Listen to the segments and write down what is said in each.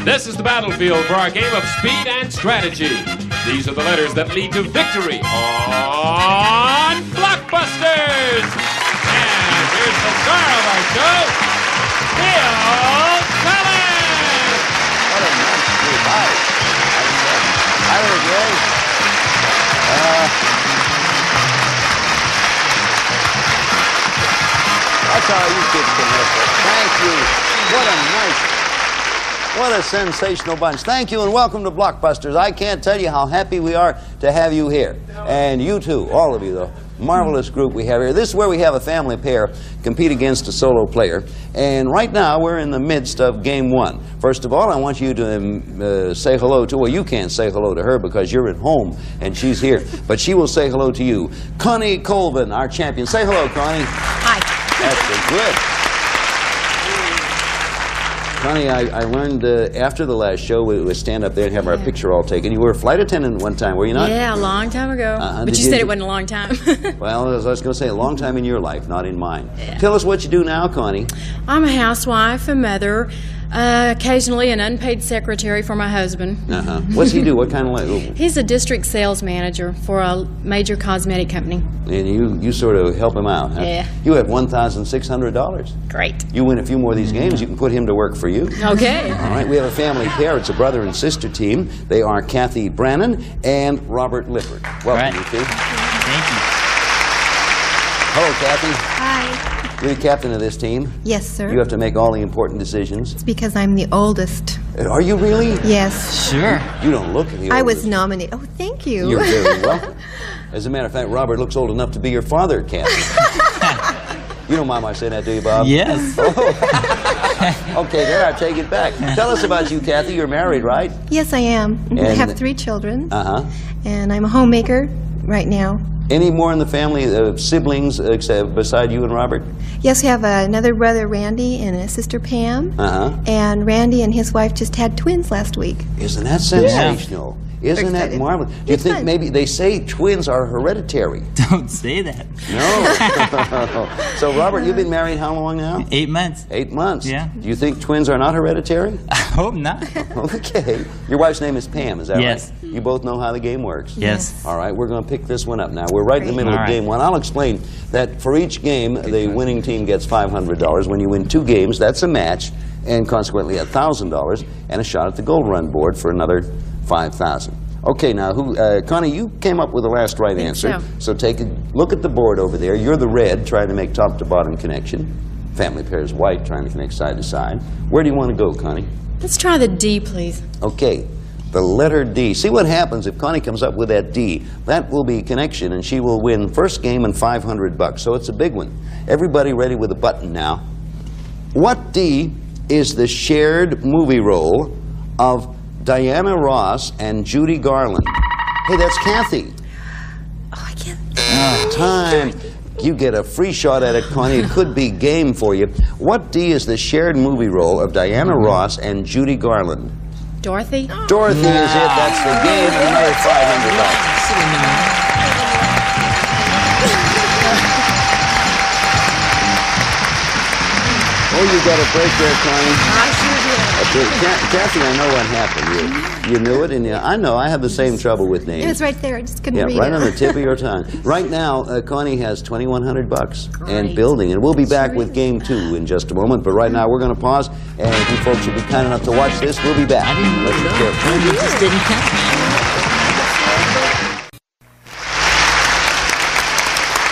This is the battlefield for our game of speed and strategy. These are the letters that lead to victory on Blockbusters. And here's the star of our show, Bill Collins. What a nice group. Hi there, Gary. That's how you kids can help us. Thank you. What a sensational bunch. Thank you and welcome to Blockbusters. I can't tell you how happy we are to have you here. And you too, all of you, the marvelous group we have here. This is where we have a family pair compete against a solo player. And right now we're in the midst of game one. First of all, I want you to say hello to, well, you can't say hello to her because you're at home and she's here. But she will say hello to you. Connie Colvin, our champion. Say hello, Connie. Hi. That's good. Connie, I learned after the last show we would stand up there and have our picture all taken. You were a flight attendant one time, were you not? Yeah, a long time ago. But you said it wasn't a long time. Well, I was going to say a long time in your life, not in mine. Yeah. Tell us what you do now, Connie. I'm a housewife, a mother, occasionally an unpaid secretary for my husband. What's he do? What kind of... He's a district sales manager for a major cosmetic company. And you sort of help him out, huh? Yeah. You have $1,600. Great. You win a few more of these games, you can put him to work for you. Okay. All right, we have a family pair. It's a brother and sister team. They are Kathy Brannon and Robert Lippert. Welcome, you two. Thank you. Hello, Kathy. Hi. You're the captain of this team. Yes, sir. You have to make all the important decisions. It's because I'm the oldest. Are you really? Yes. Sure. You don't look the oldest. I was nominated. Oh, thank you. You're very welcome. As a matter of fact, Robert looks old enough to be your father, Kathy. You don't mind my saying that, do you, Bob? Yes. Okay, then I take it back. Tell us about you, Kathy. You're married, right? Yes, I am. I And- have 3 children. And I'm a homemaker right now. any more in the family, siblings, except beside you and Robert? Yes, we have another brother, Randy, and a sister, Pam. And Randy and his wife just had twins last week. Isn't that sensational? Isn't that excited. marvelous? Do you It's think fun. maybe they say twins are hereditary? Don't say that. No. So, Robert, you've been married how long now? 8 months. 8 months. Yeah. Do you think twins are not hereditary? I hope not. Okay. Your wife's name is Pam, is that Yes. right? You both know how the game works? Yes. All right, we're going to pick this one up now. We're right in the Great. middle All of right. game one. I'll explain that for each game, the winning team gets $500. When you win 2 games, that's a match, and consequently $1,000, and a shot at the Gold Run board for another $5,000. Okay, now, Connie, you came up with the last right answer. so. So take a look at the board over there. You're the red, trying to make top-to-bottom connection. Family pair is white, trying to connect side to side. Where do you want to go, Connie? Let's try the D, please. Okay, the letter D. See what happens if Connie comes up with that D. That will be connection, and she will win first game and $500. So it's a big one. Everybody ready with a button now. What D is the shared movie role of Diana Ross and Judy Garland? Hey, that's Kathy. Oh, I can't. Time. You get a free shot at it, Connie. It could be game for you. What D is the shared movie role of Diana Ross and Judy Garland? Dorothy? Dorothy is it. That's the game, and another $500. Oh, you got a break there, Connie. I sure did. Kathy, I know what happened. You knew it, and I know I have the same trouble with names. It was right there. I just couldn't Yeah, read right it. on the tip of your tongue. Right now, Connie has $2,100 and Great. building, and we'll be back Sure with is. game 2 in just a moment. But right now, we're going to pause, and if you folks will be kind enough to watch this, we'll be back. I didn't Let's be know. careful. You just didn't count.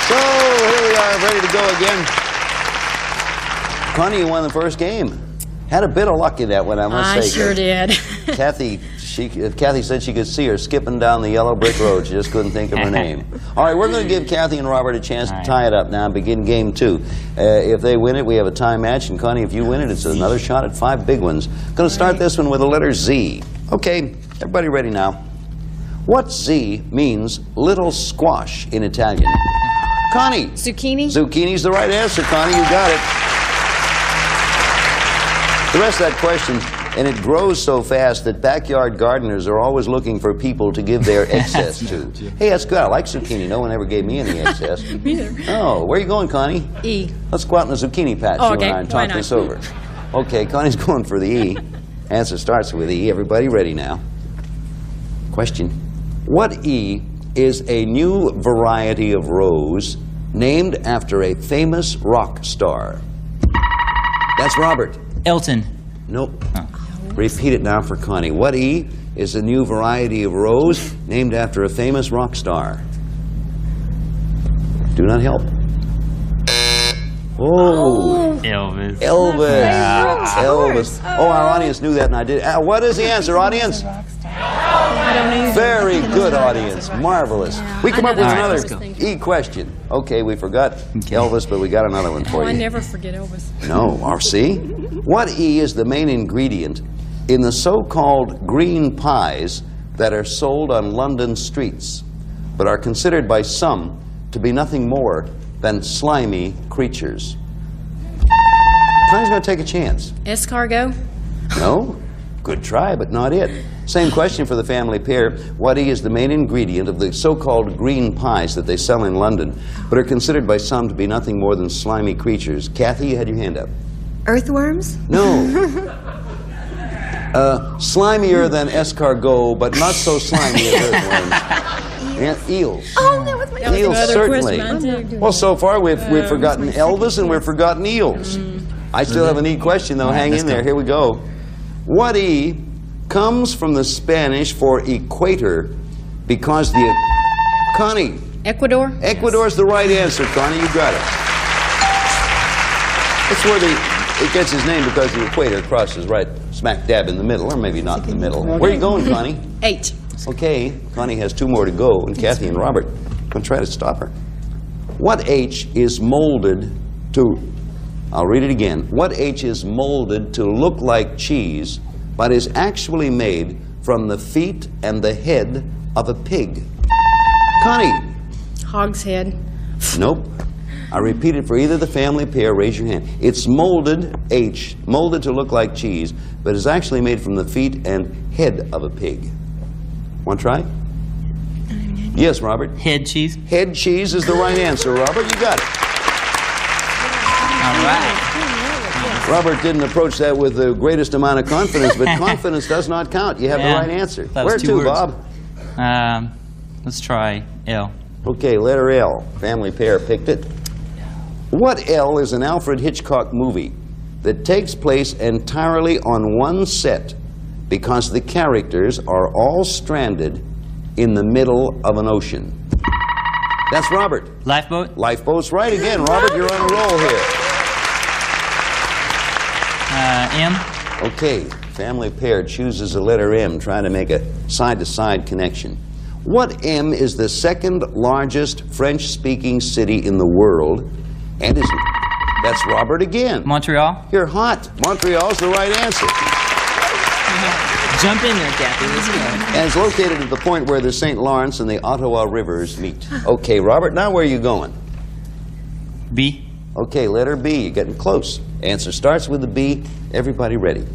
So here we are, ready to go again. Connie, you won the first game. Had a bit of luck in that one, I must I say. sure did. Kathy said she could see her skipping down the yellow brick road. She just couldn't think of her name. All right, we're going to give Kathy and Robert a chance to tie it up now and begin game 2. If they win it, we have a tie match. And Connie, if you win it, it's another shot at 5 big ones. Going to start this one with the letter Z. Okay, everybody ready now? What Z means little squash in Italian? Connie. Zucchini? Zucchini's the right answer, Connie. You got it. The rest of that question, and it grows so fast that backyard gardeners are always looking for people to give their excess to. Hey, that's good. I like zucchini. No one ever gave me any excess. Me neither. Oh, where are you going, Connie? E. Let's go out in the zucchini patch, Oh, you okay. and I, and Why talk not? this over. Okay, Connie's going for the E. Answer starts with E. Everybody ready now? Question. What E is a new variety of rose named after a famous rock star? That's Robert. Elton. Nope. Repeat it now for Connie. What E is a new variety of rose named after a famous rock star? Do not help. Oh, Elvis. Elvis. Elvis. Oh, our audience knew that, and I did. What is the answer, audience? Very good, audience. Marvelous. We come up with All right, another let's go. E question. Okay, we forgot Elvis, but we got another one for Oh, I you. never forget Elvis. No, see? What E is the main ingredient in the so-called green pies that are sold on London streets, but are considered by some to be nothing more than slimy creatures? Connie's going to take a chance. Escargot? No? Good try, but not it. Same question for the family pair. What E is the main ingredient of the so-called green pies that they sell in London, but are considered by some to be nothing more than slimy creatures? Kathy, you had your hand up. Earthworms? No. Slimier than escargot, but not so slimy as earthworms. Yeah, eels. Oh, that was my That was Eels, another certainly. question, too. Well, so far we've forgotten Elvis and we've forgotten eels. I still have a neat question, though. Hang in there. Here we go. What E comes from the Spanish for equator because the... Connie. Ecuador? Ecuador's the right answer, Connie. You got it. That's where it gets its name because the equator crosses right smack dab in the middle, or maybe not in the middle. Where are you going, Connie? 8. Okay, Connie has 2 more to go, and Kathy and Robert going to try to stop her. What H is molded to... I'll read it again. What H is molded to look like cheese, but is actually made from the feet and the head of a pig? Connie. Hog's head. Nope. I repeat it for either the family pair. Raise your hand. It's molded, H, molded to look like cheese, but is actually made from the feet and head of a pig. Want to try? Yes, Robert. Head cheese. Head cheese is the right answer, Robert. You got it. All right. Robert didn't approach that with the greatest amount of confidence, but confidence does not count. You have the Yeah, right answer. that was Where 2 to, words. Bob? Let's try L. Okay, letter L. Family pair picked it. What L is an Alfred Hitchcock movie that takes place entirely on one set because the characters are all stranded in the middle of an ocean? That's Robert. Lifeboat. Lifeboat's right again. Robert, you're on a roll here. M. Okay, family pair chooses a letter M, trying to make a side-to-side connection. What M is the second largest French-speaking city in the world, and is... That's Robert again. Montreal. You're hot. Montreal's the right answer. Jump in there, Kathy. Let's go. And it's located at the point where the St. Lawrence and the Ottawa rivers meet. Okay, Robert, now where are you going? B. Okay, letter B. You're getting close. Answer starts with the B. Everybody ready.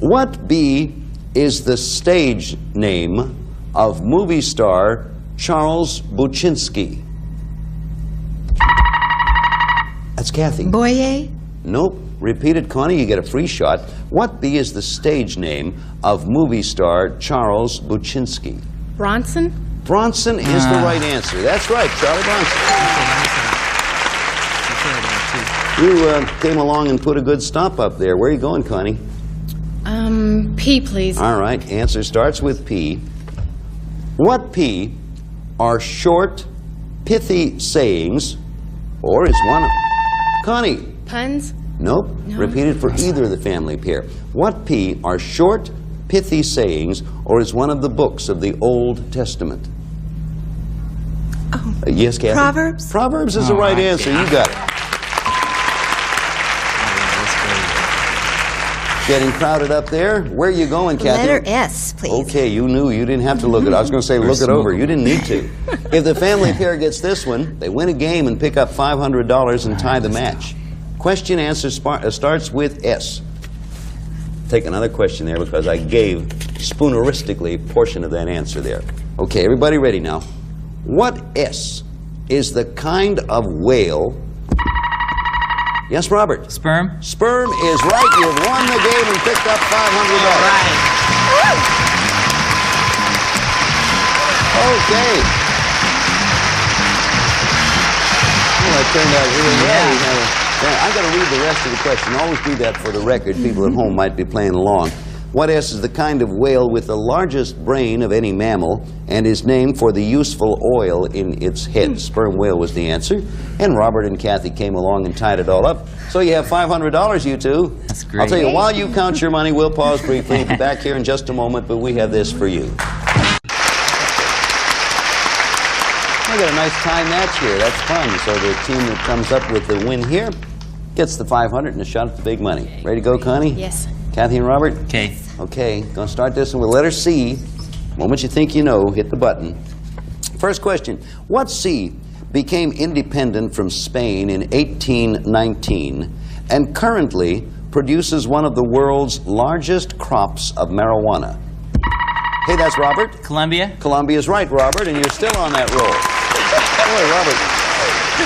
What B is the stage name of movie star Charles Buczynski? That's Kathy. Boyer? Nope. Repeat it, Connie. You get a free shot. What B is the stage name of movie star Charles Buczynski? Bronson? Bronson is the right answer. That's right, Charlie Bronson. You came along and put a good stop up there. Where are you going, Connie? P, please. All right. Answer starts with P. What P are short, pithy sayings, or is one... Connie. Puns? Nope. Repeat it for either of the family pair. What P are short, pithy sayings, or is one of the books of the Old Testament? Oh. Yes, Kathy? Proverbs? Proverbs is the right answer. You got it. Getting crowded up there. Where are you going, Kathy? Letter S, please. Okay, you knew. You didn't have to look it. I was going to say look it over. You didn't need to. If the family pair gets this one, they win a game and pick up $500 and tie the match. Question answer starts with S. Take another question there because I gave spooneristically a portion of that answer there. Okay, everybody ready now? What S is the kind of whale... Yes, Robert? Sperm. Sperm is right. You've won the game and picked up $500. Okay. Well, that turned out really well. I've got to read the rest of the question. Always do that for the record. People at home might be playing along. What S is the kind of whale with the largest brain of any mammal and is named for the useful oil in its head? Sperm whale was the answer. And Robert and Kathy came along and tied it all up. So you have $500, you two. That's great. I'll tell you, while you count your money, we'll pause briefly. We'll be back here in just a moment, but we have this for you. I got a nice tie match here. That's fun. So the team that comes up with the win here gets the 500 and a shot at the big money. Ready to go, Connie? Yes. Kathy and Robert? Okay. Okay, gonna start this one with letter C. The moment you think you know, hit the button. First question. What sea became independent from Spain in 1819 and currently produces one of the world's largest crops of marijuana? Hey, that's Robert. Colombia. Colombia's right, Robert, and you're still on that roll. Boy,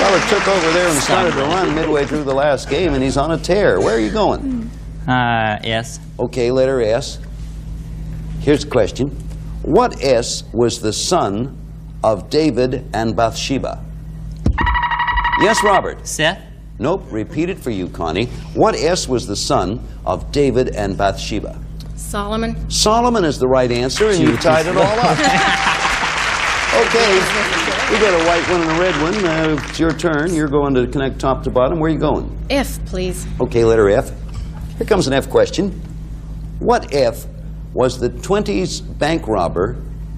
Robert took over there and started to run midway through the last game, and he's on a tear. Where are you going? S. Okay, letter S. Here's the question. What S was the son of David and Bathsheba? Yes, Robert. Seth. Nope, repeat it for you, Connie. What S was the son of David and Bathsheba? Solomon. Solomon is the right answer, and you tied it all up. Okay, we got a white one and a red one. It's your turn. You're going to connect top to bottom. Where are you going? F, please. Okay, letter F. Here comes an F question. What F was the 20s bank robber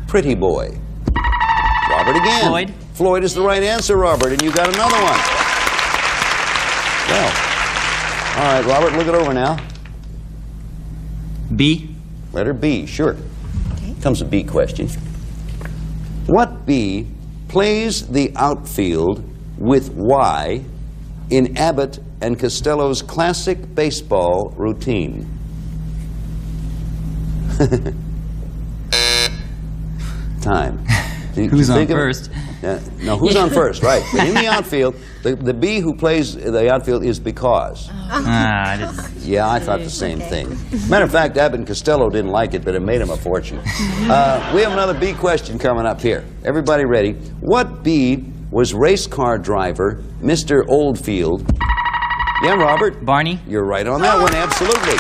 Pretty Boy? Robert again. Floyd. Floyd is the right answer, Robert, and you got another one. Well, all right, Robert, look it over now. B. Letter B, sure. Comes a B question. What B plays the outfield with Y in Abbott and Costello's classic baseball routine? Time. Who's on first? No, who's on first, right. But in the outfield, the B who plays the outfield is Because. I didn't. Yeah, I thought the same thing. Matter of fact, Abbott and Costello didn't like it, but it made him a fortune. We have another B question coming up here. Everybody ready? What B was race car driver Mr. Oldfield? Yeah, Robert? Barney. You're right on that one, absolutely.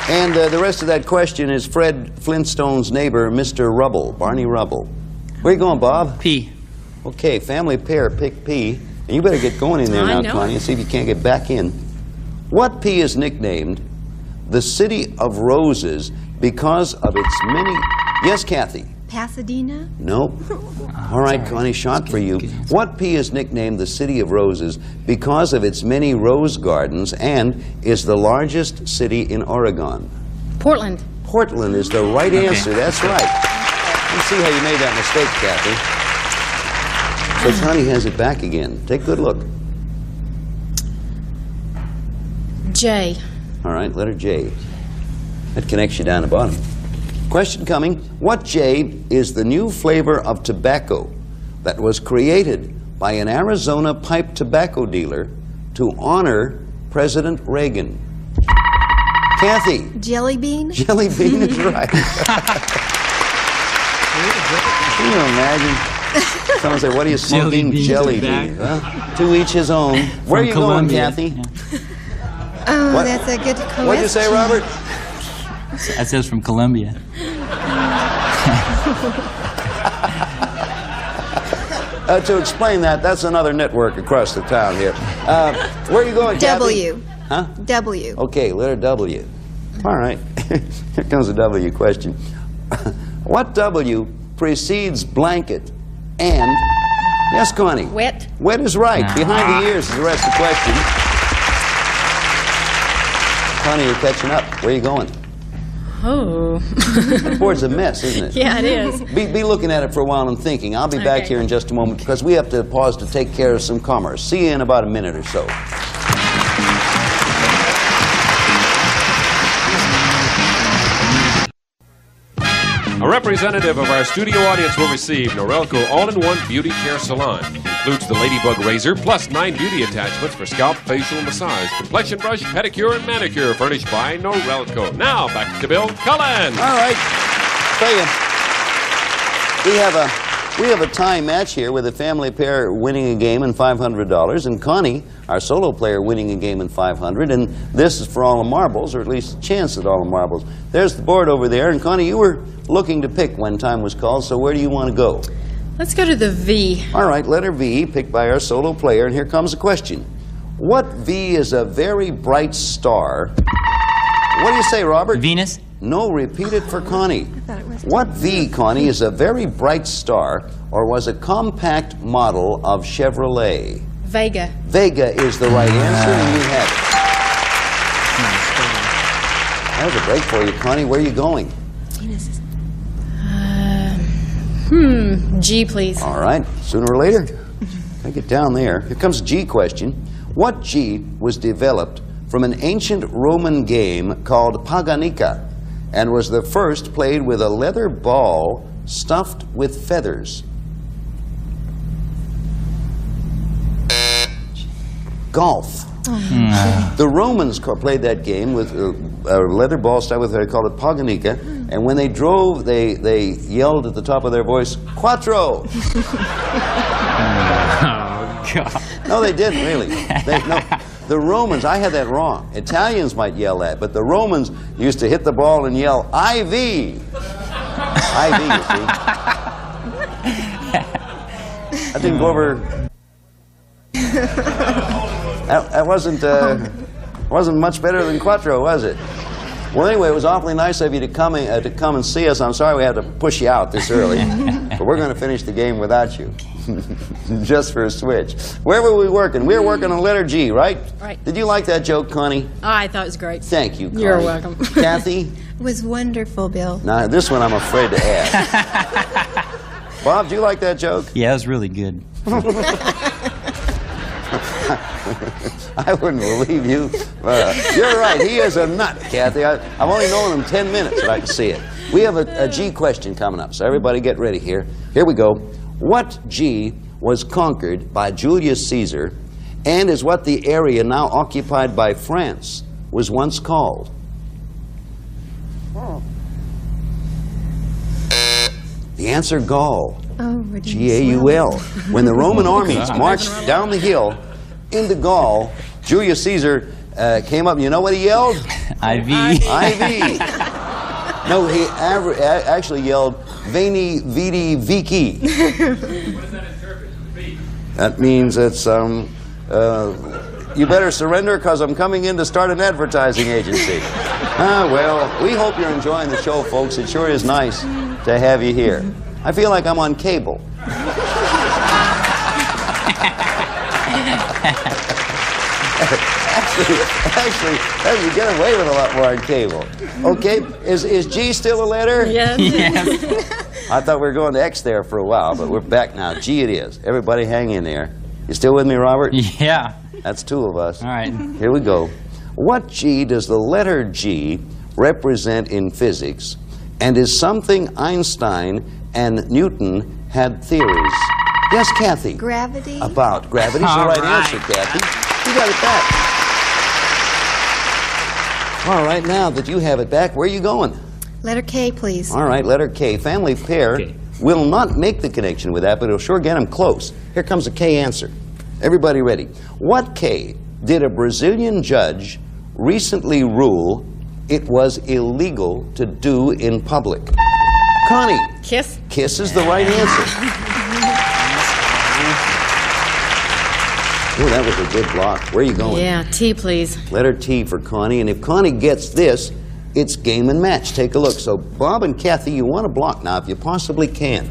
And the rest of that question is Fred Flintstone's neighbor, Mr. Rubble, Barney Rubble. Where you going, Bob? P. Okay, family pair, pick P. And you better get going in there I now, know Connie, it. and see if you can't get back in. What P is nicknamed the City of Roses because of its many... Yes, Kathy? Pasadena? Nope. All right, Connie, shot for you. What P is nicknamed the City of Roses because of its many rose gardens and is the largest city in Oregon? Portland. Portland is the right answer. That's right. Let's see how you made that mistake, Kathy. So Connie has it back again. Take a good look. J. All right, letter J. That connects you down the bottom. Question coming. What J is the new flavor of tobacco that was created by an Arizona pipe tobacco dealer to honor President Reagan? Kathy. Jelly bean? Jelly bean is right. Can you imagine? Someone say, what are you smoking? Jelly bean. Well, to each his own. Where are you Colombia. going, Kathy? Yeah. Oh, What? that's a good question. What'd you say, Robert? That says from Colombia. To explain that, that's another network across the town here. Where are you going, Kathy? W. Huh? W. Okay, letter W. All right. Here comes a W question. What W precedes blanket and... Yes, Connie? Wet. Wet is right. Behind the ears is the rest of the question. Connie, you're catching up. Where are you going? Oh. The board's a mess, isn't it? Yeah, it is. Be looking at it for a while and thinking. I'll be back Okay. here in just a moment because we have to pause to take care of some commerce. See you in about a minute or so. A representative of our studio audience will receive Norelco All-in-One Beauty Care Salon. Includes the Ladybug Razor, plus 9 beauty attachments for scalp, facial, massage, complexion brush, pedicure, and manicure, furnished by Norelco. Now, back to Bill Cullen. All right. Tell you, we have a tie match here with a family pair winning a game and $500, and Connie, our solo player, winning a game and $500. And this is for all the marbles, or at least a chance at all the marbles. There's the board over there, and Connie, you were looking to pick when time was called. So where do you want to go? Let's go to the V. All right, letter V, picked by our solo player, and here comes the question. What V is a very bright star? What do you say, Robert? Venus? No, repeat it for Connie. thought it was What V, Connie, is a very bright star or was a compact model of Chevrolet? Vega. Vega is the right answer, and you have it. That was a break for you, Connie. Where are you going? Venus is G, please. All right, sooner or later. Take it down there. Here comes a G question. What G was developed from an ancient Roman game called Paganica and was the first played with a leather ball stuffed with feathers? Golf. The Romans played that game with a leather ball stuffed with, they called it Paganica, and when they drove, they yelled at the top of their voice, "Quattro!" No, they didn't really. The Romans, I had that wrong. Italians might yell that, but the Romans used to hit the ball and yell, "IV!" IV, you see. That didn't go over. That wasn't much better than Quattro, was it? Well, anyway, it was awfully nice of you to come and see us. I'm sorry we had to push you out this early, but we're going to finish the game without you, just for a switch. Where were we working? We were working on letter G, right? Right. Did you like that joke, Connie? Oh, I thought it was great. Thank you, Connie. You're welcome. Kathy? was wonderful, Bill. Now, this one I'm afraid to ask. Bob, do you like that joke? Yeah, it was really good. I wouldn't believe you. You're right. He is a nut, Kathy. I've only known him 10 minutes, but I can see it. We have a G question coming up, so everybody get ready here. Here we go. What G was conquered by Julius Caesar and is what the area now occupied by France was once called? The answer, Gaul. Oh, we're doing G-A-U-L. When the Roman armies marched down the hill into Gaul, Julius Caesar came up, and you know what he yelled? IV. IV. No, he actually yelled, Veni, Vidi, Vici. What does that interpret? V. That means it's, you better surrender because I'm coming in to start an advertising agency. Well, we hope you're enjoying the show, folks. It sure is nice to have you here. I feel like I'm on cable. Actually, you get away with a lot more on cable. Okay, is G still a letter? Yes. Yes. I thought we were going to X there for a while, but we're back now. G it is. Everybody hang in there. You still with me, Robert? Yeah. That's two of us. All right. Here we go. What G does the letter G represent in physics, and is something Einstein and Newton had theories? Yes, Kathy? Gravity. About. Gravity's the All right right. answer, Kathy. You got it back. All right, now that you have it back, where are you going? Letter K, please. All right, letter K. Family pair Okay. will not make the connection with that, but it'll sure get them close. Here comes a K answer. Everybody ready? What K did a Brazilian judge recently rule it was illegal to do in public? Connie. Kiss. Kiss is the right answer. Oh, that was a good block. Where are you going? Yeah, T, please. Letter T for Connie, and if Connie gets this, it's game and match. Take a look. So, Bob and Kathy, you want to block now if you possibly can.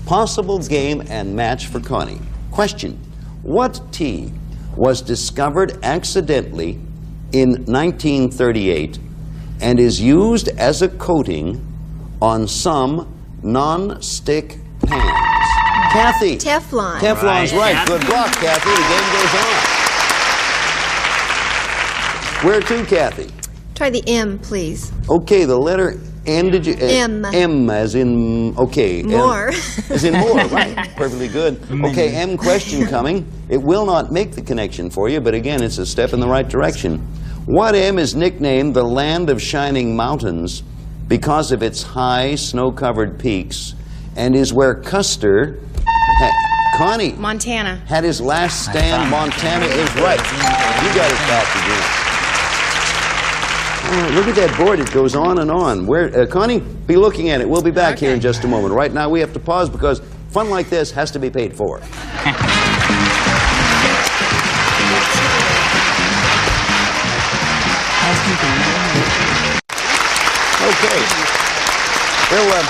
Possible game and match for Connie. Question. What T was discovered accidentally in 1938 and is used as a coating on some non-stick pans? Kathy. Teflon. Teflon's right. Good block, Kathy. The game goes on. Where to, Kathy? Try the M, please. Okay, the letter N, did you? M. M as in, okay. More. As in more, right. Perfectly good. Okay, M question coming. It will not make the connection for you, but again, it's a step in the right direction. What M is nicknamed the land of shining mountains because of its high, snow-covered peaks, and is where Custer, Connie, Montana. had his last stand. Montana is right. You got it back again. Oh, look at that board. It goes on and on. Where, Connie, be looking at it. We'll be back here in just a moment. Right now, we have to pause because fun like this has to be paid for. Okay. Well,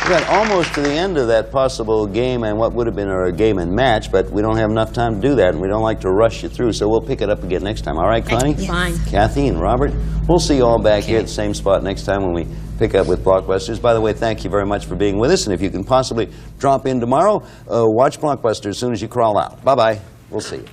we got almost to the end of that possible game and what would have been a game and match, but we don't have enough time to do that, and we don't like to rush you through, so we'll pick it up again next time. All right, Connie? Yes. Fine. Kathy and Robert, we'll see you all back here at the same spot next time when we pick up with Blockbusters. By the way, thank you very much for being with us, and if you can possibly drop in tomorrow, watch Blockbusters as soon as you crawl out. Bye-bye. We'll see you.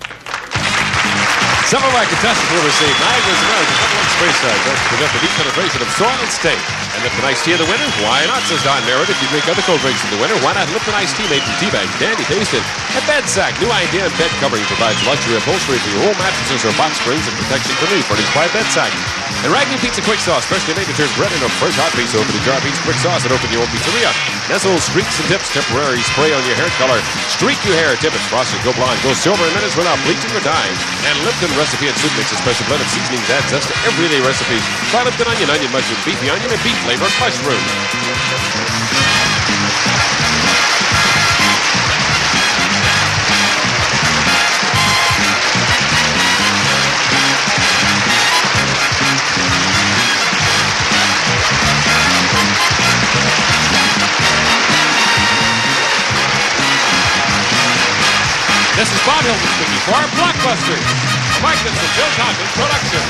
Some of our contestants will receive Niagara's American Number One Space Side. Don't forget the deep penetration of soil and stain. And Lipton Iced Tea of the winner? Why not, says Don Merritt. If you drink other cold drinks in the winter, why not Lipton Iced Tea made from tea bags? Dandy tasted. A bed sack. New idea in bed covering provides luxury upholstery for your old mattresses or box springs and protection for new furnished by Bed Sack. And Ragni Pizza Quick Sauce, freshly made to turn bread into fresh hot pizza. Open the jar pizza quick sauce and open your own pizzeria. Nestle Streaks and Tips temporary spray on your hair color. Streak your hair, tip it, frosted, go blonde, go silver in minutes without bleaching or dyeing. And Lipton Recipe and Soup Mix, a special blend of seasonings adds zest to everyday recipes. Try Lipton onion, onion mushroom, beefy onion, and beef flavored mushroom. This is Bob Hilton speaking for our Blockbusters. Mike and Bill Tompkins production.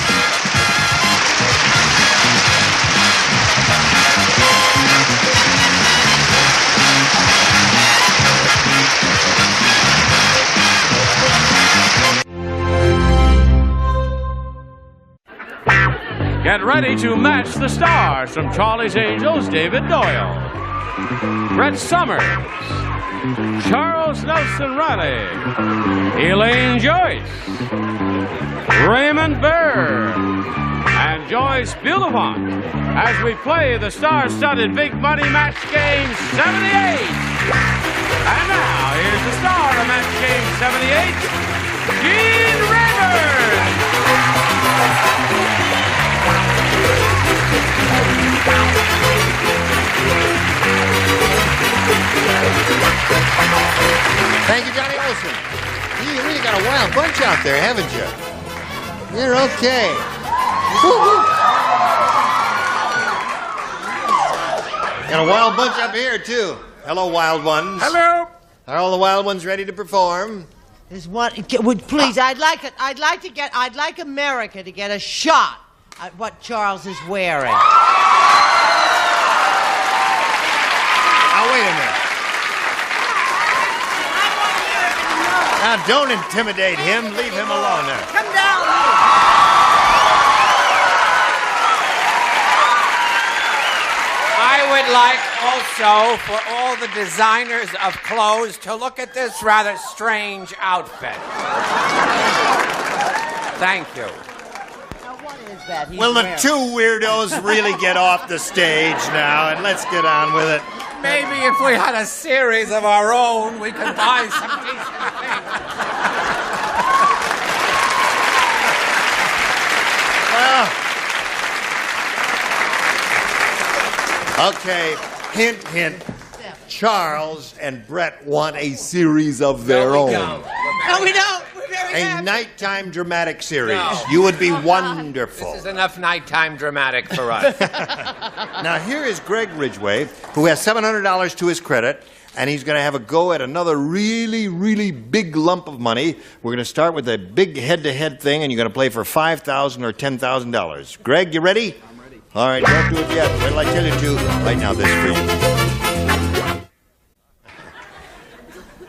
Get ready to match the stars from Charlie's Angels, David Doyle, Brett Summers, Charles Nelson Riley, Elaine Joyce, Raymond Burr, and Joyce Beaudevant as we play the star-studded Big Money Match Game 78. And now, here's the star of Match Game 78, Gene Rayburn. Thank you, Johnny Olson. You really got a wild bunch out there, haven't you? You're okay. Got a wild bunch up here, too. Hello, wild ones. Hello. Are all the wild ones ready to perform? There's one. Please, I'd like America to get a shot at what Charles is wearing. Now, wait a minute. Now, don't intimidate him. Leave him alone now. Come down. I would like also for all the designers of clothes to look at this rather strange outfit. Thank you. Now, what is that he's Will the wearing? two weirdos really get off the stage now, and let's get on with it. Maybe if we had a series of our own, we could buy some decent things. Well, okay, hint, hint. Charles and Brett want a series of their own. No, we don't. We're very A happy. nighttime dramatic series. No. You would be wonderful. This is enough nighttime dramatic for us. Now, here is Greg Ridgway, who has $700 to his credit, and he's going to have a go at another really, really big lump of money. We're going to start with a big head-to-head thing, and you're going to play for $5,000 or $10,000. Greg, you ready? I'm ready. All right, don't do it yet. Wait till I tell you to. Right now, this for you.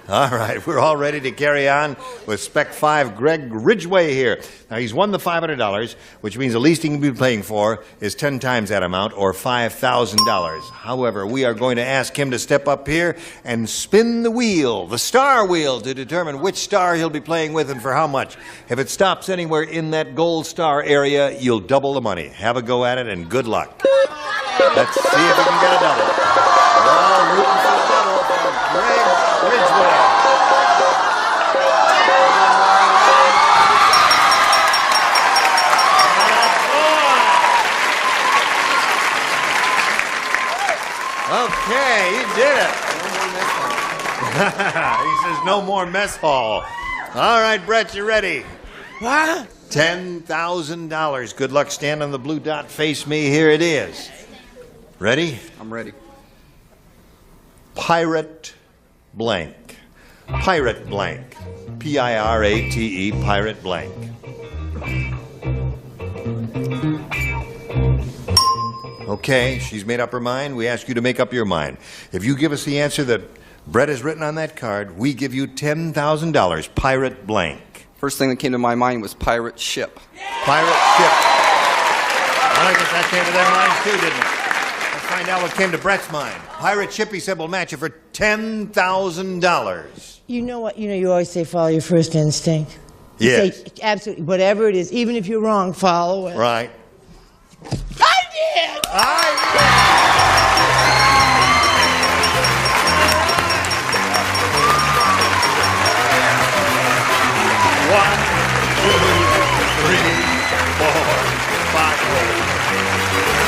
All right, we're all ready to carry on with Spec 5 Greg Ridgway here. Now, he's won the $500, which means the least he can be playing for is 10 times that amount, or $5,000. However, we are going to ask him to step up here and spin the wheel, the star wheel, to determine which star he'll be playing with and for how much. If it stops anywhere in that gold star area, you'll double the money. Have a go at it, and good luck. Let's see if we can get a double. We're all rooting for a double for Greg Ridgway. Okay, you did it. He says no more mess hall. All right, Brett, you ready? What? $10,000. Good luck. Stand on the blue dot. Face me. Here it is. Ready? I'm ready. Pirate blank. Pirate blank. P-I-R-A-T-E, pirate blank. Okay, she's made up her mind. We ask you to make up your mind. If you give us the answer that Brett has written on that card, we give you $10,000. Pirate blank. First thing that came to my mind was pirate ship. Pirate ship. Well, I guess that came to their minds too, didn't it? Let's find out what came to Brett's mind. Pirate ship, he said, will match you for $10,000. You know what? You know, you always say follow your first instinct. You Yes. say, absolutely, whatever it is, even if you're wrong, follow it. Right. I did! One, two, three, four, five.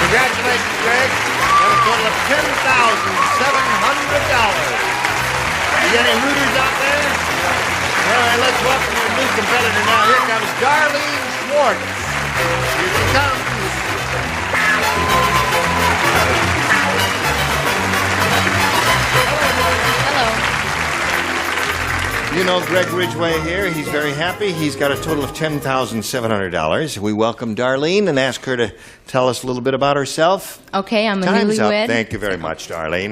Congratulations, Greg. Got a total of $10,700. You got any rooters out there? All right, let's welcome your new competitor now. Here comes Darlene Schwartz. Here she comes. You know Greg Ridgway here. He's very happy. He's got a total of $10,700. We welcome Darlene and ask her to tell us a little bit about herself. Okay, I'm a Time's up. newlywed. Thank you very much, Darlene.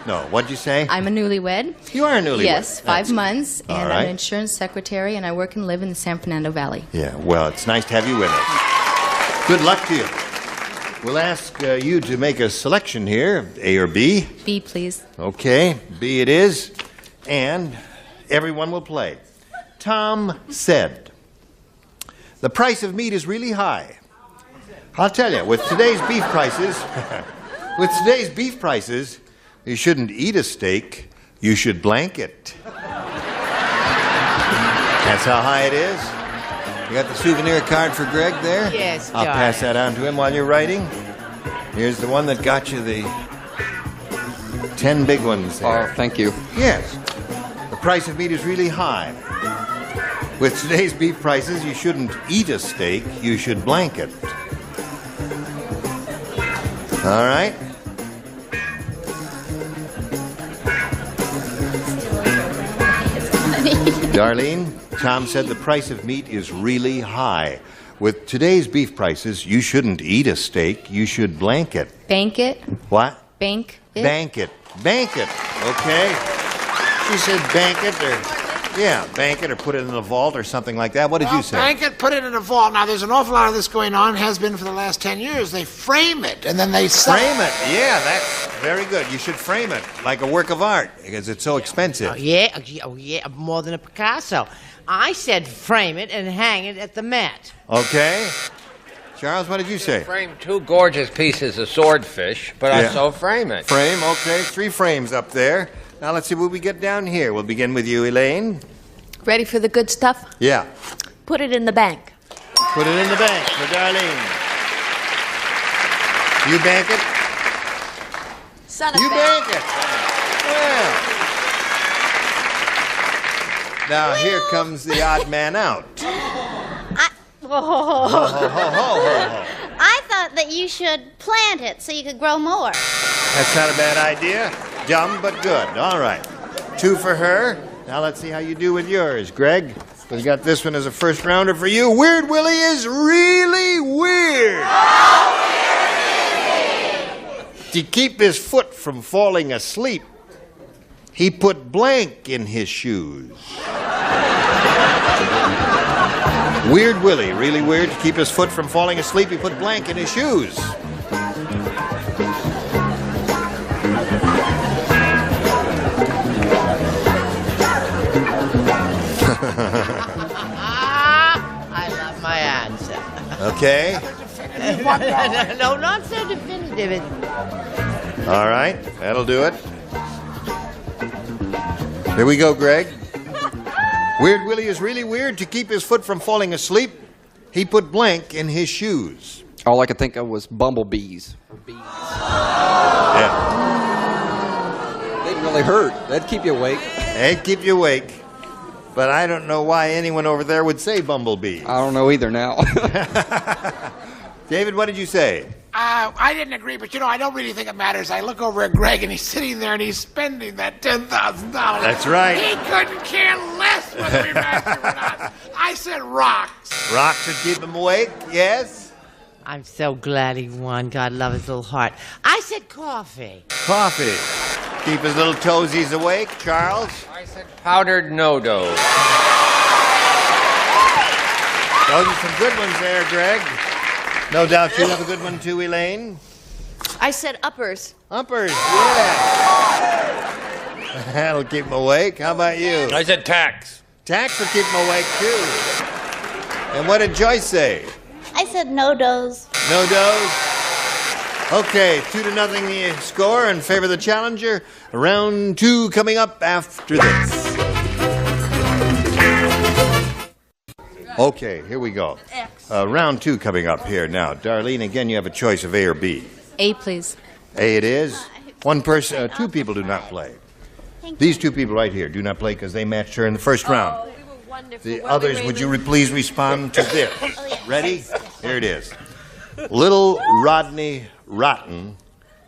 No, what'd you say? I'm a newlywed. You are a newlywed. Yes, 5 That's- months, All and right. I'm an insurance secretary, and I work and live in the San Fernando Valley. Yeah, well, it's nice to have you with us. Good luck to you. We'll ask you to make a selection here, A or B. B, please. Okay, B it is, and everyone will play. Tom said, the price of meat is really high. I'll tell you, with today's beef prices, you shouldn't eat a steak, you should blank it. That's how high it is. You got the souvenir card for Greg there? Yes, I'll darling. pass that on to him while you're writing. Here's the one that got you the 10 big ones there. Oh, thank you. Yes. The price of meat is really high. With today's beef prices, you shouldn't eat a steak, you should blank it. All right? Darlene, Tom said the price of meat is really high. With today's beef prices, you shouldn't eat a steak, you should blank it. Bank it. What? Bank it. Bank it. Bank it. Okay? She said bank it or, yeah, bank it or put it in a vault or something like that. What did you say? Bank it, put it in a vault. Now, there's an awful lot of this going on, has been for the last 10 years. They frame it, and then they sell Frame it. Yeah, that's very good. You should frame it like a work of art because it's so expensive. Oh, yeah, more than a Picasso. I said frame it and hang it at the Met. Okay? Charles, what did you say? Frame two gorgeous pieces of swordfish, but Yeah. also frame it. Frame, okay. 3 frames up there. Now let's see what we get down here. We'll begin with you, Elaine. Ready for the good stuff? Yeah. Put it in the bank. Put it in the bank for Darlene. You bank it? Son of You a- bank it. Well. Now here comes the odd man out. Whoa. Ho, ho, ho, ho, ho. I thought that you should plant it so you could grow more. That's not a bad idea. Dumb, but good. All right. 2 for her. Now let's see how you do with yours, Greg. We got this one as a first rounder for you. Weird Willie is really weird. To keep his foot from falling asleep, He put blank in his shoes. Weird Willie, really weird. To keep his foot from falling asleep, he put blank in his shoes. I love my answer. Okay. No, not so definitive. All right, that'll do it. Here we go, Greg. Weird Willie is really weird. To keep his foot from falling asleep, he put blank in his shoes. All I could think of was bumblebees. Yeah. They'd really hurt. That'd keep you awake. They'd keep you awake. But I don't know why anyone over there would say bumblebee. I don't know either now. David, what did you say? I didn't agree, but I don't really think it matters. I look over at Greg, and he's sitting there, and he's spending that $10,000. That's right. He couldn't care less whether we matched or not. I said rocks. Rocks should keep him awake, yes? I'm so glad he won. God love his little heart. I said coffee. Coffee. Keep his little toesies awake, Charles. I said powdered no-do. Those are some good ones there, Greg. No doubt you have a good one too, Elaine. I said uppers. Uppers, yeah. That'll keep him awake. How about you? I said tax. Tax will keep him awake too. And what did Joyce say? I said no does. No does? Okay, 2-0 the score in favor of the challenger. Round 2 coming up after this. Okay, here we go. Round 2 coming up here now. Darlene, again, you have a choice of A or B. A, please. A it is. One person, 2 people do not play. These 2 people right here do not play because they matched her in the first round. The others, would you please respond to this? Ready? Here it is. Little Rodney Rotten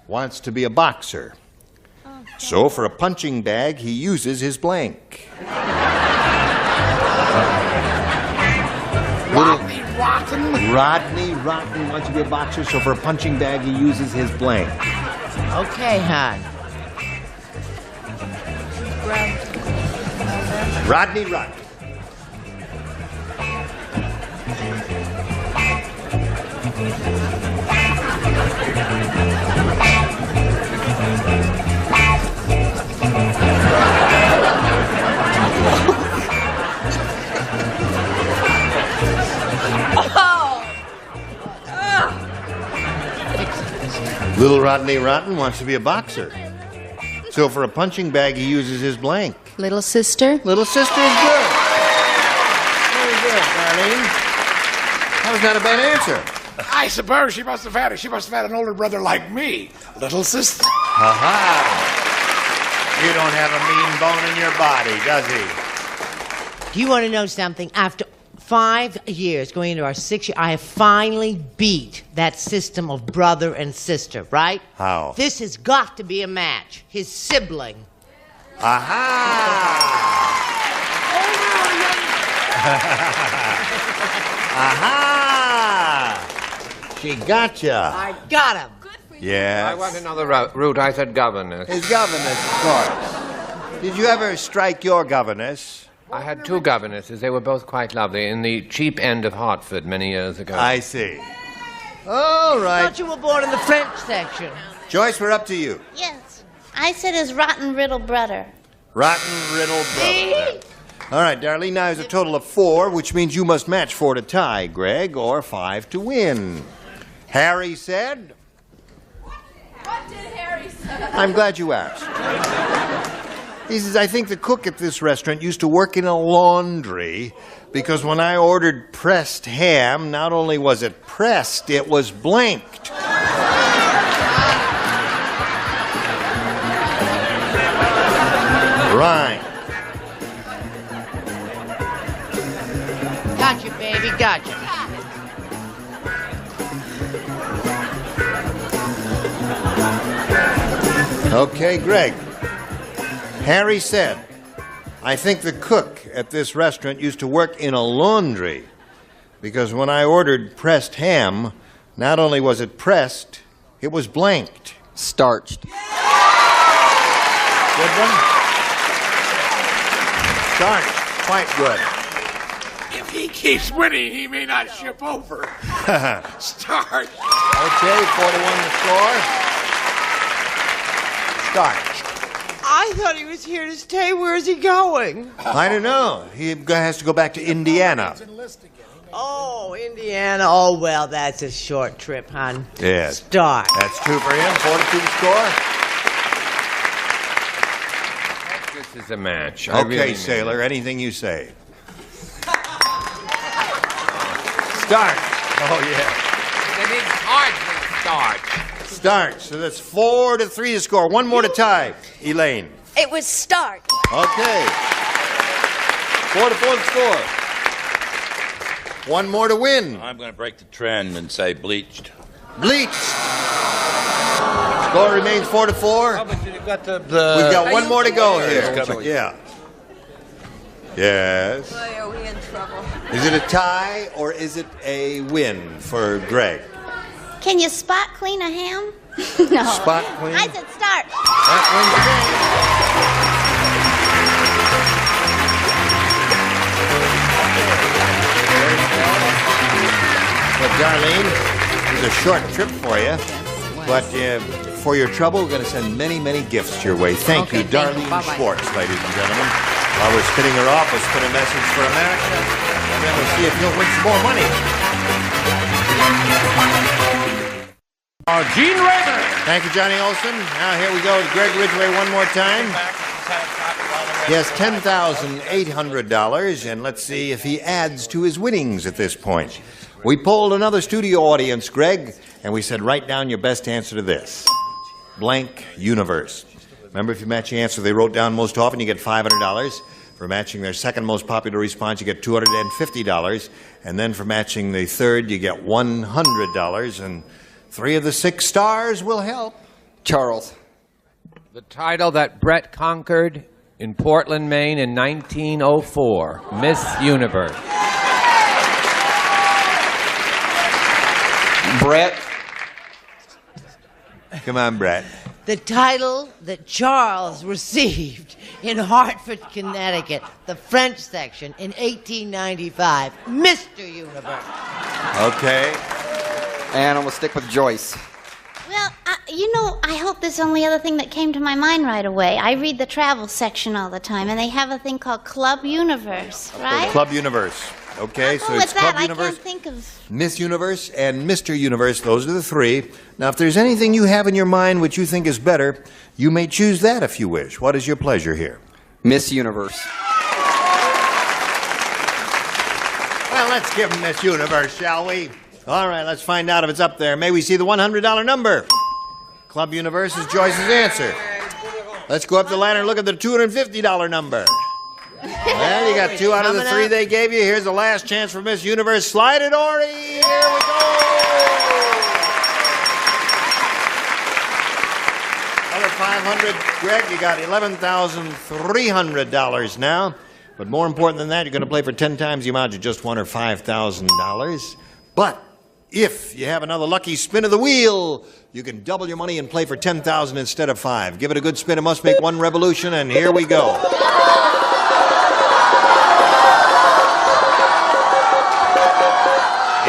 wants to be a boxer. So for a punching bag, he uses his blank. Rodney Rotten? Rodney Rotten wants to be a boxer, so for a punching bag, he uses his blank. Okay, hon. Rodney Rotten. Little Rodney Rotten wants to be a boxer. So for a punching bag, he uses his blank. Little sister. Little sister is good. Very good, Darlene. That was not a bad answer. I suppose she must have had it. She must have had an older brother like me. Little sister. Aha. You don't have a mean bone in your body, does he? Do you want to know something? After 5 years, going into our 6th year, I have finally beat that system of brother and sister, right? How? This has got to be a match. His sibling. Aha! She gotcha. I got him. Yeah. I went another route. I said governess. His governess, of course. Did you ever strike your governess? I had 2 governesses. They were both quite lovely in the cheap end of Hartford many years ago. I see. All I right. thought you were born in the French section. Joyce, we're up to you. Yes. I said his rotten riddle brother. Rotten riddle brother. All right, Darlene, now is a total of 4, which means you must match 4 to tie, Greg, or 5 to win. Harry said... What did Harry say? I'm glad you asked. He says, I think the cook at this restaurant used to work in a laundry because when I ordered pressed ham, not only was it pressed, it was blanked. Right. Gotcha, baby, gotcha. Okay, Greg. Harry said, I think the cook at this restaurant used to work in a laundry because when I ordered pressed ham, not only was it pressed, it was blanked. Starched. Good one. Starch, quite good. If he keeps winning, he may not ship over. Starch. Okay, 4-1 the score. Starch. I thought he was here to stay. Where is he going? I don't know. He has to go back to Indiana. Oh, Indiana. Oh, well, that's a short trip, hon. Yes. Start. That's 2 for him. 4-2 score. This is a match. Okay, Sailor, anything you say. Start. Oh, yeah. It is hard to start. Start. So that's 4-3 to score. One more to tie. Elaine. It was start. Okay. 4-4 to score. One more to win. I'm going to break the trend and say bleached. Bleached. Score remains 4-4. We've got We've got one more to go here. Yeah. Yes. Boy, are we in trouble. Is it a tie or is it a win for Greg? Can you spot clean a ham? No. Spot clean? I said start. That wins the game. Well, Darlene, it's a short trip for you, but for your trouble, we're going to send many, many gifts your way. Thank you, Darlene Schwartz, ladies and gentlemen. While we're spinning her off, we'll spin a message for America, and then we'll see if you'll win some more money. Gene Rather. Thank you, Johnny Olson. Now here we go to Greg Ridgway one more time. Yes, $10,800, and let's see if he adds to his winnings at this point. We polled another studio audience, Greg, and we said, write down your best answer to this. Blank universe. Remember, if you match the answer they wrote down most often, you get $500. For matching their second most popular response, you get $250. And then for matching the third, you get $100. And 3 of the 6 stars will help. Charles. The title that Brett conquered in Portland, Maine in 1904, Miss Universe. Brett. Come on, Brett. The title that Charles received in Hartford, Connecticut, the French section, in 1895, Mr. Universe. Okay. And I'm going to stick with Joyce. Well, I hope this is the only other thing that came to my mind right away. I read the travel section all the time, and they have a thing called Club Universe, right? Club Universe. Okay, so it's With that, Club Universe, I can't think of... Miss Universe, and Mr. Universe. Those are the 3. Now, if there's anything you have in your mind which you think is better, you may choose that if you wish. What is your pleasure here? Miss Universe. Well, let's give him Miss Universe, shall we? All right, let's find out if it's up there. May we see the $100 number? Club Universe is Joyce's answer. Let's go up the ladder and look at the $250 number. Well, you got 2 out of the 3 they gave you. Here's the last chance for Miss Universe. Slide it, Ori. Here we go. Another $500. Greg, you got $11,300 now. But more important than that, you're going to play for 10 times the amount you just won, or $5,000. But if you have another lucky spin of the wheel, you can double your money and play for $10,000 instead of 5. Give it a good spin. It must make one revolution, and here we go.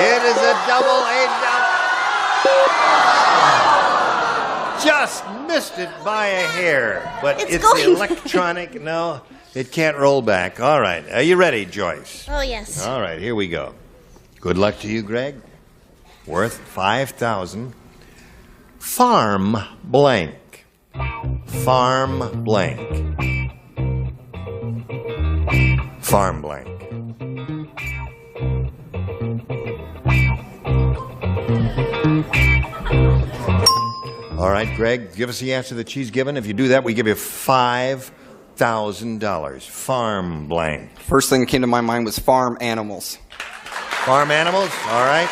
It is a double $8. Just missed it by a hair. But it's electronic. No, it can't roll back. All right. Are you ready, Joyce? Oh, yes. All right, here we go. Good luck to you, Greg. Worth $5,000. Farm blank. Farm blank. Farm blank. All right, Greg, give us the answer that she's given. If you do that, we give you $5,000. Farm blank. First thing that came to my mind was farm animals. Farm animals? All right.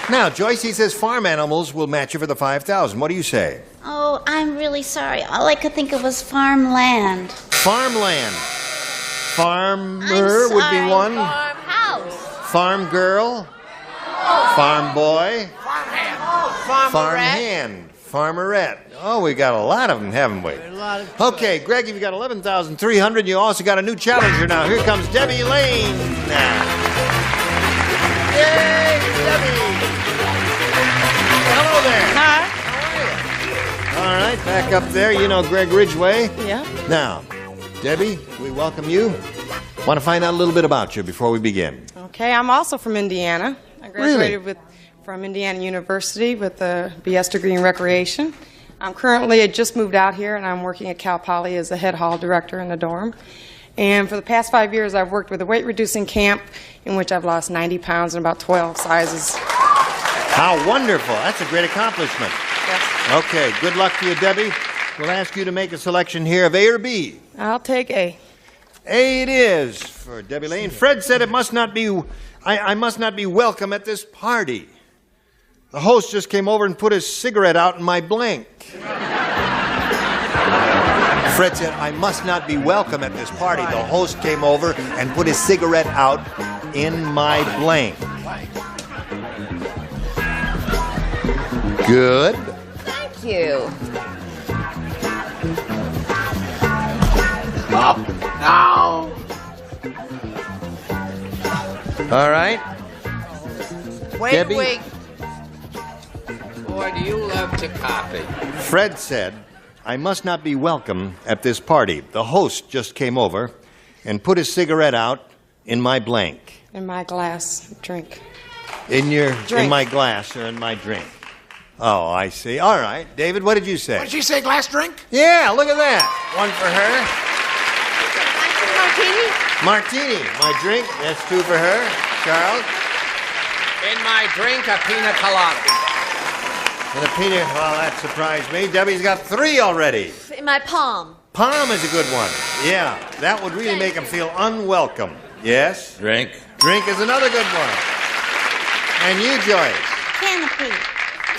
Now, Joyce, he says farm animals will match you for the $5,000. What do you say? Oh, I'm really sorry. All I could think of was farmland. Farmland. Farmer would be one. Farmhouse. Farm girl. Farm boy. Farmhand. Farm hand. Farmerette. Oh, we got a lot of them, haven't we? Okay, Greg, you've got 11,300. You also got a new challenger now. Here comes Debbie Lane. Yay, Debbie! Hello there. Hi. How are you? All right, back up there. You know Greg Ridgway. Yeah. Now, Debbie, we welcome you. Want to find out a little bit about you before we begin. Okay, I'm also from Indiana. I graduated from Indiana University with a BS degree in recreation. I just moved out here, and I'm working at Cal Poly as the head hall director in the dorm. And for the past 5 years, I've worked with a weight-reducing camp in which I've lost 90 pounds in about 12 sizes. How wonderful. That's a great accomplishment. Yes. Okay, good luck to you, Debbie. We'll ask you to make a selection here of A or B. I'll take A. A it is for Debbie Lane. Fred said I must not be welcome at this party. The host just came over and put his cigarette out in my blank. Fred said, I must not be welcome at this party. The host came over and put his cigarette out in my blank. Good. Thank you. Oh, no. All right. Wait, Debbie? wait. Boy, do you love to copy. Fred said, I must not be welcome at this party. The host just came over and put his cigarette out in my blank. In my glass drink. In Drink. my glass or in my drink. Oh, I see. All right. David, what did you say? What did she say, glass drink? Yeah, look at that. One for her. Martini? Martini, my drink. That's 2 for her. Charles? In my drink, a pina colada. And a peanut. Well, that surprised me. Debbie's got 3 already. In my palm. Palm is a good one. Yeah, that would really make him feel unwelcome. Yes? Drink. Drink is another good one. And you, Joyce? Canopy.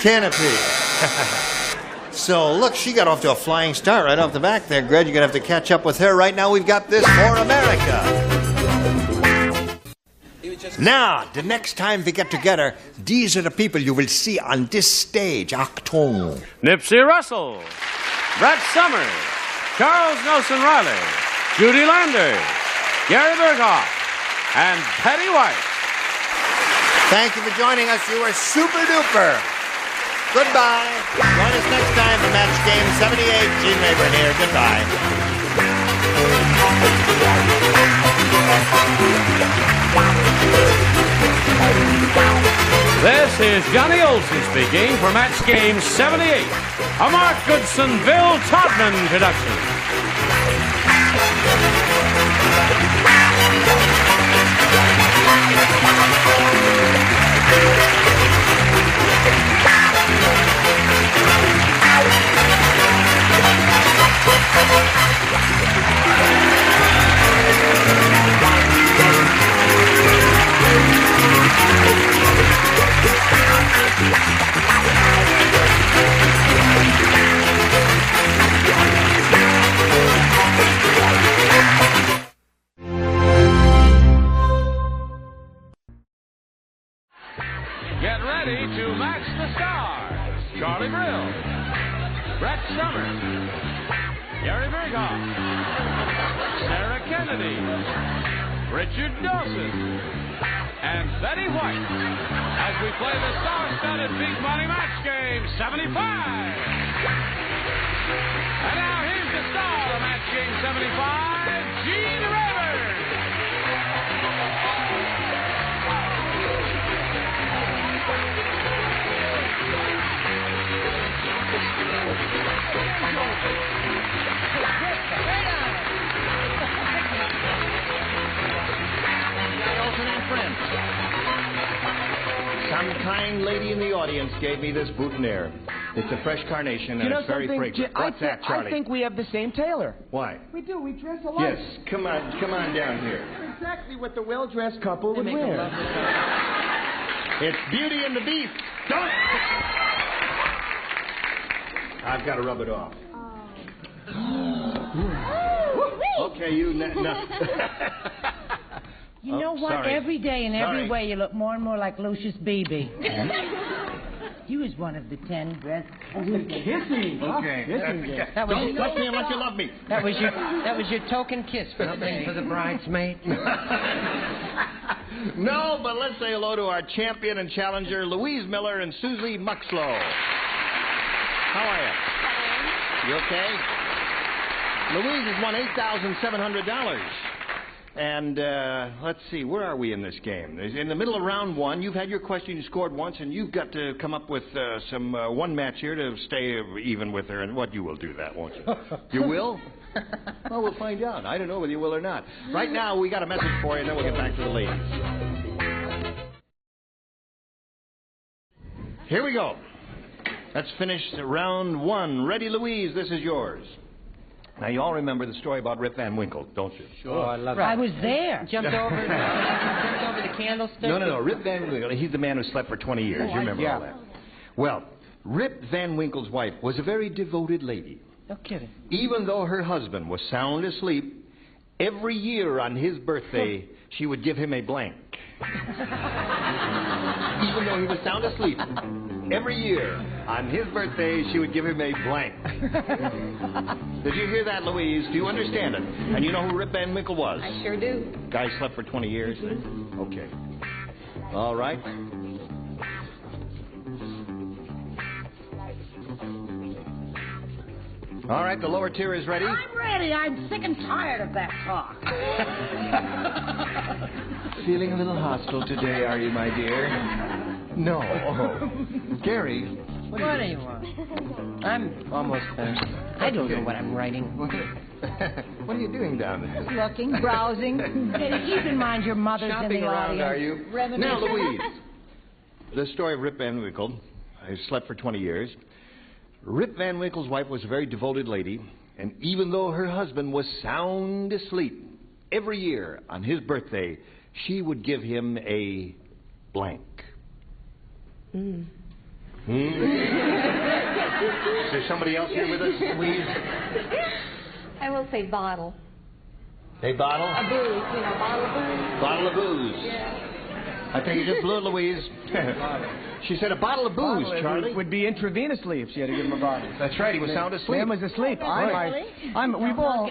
Canopy. So, look, she got off to a flying start right off the back there, Greg. You're going to have to catch up with her. Right now, we've got this for America. Now, the next time we get together, these are the people you will see on this stage. Achtung. Nipsey Russell, Brett Summers, Charles Nelson Riley, Judy Landers, Gary Berghoff, and Patty White. Thank you for joining us. You were super duper. Goodbye. Join us next time for Match Game 78. Gene Rayburn here. Goodbye. This is Johnny Olson speaking for Match Game 78, a Mark Goodson, Bill Todman production. Get ready to match the stars. Charlie Brill, Brett Summers, Gary Berghoff, Sarah Kennedy, Richard Dawson, and Betty White as we play the star-studded Big Money Match Game 75. And now here's the star of Match Game 75, Gene Rayburn. Some kind lady in the audience gave me this boutonniere. It's a fresh carnation and it's very fragrant. What's that, Charlie? I think we have the same tailor. Why? We do. We dress alike. Yes, come on down here. Exactly what the well-dressed couple would wear. It's Beauty and the Beast. Don't. I've got to rub it off. Okay, you. You know what? Sorry. Every day in every Sorry. way you look more and more like Lucius Beebe. He was one of the 10 best. Kissing. Okay. That was Don't touch me unless you love me. That was your token kiss for the bridesmaid. No, but let's say hello to our champion and challenger, Louise Miller and Susie Muxlow. How are you? You okay? Louise has won $8,700. And let's see, where are we in this game? In the middle of round one, you've had your question, you scored once, and you've got to come up with some one match here to stay even with her. And what, you will do that, won't you? You will? Well, we'll find out. I don't know whether you will or not. Right now, we got a message for you, and then we'll get back to the ladies. Here we go. Let's finish round one. Ready, Louise? This is yours. Now, you all remember the story about Rip Van Winkle, don't you? Sure, I love it. I was there. Jumped over the candlestick. No. Rip Van Winkle, he's the man who slept for 20 years. You remember all that. Well, Rip Van Winkle's wife was a very devoted lady. No kidding. Even though her husband was sound asleep, every year on his birthday, she would give him a blank. Even though he was sound asleep, every year on his birthday, she would give him a blank. Did you hear that, Louise? Do you understand it? And you know who Rip Van Winkle was? I sure do. Guy slept for 20 years. Okay. All right. All right, the lower tier is ready. I'm ready. I'm sick and tired of that talk. Feeling a little hostile today, are you, my dear? No. Gary. What do you want? I'm almost finished. I don't know what I'm writing. What are you doing down there? Looking, browsing. Keep in mind your mother's shopping in the around, audience. are you? Now, Louise, the story of Rip Van Winkle. I slept for 20 years. Rip Van Winkle's wife was a very devoted lady, and even though her husband was sound asleep, every year on his birthday, she would give him a blank. Is there somebody else here with us, Louise? I will say bottle. A bottle? A booze, bottle of booze. Bottle of booze. Yeah. I think you just blew it, Louise. She said a bottle of booze, Charlie. Would be intravenously if she had to give him a bottle. That's right. He was sound asleep. Man was asleep.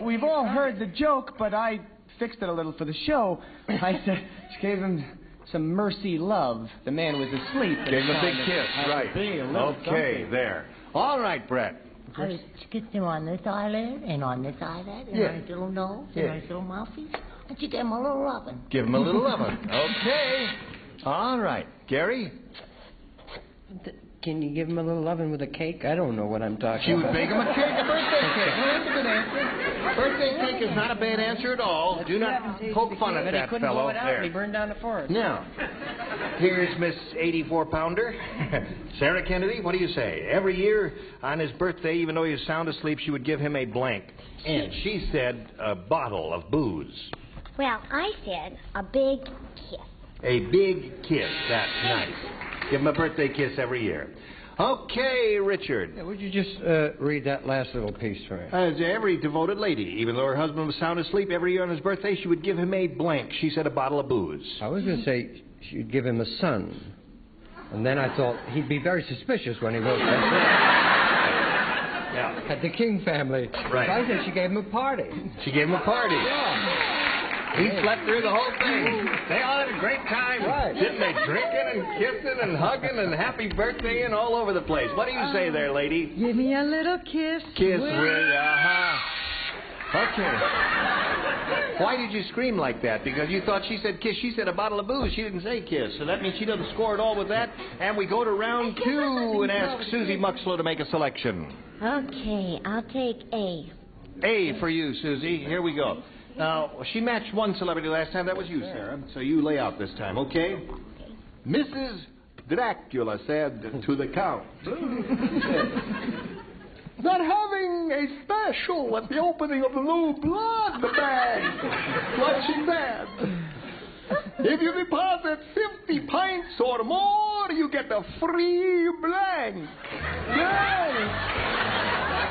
We've all heard the joke, but I fixed it a little for the show. I said she gave him some mercy love. The man was asleep. Gave him a big kiss, right? Okay, there. All right, Brett. I was kissed him on this eyelid and on this eyelid and on his little nose and on his little mouthpiece. And she gave him a little rubbing. Give him a little loving. Okay. All right. Gary? Can you give him a little loving with a cake? I don't know what I'm talking about. She would bake him a cake, a birthday cake. Well, that's a good answer. Birthday cake is not a bad answer at all. Do not poke fun at that fellow. He burned down the forest. Now, here's Miss 84-pounder, Sarah Kennedy. What do you say? Every year on his birthday, even though he was sound asleep, she would give him a blank. And she said a bottle of booze. Well, I said a big kiss. A big kiss. That's nice. Give him a birthday kiss every year. Okay, Richard. Would you just read that last little piece for me? As every devoted lady, even though her husband was sound asleep, every year on his birthday, she would give him a blank. She said a bottle of booze. I was going to say she'd give him a son. And then I thought he'd be very suspicious when he wrote that. Yeah. At the King family. Right. I said she gave him a party. She gave him a party. Yeah. He slept through the whole thing. They all had a great time. Right. Didn't they? Drinking and kissing and hugging and happy birthday and all over the place. What do you say there, lady? Give me a little kiss. Kiss with, Okay. Why did you scream like that? Because you thought she said kiss. She said a bottle of booze. She didn't say kiss. So that means she doesn't score at all with that. And we go to round two and ask Susie Muxlow to make a selection. Okay, I'll take A. A for you, Susie. Here we go. Now, she matched one celebrity last time. That was you, Sarah. So you lay out this time, okay? Mrs. Dracula said to the Count that having a special at the opening of the new blood bank. What she said. If you deposit 50 pints or more, you get a free blank. Yes.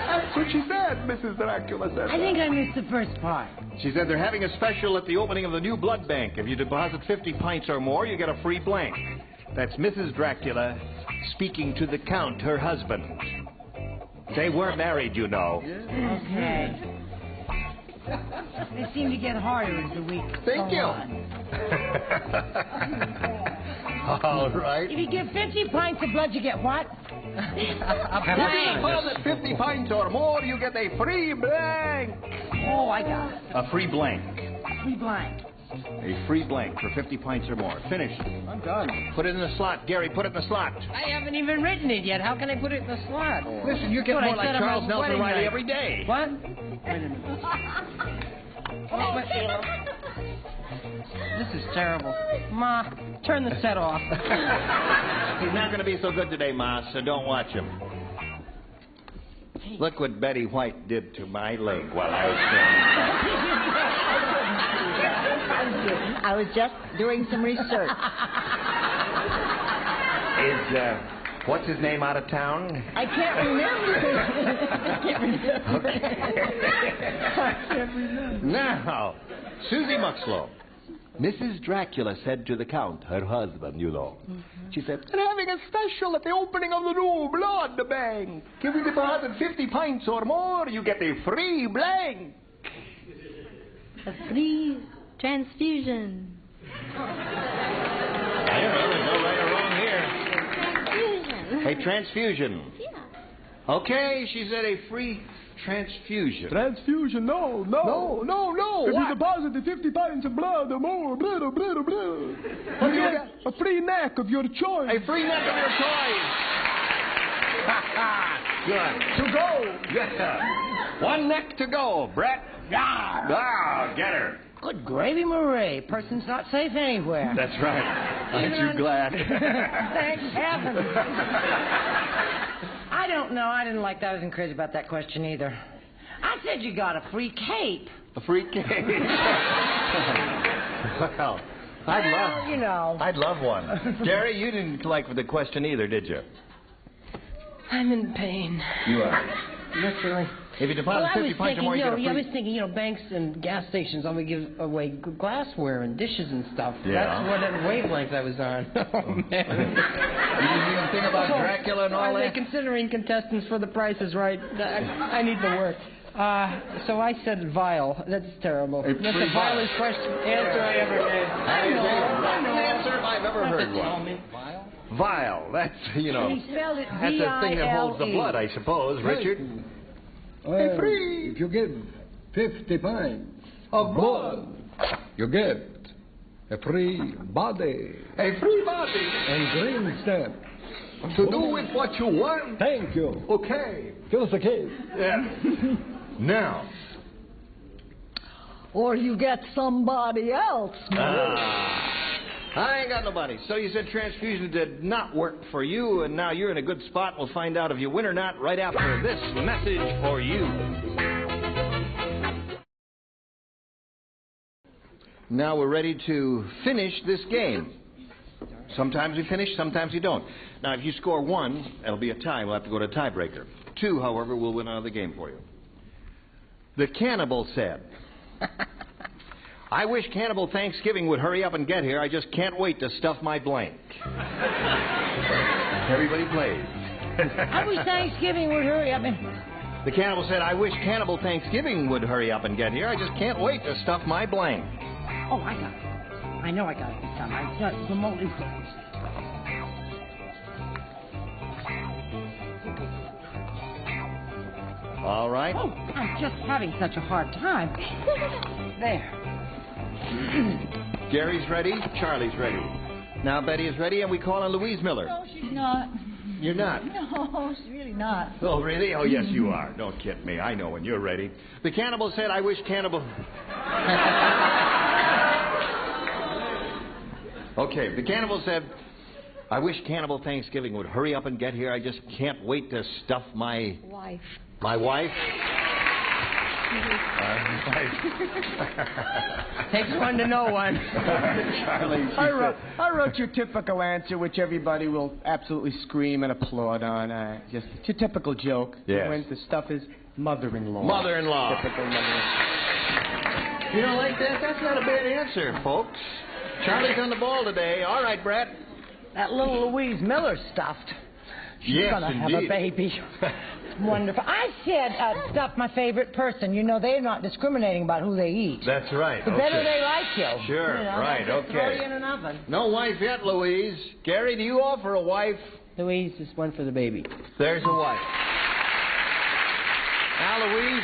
That's what she said, Mrs. Dracula said. I think I missed the first part. She said they're having a special at the opening of the new blood bank. If you deposit 50 pints or more, you get a free blank. That's Mrs. Dracula speaking to the Count, her husband. They were married, you know. Okay. They seem to get harder as the week Thank you. All right. If you give 50 pints of blood, you get what? If you deposit 50 pints or more, you get a free blank. Oh, I got it. A free blank. Free blank. A free blank for 50 pints or more. Finish. I'm done. Put it in the slot. Gary, put it in the slot. I haven't even written it yet. How can I put it in the slot? Listen, you get What, more I like said on Charles my Nelson wedding Riley night. every day. What? Wait a minute. This is terrible. Ma, turn the set off. He's not going to be so good today, Ma, so don't watch him. Look what Betty White did to my leg while I was there. I was just doing some research. Is, what's his name out of town? I can't remember. I can't remember. Now, Susie Muxlow. Mrs. Dracula said to the Count, her husband, you know. She said, they're having a special at the opening of the new blood bank. If you deposit 50 pints or more, you get a free blank. A free transfusion. I don't know, there's no right or wrong here. A transfusion. Yeah. Okay, she said a free transfusion. Transfusion, no. No. If What? you deposit the 50 pints of blood or more, blah. What do you get? A free neck of your choice. A free neck of your choice. Good. To go. Yeah. One neck to go, Brett. Ah, get her. Good gravy, Marie. Person's not safe anywhere. That's right. Aren't you glad? Thank heaven. I don't know. I didn't like that. I wasn't crazy about that question either. I said you got a free cape. A free cake. Well, I'd love one. Jerry, you didn't like the question either, did you? I'm in pain. You are. Literally. If you deposit 50 pints or more, you get a free... I was thinking, banks and gas stations always give away glassware and dishes and stuff. Yeah. That's what wavelength I was on. Oh, man. You didn't even think about Dracula and all Are that? they considering contestants for The Price is Right? I need the work. So I said vial. That's terrible. That's the vilest answer I ever gave. I know. Answer if I've ever heard one. Vial? Vial. That's, He spelled it that's the thing that holds the blood, I suppose. Richard? Well, if you give 50 pints of blood, you get a free body. A free body? And green stamp. To do with what you want? Thank you. Okay. Give us a case. Yeah. Now. Or you get somebody else. I ain't got nobody. So you said transfusion did not work for you, and now you're in a good spot. We'll find out if you win or not right after this message for you. Now we're ready to finish this game. Sometimes we finish, sometimes we don't. Now, if you score 1, it'll be a tie. We'll have to go to a tiebreaker. 2, however, we'll win another game for you. The cannibal said... I wish Cannibal Thanksgiving would hurry up and get here. I just can't wait to stuff my blank. Everybody plays. I wish Thanksgiving would hurry up and... The cannibal said, I wish Cannibal Thanksgiving would hurry up and get here. I just can't wait to stuff my blank. Oh, I got it. I know I got it this time. I got it remotely focused. All right. Oh, I'm just having such a hard time. There. Gary's ready. Charlie's ready. Now Betty is ready, and we call on Louise Miller. No, she's not. You're not? No, she's really not. Oh, really? Oh, yes, you are. Don't kid me. I know when you're ready. The cannibal said, I wish Cannibal... Okay, the cannibal said, I wish Cannibal Thanksgiving would hurry up and get here. I just can't wait to stuff my... Wife. My wife? Takes one to know one. Charlie, I wrote your typical answer, which everybody will absolutely scream and applaud on. Just it's your typical joke. Yes. When the stuff is mother-in-law. Mother-in-law. Typical mother-in-law. You don't like that? That's not a bad answer, folks. Charlie's on the ball today. All right, Brett. That little Louise Miller stuffed. She's Yes, gonna have indeed. a baby. Wonderful. I said stuff my favorite person. You know, they're not discriminating about who they eat. That's right. The better okay. they like you. Sure, You know, right, they just okay. Throw you in an oven. No wife yet, Louise. Gary, do you offer a wife? Louise just went for the baby. There's a wife. Now, Louise,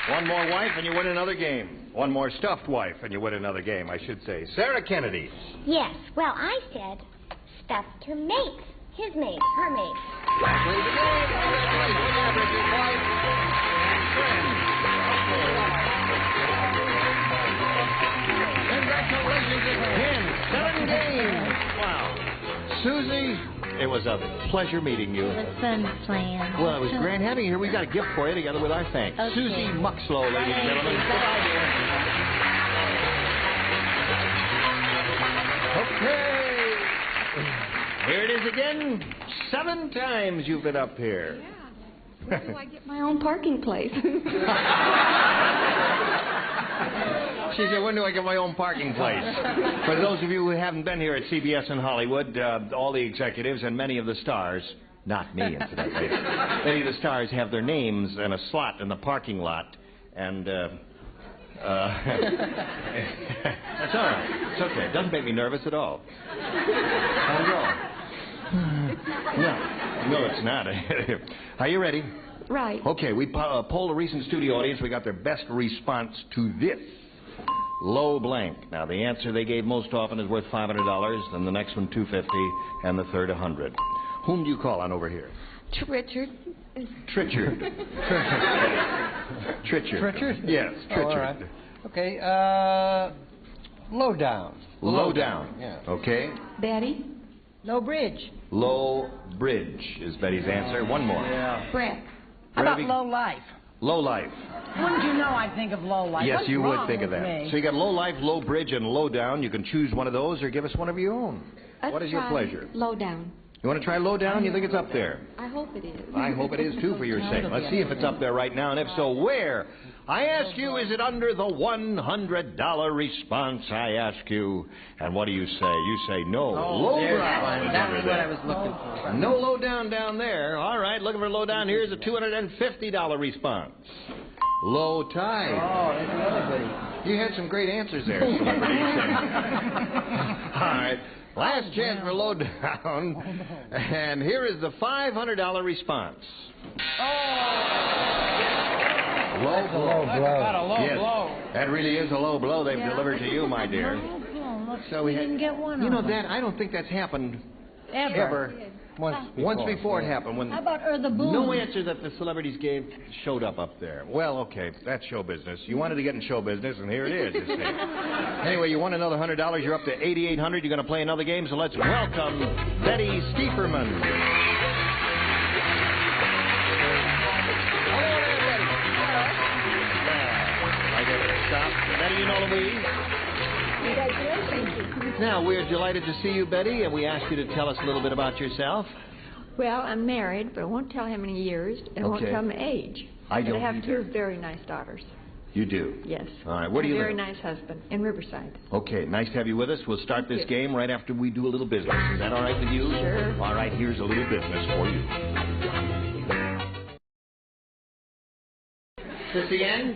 one more wife and you win another game. One more stuffed wife and you win another game, I should say. Sarah Kennedy. Yes, well, I said stuffed her mate. His mate, her mate. Last lady of the game. Congratulations, Average wife and friend. Congratulations again. 7 games. Wow. Susie, it was a pleasure meeting you. It was fun playing. Well, it was grand having you here. We got a gift for you together with our thanks. Okay. Susie Muxlow, ladies and gentlemen. Goodbye, dear. Okay. Here it is again. 7 times you've been up here. Where do I get my own parking place? She said, when do I get my own parking place? For those of you who haven't been here at CBS in Hollywood, all the executives and many of the stars, not me, incidentally, many of the stars have their names in a slot in the parking lot, and that's all right. It's okay. It doesn't make me nervous at all. Not at all. No, it's not. Are you ready? Right. Okay, we polled a recent studio audience. We got their best response to this. Low blank. Now, the answer they gave most often is worth $500, then the next one $250, and the third $100. Whom do you call on over here? Richard. Tritchard. Tritchard. Tritchard? Yes, Tritchard. Oh, all right. Okay, low down. Low down. Yeah. Okay. Betty. No bridge. Low bridge is Betty's answer. One more. Yeah. Brett. How about Ready? low life? Low life. Wouldn't you know I'd think of low life? Yes, What's you wrong would think of with that. me? So you got low life, low bridge, and low down. You can choose one of those or give us one of your own. Let's What is your try pleasure? Low down. You want to try low down? You think it's up there? I hope it is. I hope it is, too, for your sake. Let's see if it's up there right now, and if so, where? I ask you, is it under the $100 response? I ask you, and what do you say? You say no. Low down. That's what I was looking for. No low down down there. All right, looking for low down. Here's a $250 response. Low tide. Oh, that's another goodie. You had some great answers there, celebrity. All right. Last chance for low down. And here is the $500 response. Low blow. Got a low Yes, blow. that really is a low blow they've delivered to you, my dear. So we didn't get one You know, of them. Dad, I don't think that's happened Ever. Once before it happened when How about the boom? no answer that the celebrities gave showed up there. Well, okay, that's show business. You wanted to get in show business, and here it is, you see. Anyway, you won another $100. You're up to $8,800. You're going to play another game, so let's welcome Betty Stieferman. I get it. Stop. Betty, you know Louise? Congratulations. Now, we're delighted to see you, Betty, and we ask you to tell us a little bit about yourself. Well, I'm married, but I won't tell how many years, and I won't Okay. tell my age. I But don't I have either. 2 very nice daughters. You do? Yes. All right, where do you A very live? nice husband in Riverside. Okay, nice to have you with us. We'll start this Thank you. game right after we do a little business. Is that all right with you? Sure. All right, here's a little business for you. Is this the end?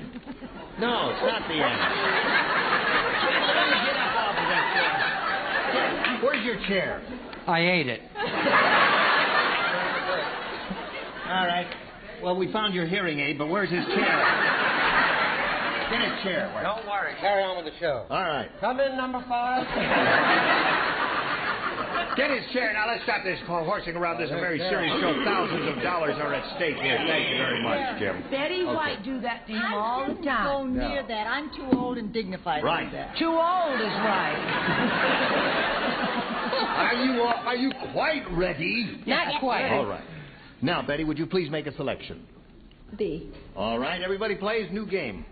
No, it's not the end. Get up off of that chair. Where's your chair? I ate it. All right. Well, we found your hearing aid, but where's his chair? Get his chair. Don't worry. Carry on with the show. All right. Come in, number 5. Get his chair. Now, let's stop this horsing around. This is a very serious show. Thousands of dollars are at stake here. Thank you very much, Jim. Betty White do that to him all the time. Go near that. I'm too old and dignified Right. to do that. Too old is right. Are you quite ready? Not quite. All right. Now, Betty, would you please make a selection? B. All right, everybody plays. New game.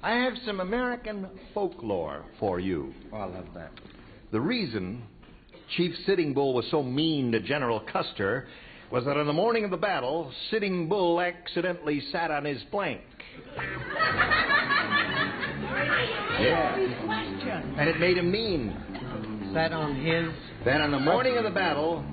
I have some American folklore for you. Oh, I love that. The reason Chief Sitting Bull was so mean to General Custer was that on the morning of the battle, Sitting Bull accidentally sat on his flank. Yeah. Question. And it made him mean. Sat on his that on the morning of the battle,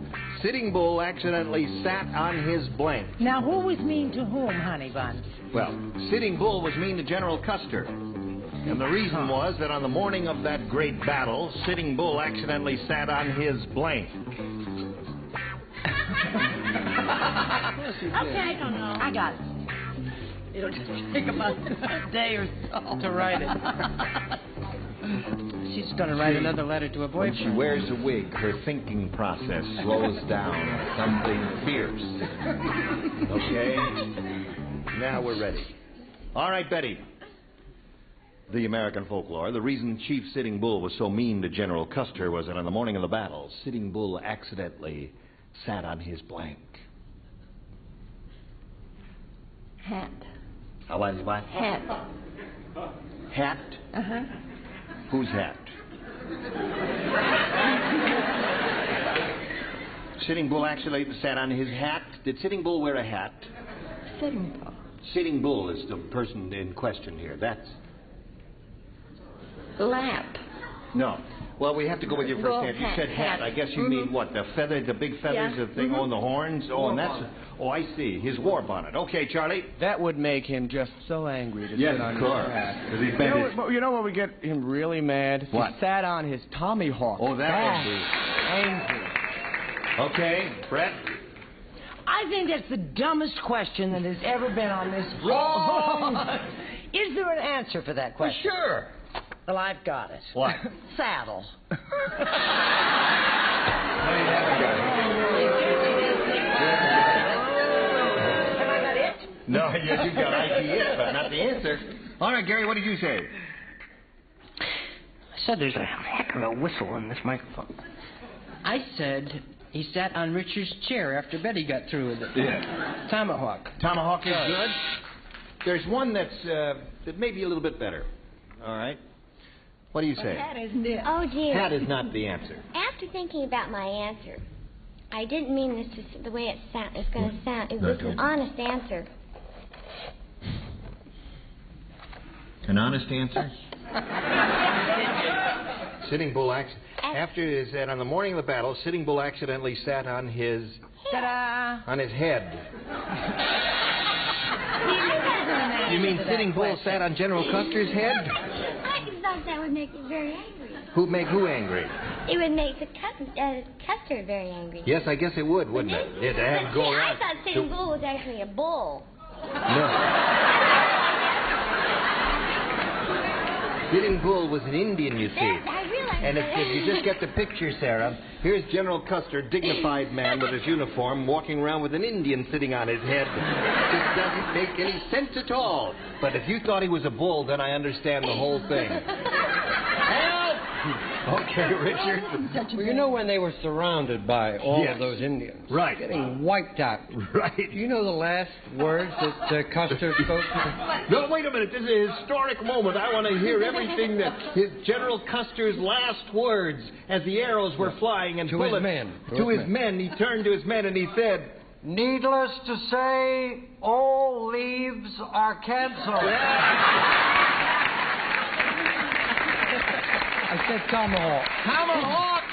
Sitting Bull accidentally sat on his blank. Now, who was mean to whom, honey bun? Well, Sitting Bull was mean to General Custer. And the reason was that on the morning of that great battle, Sitting Bull accidentally sat on his blank. Okay, I don't know. I got it. It'll just take about a day or so to write it. She's going to write another letter to her boyfriend. When she wears a wig, her thinking process slows down. Something fierce. Okay? Now we're ready. All right, Betty. The American folklore. The reason Chief Sitting Bull was so mean to General Custer was that on the morning of the battle, Sitting Bull accidentally sat on his blank. Hat. What? Hat. Hat? Uh-huh. Whose hat? Sitting Bull actually sat on his hat. Did Sitting Bull wear a hat? Sitting Bull. Sitting Bull is the person in question here. That's... Lap. No. Well, we have to go with your first answer. You said hat. I guess you mean what? The feather, the big feathers, the thing on the horns? Oh, and that's... Oh, I see. His war bonnet. Okay, Charlie. That would make him just so angry to sit on his hat. Because he's been You know what would get him really mad? What? He sat on his Tommy Hawk. Oh, that would be... Angry. Okay, Brett. I think that's the dumbest question that has ever been on this. Wrong! Is there an answer for that question? Well, sure. Well, I've got it. What? Saddle. No, yes, you've got ideas, but not the answer. All right, Gary, what did you say? I said there's a heck of a whistle in this microphone. I said he sat on Richard's chair after Betty got through with it. Yeah. Tomahawk. Tomahawk is good. There's one that may be a little bit better. All right. What do you say? Hat isn't it? Oh, dear. Hat is not the answer. After thinking about my answer, I didn't mean this to the way it's going to sound. It was an honest answer. An honest answer? Sitting Bull after is that on the morning of the battle, Sitting Bull accidentally sat on his... Ta-da! On his head. You mean Sitting Bull sat on General Custer's head? I thought that would make it very angry. Who angry? It would make the Custer very angry. Yes, I guess it would, wouldn't it? Yeah, to have him go around. I thought Sitting Bull was actually a bull. No. Sitting Bull was an Indian, you see. I realize And that. if you just get the picture, Sarah, here's General Custer, dignified man with his uniform, walking around with an Indian sitting on his head. It doesn't make any sense at all. But if you thought he was a bull, then I understand the whole thing. Okay, Richard. Well, you know when they were surrounded by all of those Indians? Right. Getting wiped out. Right. Do you know the last words that Custer spoke? No, wait a minute. This is a historic moment. I want to hear everything that General Custer's last words as the arrows were flying and to his men. To his men. He turned to his men and he said, "Needless to say, all leaves are canceled." I said tomahawk. Tomahawk!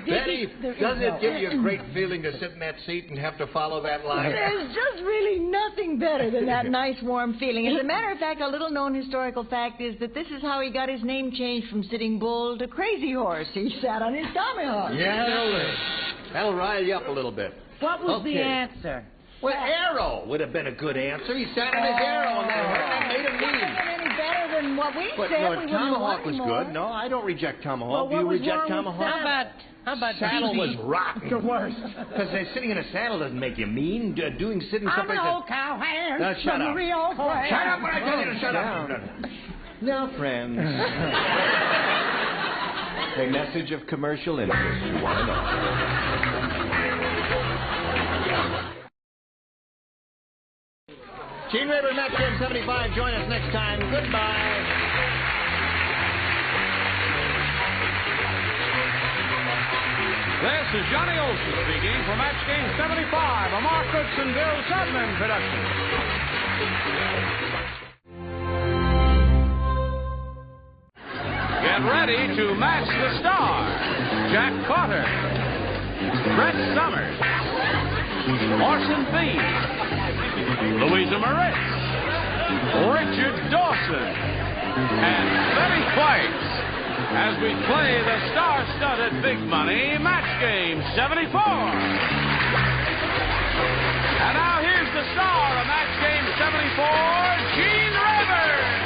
Betty, doesn't it give you a great feeling to sit in that seat and have to follow that line? There's just really nothing better than that nice warm feeling. As a matter of fact, a little known historical fact is that this is how he got his name changed from Sitting Bull to Crazy Horse. He sat on his tomahawk. Yeah, that'll rile you up a little bit. What was the answer? Well, arrow would have been a good answer. He sat on his arrow and that made him mean. Any better than what we But said? no, We Tomahawk was more. good. No, I don't reject Tomahawk. Well, Do you what was reject wrong with Tomahawk? How about Saddle DB? was rotten. The worst. Because sitting in a saddle doesn't make you mean. Sitting I'm someplace an old cowhand. Now, shut up. Real Shut up when I tell you to shut up. Now, friends. A message of commercial interest you want to know. Gene Rayburn, Max 1075. Join us next time. Goodbye. This is Johnny Olson speaking for Match Game 75, a Mark Goodson, Bill Sudman production. Get ready to match the stars. Jack Carter, Brett Summers, Orson Bean, Louisa Moritz, Richard Dawson, and Betty White as we play the star-studded Big Money Match Game 74. And now here's the star of Match Game 74, Gene Rayburn.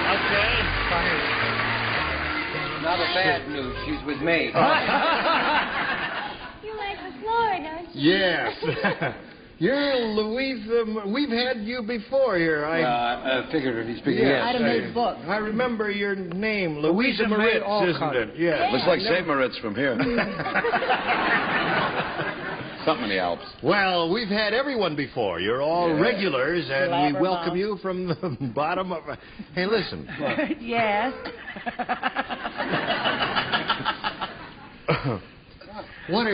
Okay. Not a bad news. She's with me. You like the floor, don't you? Yes. You're Louisa. We've had you before here. Figuratively speaking, yes. yes. Out of his book. I remember your name, Louisa Moritz, isn't it? Yes. Looks like St. Moritz from here. Something in the Alps. Well, we've had everyone before. You're all regulars, and we welcome you from the bottom of... Hey, listen. Yes. What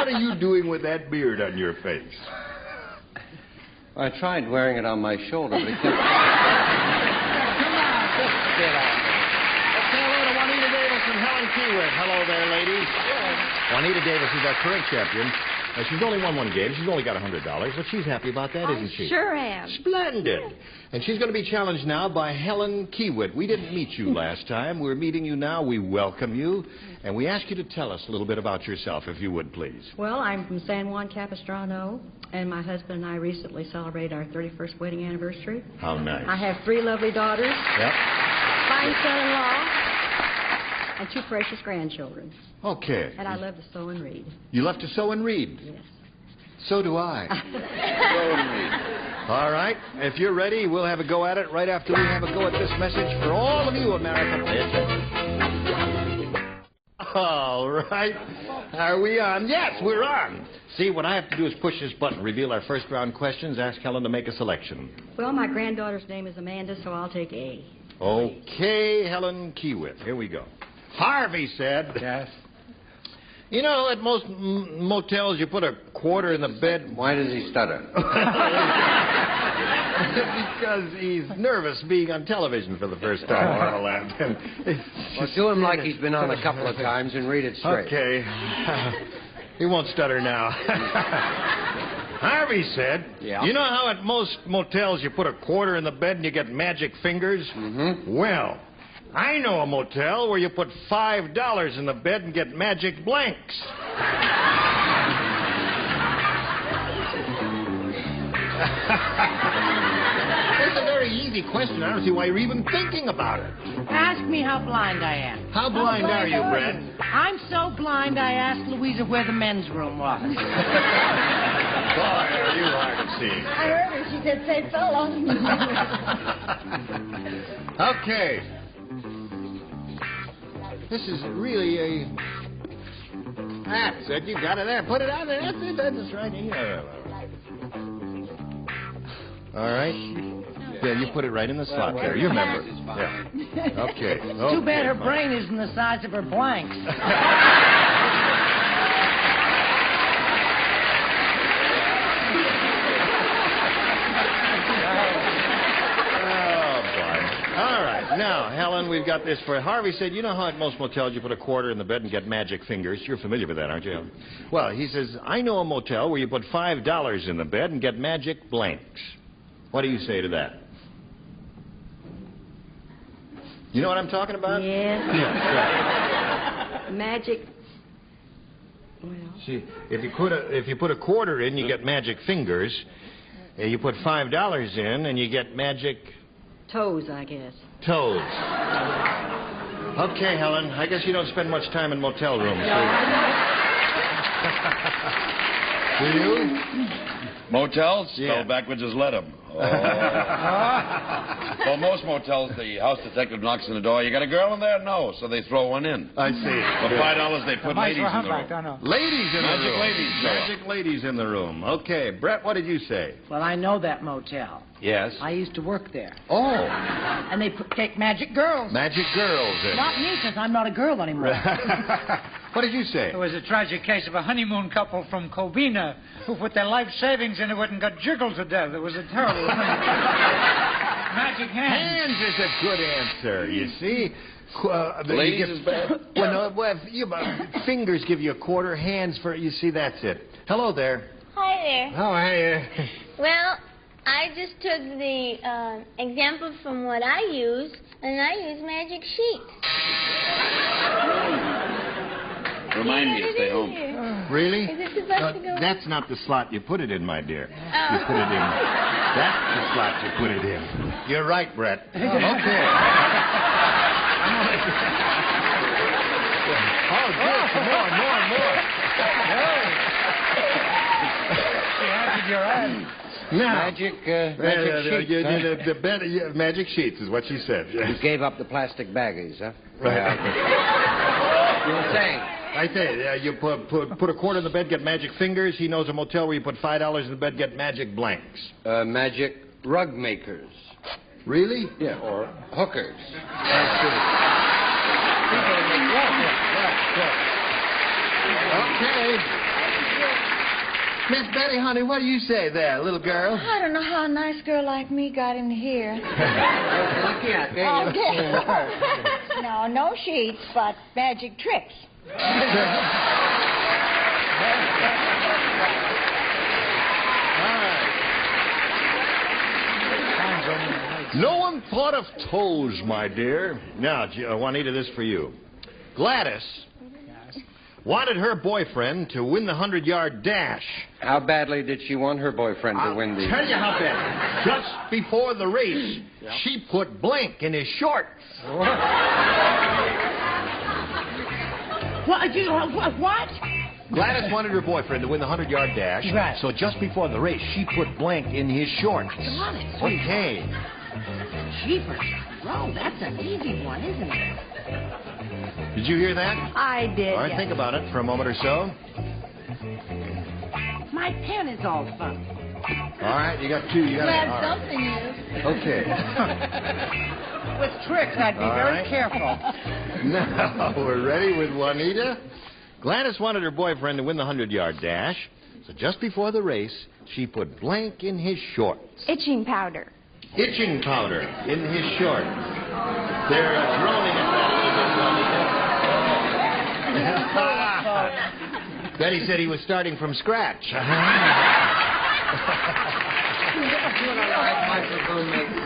are you doing with that beard on your face? I tried wearing it on my shoulder, but it kept... Let's say hello to Juanita Davis and Helen Keywitt. Hello there, ladies. Juanita Davis is our current champion. She's only won one game. She's only got $100, but she's happy about that, isn't she? Sure am. Splendid. And she's going to be challenged now by Helen Keywitt. We didn't meet you last time. We're meeting you now. We welcome you. And we ask you to tell us a little bit about yourself, if you would, please. Well, I'm from San Juan Capistrano, and my husband and I recently celebrated our 31st wedding anniversary. How nice. I have 3 lovely daughters, Yep. fine son-in-law, and 2 precious grandchildren. Okay. And I love to sew and read. You love to sew and read? Yes. So do I. Sew and read. All right. If you're ready, we'll have a go at it right after we have a go at this message for all of you, America. Pay attention. All right. Are we on? Yes, we're on. See, what I have to do is push this button, reveal our first round questions, ask Helen to make a selection. Well, my granddaughter's name is Amanda, so I'll take A. Okay, Helen Keywitt. Here we go. Harvey said... Yes? You know, at most motels, you put a quarter in the bed. Why does he stutter? Because he's nervous being on television for the first time. Well, do him like he's been on a couple of times and read it straight. Okay. He won't stutter now. Harvey said, you know how at most motels you put a quarter in the bed and you get magic fingers? Mm-hmm. Well... I know a motel where you put $5 in the bed and get magic blanks. It's a very easy question. I don't see why you're even thinking about it. Ask me how blind I am. How blind are you, Brett? I'm so blind I asked Louisa where the men's room was. Boy, are you hard to see. I heard her. She said, say fellow. Okay. This is really a... That's it. You got it there. Put it on there. That's it. That's right here. All right. Yeah, you put it right in the slot there. You remember. Yeah. Okay. Too bad her brain isn't the size of her blanks. Now, Helen, we've got this for Harvey said, you know how at most motels you put a quarter in the bed and get magic fingers? You're familiar with that, aren't you? Well, he says, I know a motel where you put $5 in the bed and get magic blanks. What do you say to that? You know what I'm talking about? Yes. Yes. Magic. Well. See, if you put a quarter in, you get magic fingers. You put $5 in, and you get magic... Toes, I guess. Toes. Okay, Helen. I guess you don't spend much time in motel rooms, do you? Motels? Yeah. Spelled backwards as let 'em. Oh. Well, most motels, the house detective knocks on the door. You got a girl in there? No. So they throw one in. I see. For $5, they put ladies in the room. Ladies in the room. Magic ladies. Magic ladies in the room. Okay. Brett, what did you say? Well, I know that motel. Yes. I used to work there. Oh. And they take magic girls. Magic girls. Not me, because I'm not a girl anymore. What did you say? There was a tragic case of a honeymoon couple from Covina who put their life savings into it and got jiggled to death. It was a terrible thing. Magic hands. Hands is a good answer, you see. Ladies is bad? Fingers give you a quarter, hands for... You see, that's it. Hello there. Hi there. Oh, hey. Well, I just took the example from what I use, and I use magic sheets. Remind me to stay home. Really? Is it supposed to go? That's not the slot you put it in, my dear. You put it in. That's the slot you put it in. You're right, Brett. Okay. Oh, good. More. Your eyes. Magic sheets. Magic sheets is what she said. You gave up the plastic baggies, huh? Right. You were saying? I said, you put a quarter in the bed, get magic fingers. He knows a motel where you put $5 in the bed, get magic blanks. Magic rug makers. Really? Yeah, or hookers. Okay. Miss Betty, honey, what do you say there, little girl? I don't know how a nice girl like me got in here. No sheets, but magic tricks. No one thought of toes, my dear. Now, Juanita, this for you. Gladys wanted her boyfriend to win the 100-yard dash. How badly did she want her boyfriend to win the... I'll tell you how bad. Just before the race, she put blank in his shorts. What? Gladys wanted her boyfriend to win the 100-yard dash, right. So just before the race, she put blank in his shorts. Okay. Jeepers. Well, that's an easy one, isn't it? Did you hear that? I did. All right, yes. think about it for a moment or so. My pen is all funny. All right, you got two. You got Glad all right. something is. Okay. With tricks, I'd be All very right. careful. Now, we're ready with Juanita. Gladys wanted her boyfriend to win the 100-yard dash, so just before the race, she put blank in his shorts. Itching powder. Itching powder in his shorts. They're droning at that. Betty said he was starting from scratch.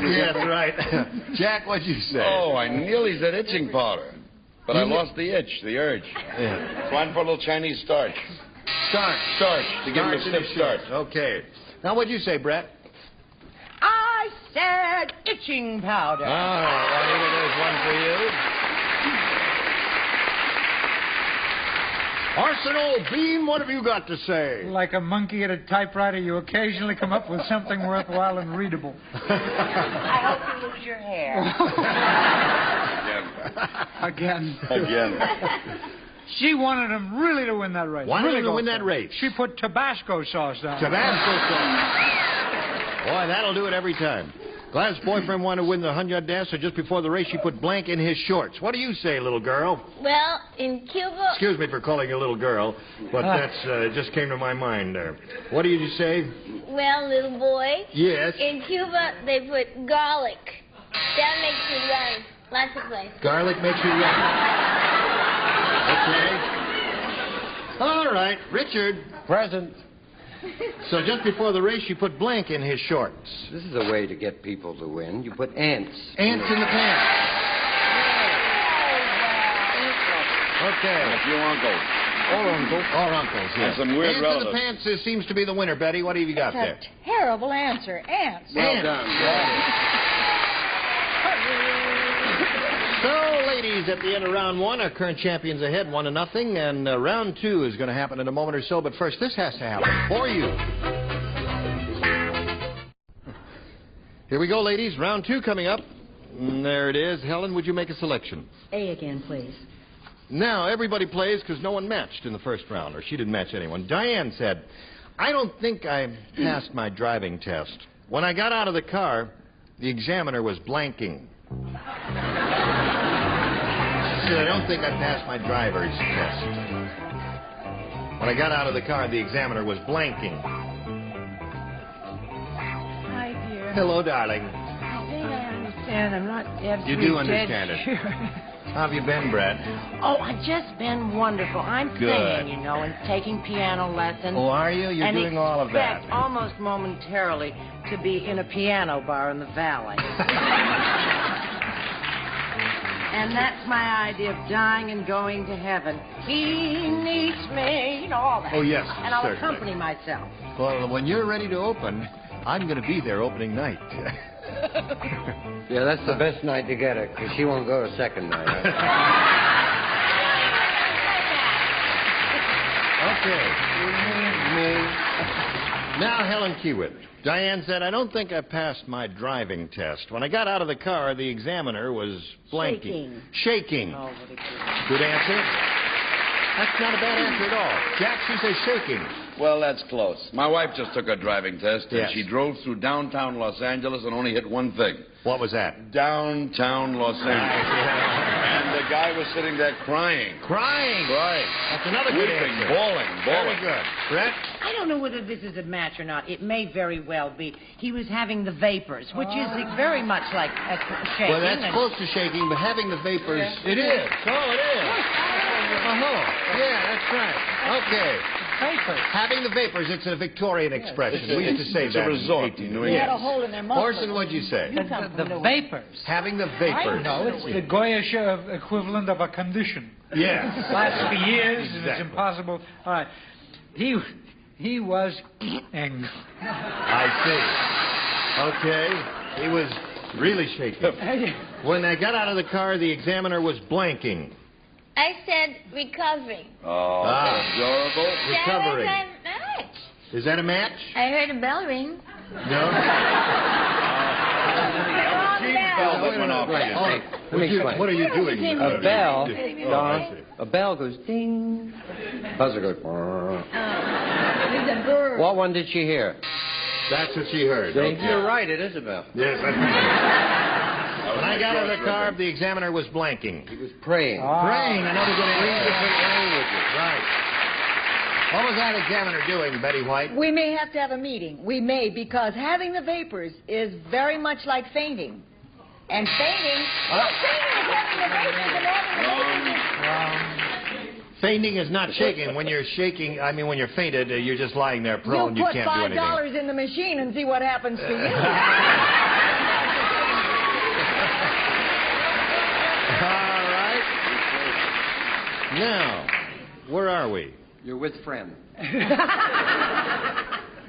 Yes, right. Jack, what'd you say? Oh, I nearly said itching powder. But I lost the itch, the urge. Yeah. So I'm for a little Chinese starch. Starch, to give him a stiff start. Okay. Now, what'd you say, Brett? I said itching powder. All right, Juanita, there's one for you. Arsenal Beam, what have you got to say? Like a monkey at a typewriter, you occasionally come up with something worthwhile and readable. I hope you lose your hair. Again. She wanted him really to win that race. Wanted him to win that race. She put Tabasco sauce down. Tabasco sauce. Boy, that'll do it every time. Gladys' boyfriend wanted to win the 100-yard dash, so just before the race, she put blank in his shorts. What do you say, little girl? Well, in Cuba... Excuse me for calling you a little girl, but that's just came to my mind. What do you say? Well, little boy... Yes? In Cuba, they put garlic. That makes you run lots of places. Garlic makes you run. Okay. All right. Richard. Present. So just before the race, you put blank in his shorts. This is a way to get people to win. You put ants. Ants in the pants. Okay. And a few uncles. Or uncles, yes. And some weird ants relatives. in the pants seems to be the winner, Betty. What have you got there? That's a terrible answer. Ants. Well done. So, ladies, at the end of round one, our current champions ahead, 1-0, and round two is going to happen in a moment or so. But first, this has to happen for you. Here we go, ladies. Round 2 coming up. There it is. Helen, would you make a selection? A again, please. Now, everybody plays because no one matched in the first round, or she didn't match anyone. Diane said, I don't think I passed my driving test. When I got out of the car, the examiner was blanking. She said, I don't think I passed my driver's test. When I got out of the car, the examiner was blanking. Hi, dear. Hello, darling. I think I understand. I'm not absolutely You do understand dead it. sure. How have you been, Brad? Oh, I've just been wonderful. I'm Good. singing, you know, and taking piano lessons. Oh, are you? You're doing all of that. expect almost momentarily to be in a piano bar in the valley. And that's my idea of dying and going to heaven. He needs me, you know, all that. Oh, yes, And I'll certainly. accompany myself. Well, when you're ready to open, I'm going to be there opening night. Yeah, that's the best night to get her, because she won't go a second night. Okay. Now, Helen Keywood. Diane said, I don't think I passed my driving test. When I got out of the car, the examiner was blanking. Shaking. Oh, what a Good answer. That's not a bad answer at all. Jack, she says shaking. Well, that's close. My wife just took a driving test, and Yes. she drove through downtown Los Angeles and only hit one thing. What was that? Downtown Los Angeles. And the guy was sitting there crying. Crying. Right. That's another good Weeping, answer. bawling. Very good. Brett? I don't know whether this is a match or not. It may very well be. He was having the vapors, which is very much like a shaking. Well, that's and- close to shaking, but having the vapors... Yeah. It is. Oh, it is. Yeah, that's right. Okay. Vapors. Having the vapors, it's a Victorian expression. We used to say it's that. a resort in in New They England. had a hole in their muscles. Orson, what'd you say? You come The from New vapors. Having the I vapors. know. It's the Goyish equivalent of a condition. Yes. Lasts for years, and it's Exactly. impossible. All right. He was ang. I see. Okay. He was really shaking. When I got out of the car, the examiner was blanking. I said recovering. Oh, adorable. Recovering. That was my match. Is that a match? I heard a bell ring. No. Bell that went off. Right. Hey, let me explain. What are you doing? A bell, Oh, I Don, see. a bell goes ding. Buzzer goes. There's a bird. What one did she hear? That's what she heard. See? Okay. You're right, it is a bell. Yes, that's When I got out of the car, the examiner was blanking. He was praying. Praying, another good Three answer. different languages. Right. What was that examiner doing, Betty White? We may have to have a meeting. We may, because having the vapors is very much like fainting. And fainting, fainting is having the vapors, and having the vapors is... Fainting is not shaking. When you're shaking, I mean, when you're fainted, you're just lying there prone. You You put can't do anything. $5 in the machine and see what happens to you. All right. Now, where are we? You're with friend. 1-1.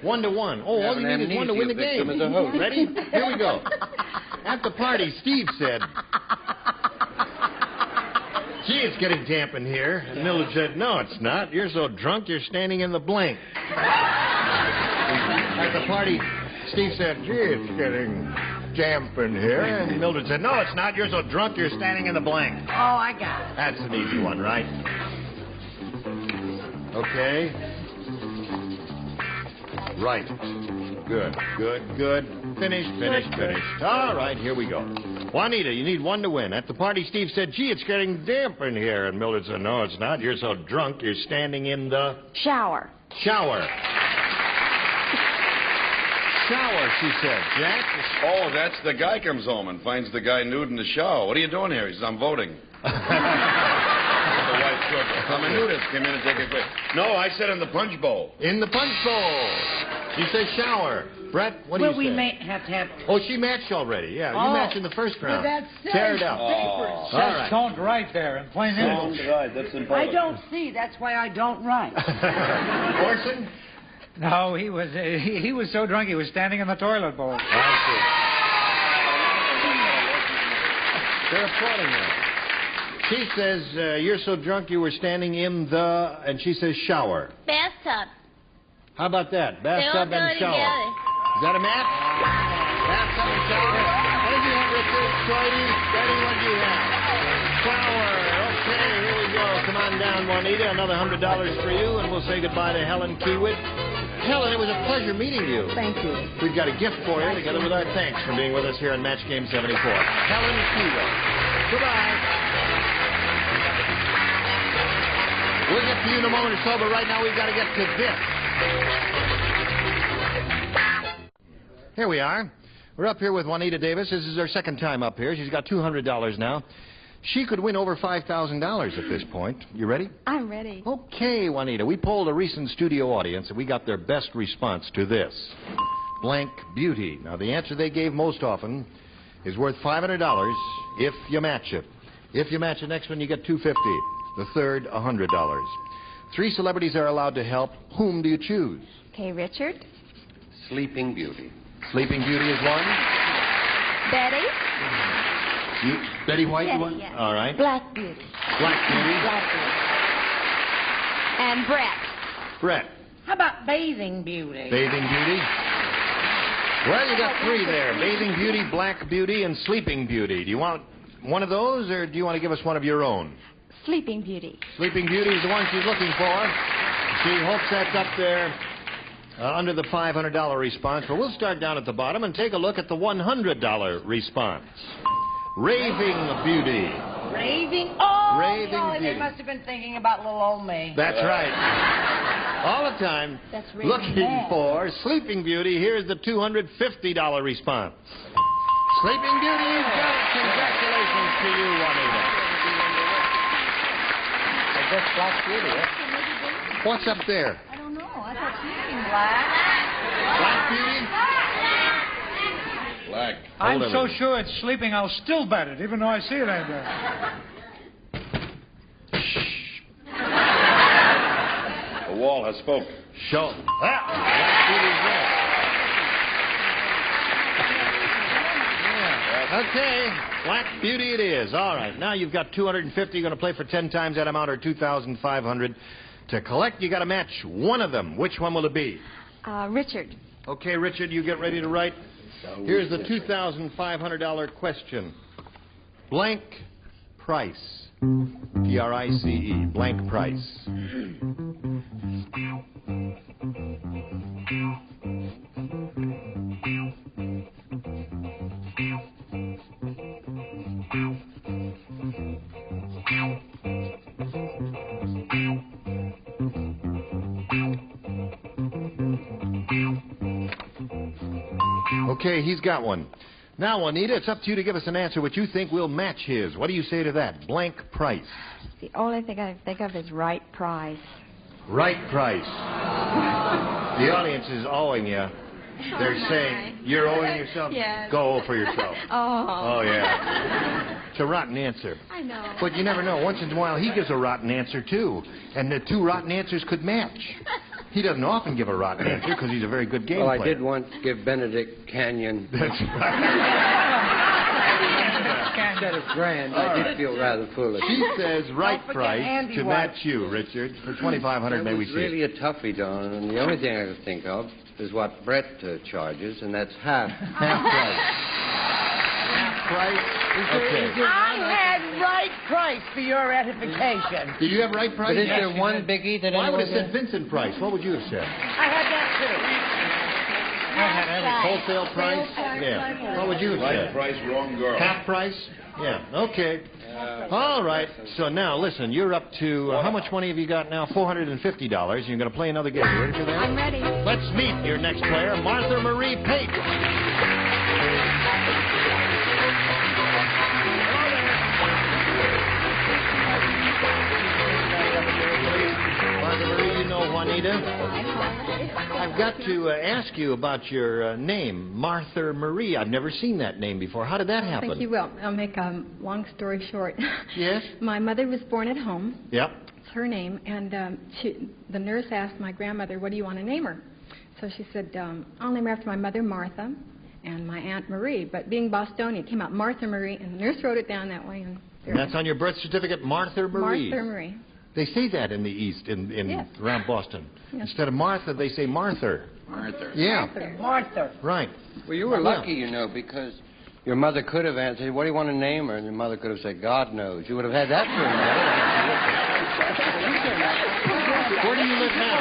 Oh, all you need is one to win the game. As a host. Ready? Here we go. At the party, Steve said, gee, it's getting damp in here. And Mildred said, no, it's not. You're so drunk, you're standing in the blank. At the party, Steve said, gee, it's getting damp in here. And Mildred said, no, it's not. You're so drunk, you're standing in the blank. Oh, I got it. That's an easy one, right? Okay. Right. Good. Finished. All right, here we go. Juanita, you need one to win. At the party, Steve said, gee, it's getting damp in here. And Mildred said, no, it's not. You're so drunk, you're standing in the... Shower. Shower, she said. Jack? Oh, that's the guy comes home and finds the guy nude in the shower. What are you doing here? He says, I'm voting. The white stripper. I'm a nudist. Came in and take a quick. No, I said in the punch bowl. In the punch bowl. She says shower. Brett, what do you say? Well, we may have to have... Oh, she matched already. Yeah, you matched in the first round. But that says Tear it out. vapors. All right. Don't write there in plain English. Don't write. That's important. I don't see. That's why I don't write. Orson? No, he was so drunk he was standing in the toilet bowl. I see. They're applauding you. She says, you're so drunk you were standing in the... And she says shower. Bathtub. How about that? They all Bathtub go and shower. together. Is that a match? have something, Charlie? What did you have, Richard? Shorty? Betty, what do you have? Flour. Okay, here we go. Come on down, Juanita. Another $100 for you, and we'll say goodbye to Helen Kiewit. Helen, it was a pleasure meeting you. Thank you. We've got a gift for you, together with our thanks for being with us here on Match Game 74. Helen Kiewit. Goodbye. We'll get to you in a moment or so, but right now we've got to get to this. Here we are. We're up here with Juanita Davis. This is her second time up here. She's got $200 now. She could win over $5,000 at this point. You ready? I'm ready. Okay, Juanita. We polled a recent studio audience, and we got their best response to this. Blank beauty. Now, the answer they gave most often is worth $500 if you match it. If you match the next one, you get $250. The third, $100. 3 celebrities are allowed to help. Whom do you choose? Okay, Richard. Sleeping Beauty. Sleeping Beauty is one. Betty. Betty White, Betty, you want? yes. All right. Black Beauty. Black Beauty. Black Beauty. And Brett. Brett. How about Bathing Beauty? Bathing Beauty. Well, you got 3 there. Bathing Beauty, Black Beauty, and Sleeping Beauty. Do you want one of those, or do you want to give us one of your own? Sleeping Beauty. Sleeping Beauty is the one she's looking for. She hopes that's up there under the $500 response. But we'll start down at the bottom and take a look at the $100 response. Raving Beauty. Raving? Oh, Raving golly, Beauty. they must have been thinking about little old me. That's right. All the time looking for Sleeping Beauty. Here's the $250 response. Sleeping Beauty, you've got it. Congratulations to you, Juanita. I guess Black Beauty, eh? What's up there? I don't know. I thought Sleeping Black. Black Beauty? Black. I'm so sure it's sleeping, I'll still bet it, even though I see it ain't there. The wall has spoken. Show. Black Beauty's there. Okay, Black Beauty it is. All right, now you've got $250. You're going to play for 10 times that amount, or $2,500. To collect, you got to match one of them. Which one will it be? Richard. Okay, Richard, you get ready to write. Here's the $2,500 question. Blank price. P-R-I-C-E. Blank price. Okay, he's got one. Now, Juanita, it's up to you to give us an answer what you think will match his. What do you say to that? Blank price. The only thing I think of is right price. Right price. The audience is owing you. They're saying, you're owing yourself? Yes. Go for yourself. Oh, yeah. It's a rotten answer. I know. But you never know. Once in a while, he gives a rotten answer, too. And the 2 rotten answers could match. He doesn't often give a rotten answer because he's a very good game player. Well, I did once give Benedict Canyon. That's right. Instead of grand, I did feel rather foolish. She says right price to match you, Richard. For $2,500, may we see It was really a toughie, Don, and the only thing I could think of is what Brett charges, and that's half. Half price. Half price? Okay. I had right price for your edification. Did you have right price? But is there one biggie that I would anyone have said Vincent Price. What would you have said? I had that too. Wholesale price? Yeah. What would you have said? Right price, wrong girl. Half price? Yeah. Okay. All right. So now, listen, you're up to, how much money have you got now? $450. You're going to play another game. You ready for that? I'm ready. Let's meet your next player, Martha Marie Pate. Martha Marie, you know Juanita. I've got to ask you about your name, Martha Marie. I've never seen that name before. How did that happen? Thank you. Well, I'll make a long story short. Yes? My mother was born at home. Yep. It's her name. And the nurse asked my grandmother, what do you want to name her? So she said, I'll name her after my mother, Martha, and my Aunt Marie. But being Bostonian, it came out Martha Marie, and the nurse wrote it down that way. And that's on your birth certificate, Martha Marie. Martha Marie. They say that in the East, Yes. around Boston. Yes. Instead of Martha, they say Martha. Martha. Yeah. Martha. Right. Well, you were lucky, you know, because your mother could have answered, what do you want to name her? And your mother could have said, God knows. You would have had that for a minute. Where do you live now?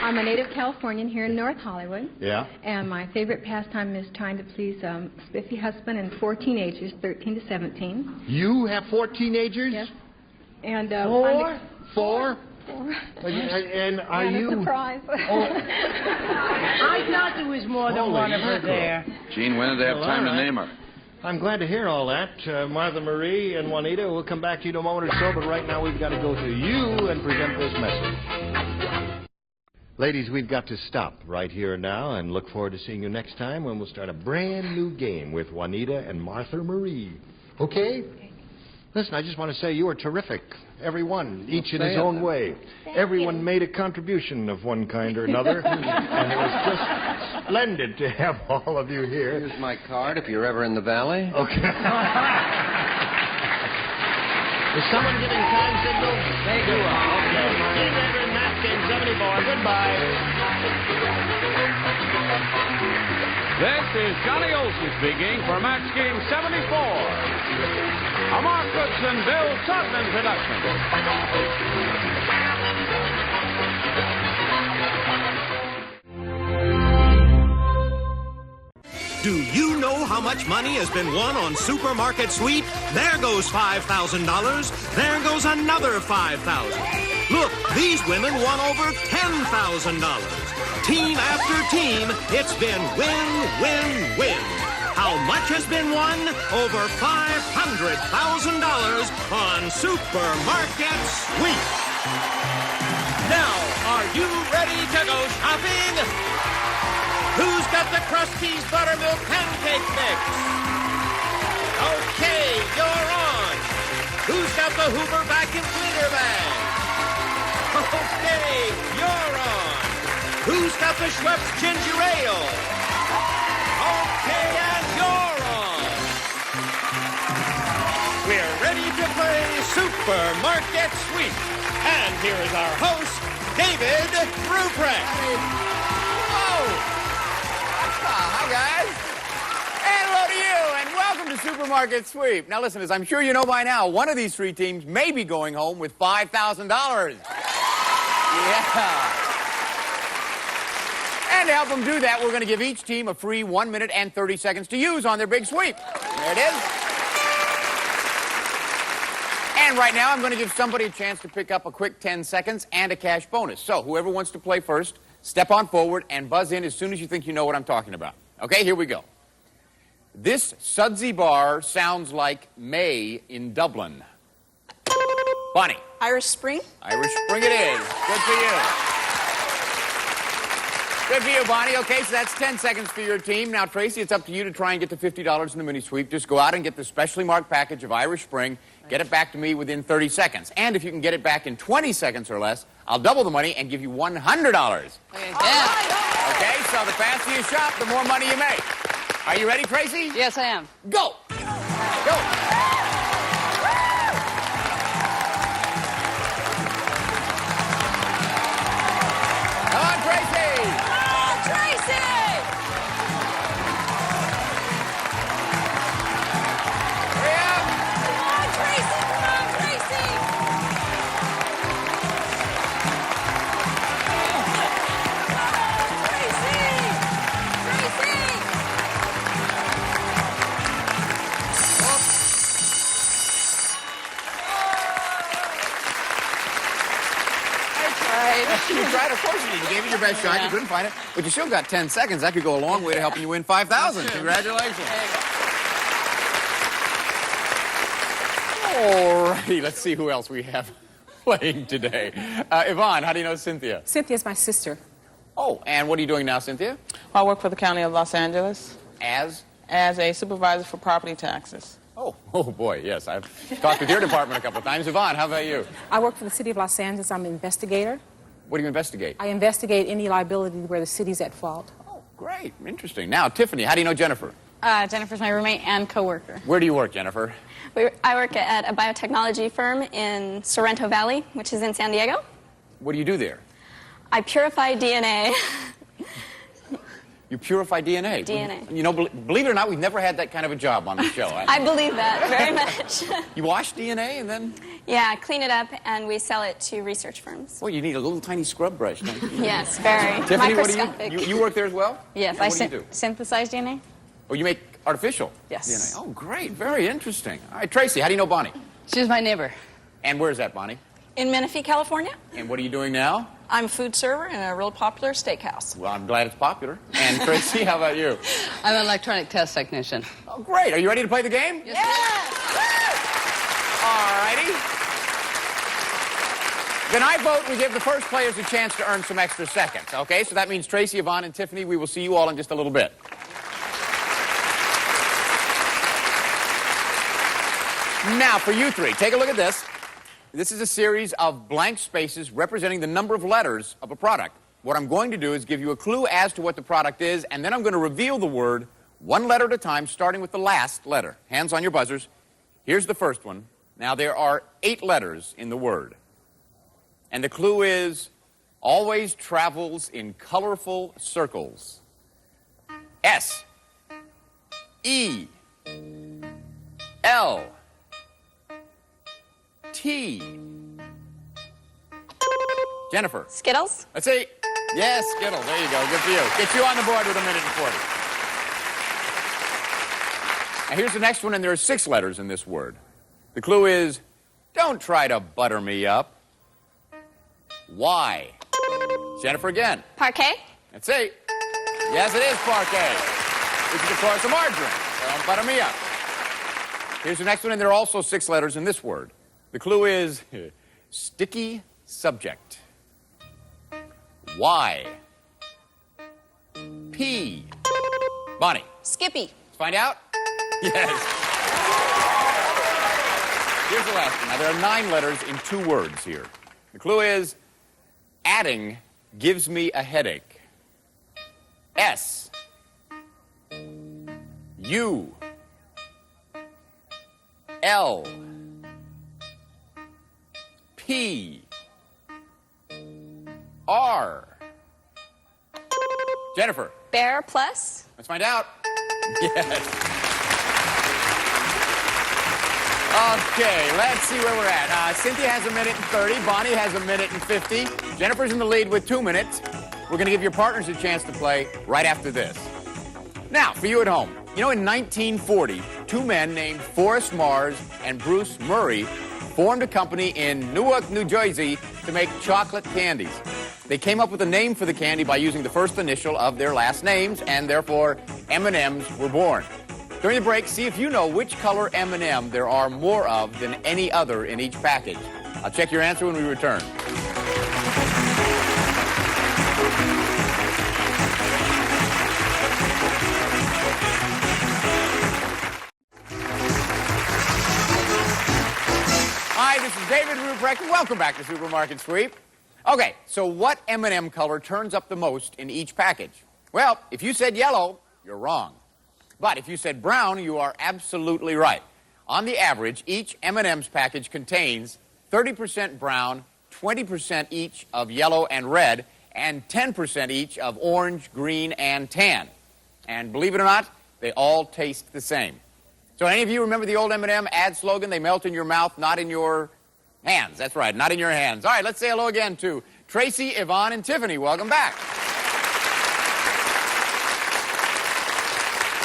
I'm a native Californian here in North Hollywood. Yeah. And my favorite pastime is trying to please spiffy husband and 4 teenagers, 13 to 17. You have 4 teenagers? Yes. And 4? 4? And are and you... a surprise. I thought there was more than Holy one of her mackerel. there. Gene, when did they have Well, time all to right. name her? I'm glad to hear all that. Martha Marie and Juanita, we'll come back to you in a moment or so, but right now we've got to go to you and present this message. Ladies, we've got to stop right here and now and look forward to seeing you next time when we'll start a brand new game with Juanita and Martha Marie. Okay? Listen, I just want to say you were terrific. Everyone, each in his own way. Everyone made a contribution of one kind or another, and it was just splendid to have all of you here. Here's my card if you're ever in the valley. Okay. Is someone giving time signals? They do. Okay. Gene Raver, Match Game 74. Goodbye. This is Johnny Olson speaking for Match Game 74. A Mark Goodson, Bill Todman production. Do you know how much money has been won on Supermarket Sweep? There goes $5,000. There goes another $5,000. Look, these women won over $10,000. Team after team, it's been win, win, win. How much has been won? Over $500,000 on Supermarket Sweep. Now, are you ready to go shopping? Who's got the Krusteaz Buttermilk Pancake Mix? Okay, you're on. Who's got the Hoover Vacuum Cleaner Bag? Okay, you're on. Who's got the Schweppes Ginger Ale? Okay, and you're on. We're ready to play Supermarket Sweep. And here is our host, David Ruprecht. Whoa! Hi, guys. And hello to you, and welcome to Supermarket Sweep. Now, listen, as I'm sure you know by now, one of these 3 teams may be going home with $5,000. Yeah. And to help them do that, we're going to give each team a free 1 minute and 30 seconds to use on their big sweep. There it is. And right now, I'm going to give somebody a chance to pick up a quick 10 seconds and a cash bonus. So, whoever wants to play first, step on forward and buzz in as soon as you think you know what I'm talking about. Okay, here we go. This sudsy bar sounds like May in Dublin. Bonnie. Irish Spring? Irish Spring it is. Good for you. Good for you, Bonnie. Okay, so that's 10 seconds for your team. Now, Tracy, it's up to you to try and get the $50 in the mini sweep. Just go out and get the specially marked package of Irish Spring. Get it back to me within 30 seconds. And if you can get it back in 20 seconds or less, I'll double the money and give you $100. Okay, so the faster you shop, the more money you make. Are you ready, Tracy? Yes, I am. Go! Go! Come on, Tracy! Come on, Tracy! Hurry up! Come on, Tracy! Come on, Tracy! You tried, of course you did. You gave it your best shot. You couldn't find it. But you still got 10 seconds. That could go a long way to helping you win $5,000. Congratulations. All righty. Let's see who else we have playing today. Yvonne, how do you know Cynthia? Cynthia's my sister. Oh, and what are you doing now, Cynthia? I work for the County of Los Angeles. As? As a supervisor for property taxes. Oh boy, yes. I've talked with your department a couple of times. Yvonne, how about you? I work for the City of Los Angeles. I'm an investigator. What do you investigate? I investigate any liability where the city's at fault. Oh, great. Interesting. Now, Tiffany, how do you know Jennifer? Jennifer's my roommate and coworker. Where do you work, Jennifer? I work at a biotechnology firm in Sorrento Valley, which is in San Diego. What do you do there? I purify DNA. You purify DNA? DNA. You know, believe it or not, we've never had that kind of a job on the show. I believe that very much. You wash DNA and then? Yeah, clean it up, and we sell it to research firms. Well, you need a little tiny scrub brush, don't you? Yes, very. Tiffany, Microscopic. what do you work there as well? Yes, And I what do you do? synthesize DNA. Oh, you make artificial Yes. DNA. Oh, great. Very interesting. All right, Tracy, how do you know Bonnie? She's my neighbor. And where's that, Bonnie? In Menifee, California. And what are you doing now? I'm a food server in a real popular steakhouse. Well, I'm glad it's popular. And Tracy, how about you? I'm an electronic test technician. Oh, great. Are you ready to play the game? Yes. All righty. Then I vote we give the first players a chance to earn some extra seconds. Okay, so that means Tracy, Yvonne, and Tiffany, we will see you all in just a little bit. Now, for you three, take a look at this. This is a series of blank spaces representing the number of letters of a product. What I'm going to do is give you a clue as to what the product is, and then I'm going to reveal the word one letter at a time, starting with the last letter. Hands on your buzzers. Here's the first one. Now, there are 8 letters in the word. And the clue is, always travels in colorful circles. S. E. L. T. Jennifer. Skittles. Let's see. Yes, Skittles. There you go. Good for you. Get you on the board with 1:40. Now here's the next one, and there are 6 letters in this word. The clue is, don't try to butter me up. Y. Jennifer again. Parquet. Let's see. Yes, it is parquet. Which is, of course, a margarine. Don't butter me up. Here's the next one, and there are also 6 letters in this word. The clue is sticky subject. Y. P. Bonnie. Skippy. Let's find out. Yes. Here's the last one. Now, there are 9 letters in 2 words here. The clue is adding gives me a headache. S. U. L. P. R. Jennifer. Bear plus. Let's find out. Yes. Okay, let's see where we're at. Cynthia has 1:30. Bonnie has 1:50. Jennifer's in the lead with 2 minutes. We're going to give your partners a chance to play right after this. Now, for you at home, you know, in 1940, 2 men named Forrest Mars and Bruce Murray formed a company in Newark, New Jersey to make chocolate candies. They came up with a name for the candy by using the first initial of their last names, and therefore M&Ms were born. During the break, see if you know which color M&M there are more of than any other in each package. I'll check your answer when we return. Hi, this is David Ruprecht, and welcome back to Supermarket Sweep. Okay, so what M&M color turns up the most in each package? Well, if you said yellow, you're wrong. But if you said brown, you are absolutely right. On the average, each M&M's package contains 30% brown, 20% each of yellow and red, and 10% each of orange, green, and tan. And believe it or not, they all taste the same. So any of you remember the old M&M ad slogan, they melt in your mouth, not in your hands? That's right, not in your hands. All right, let's say hello again to Tracy, Yvonne, and Tiffany. Welcome back.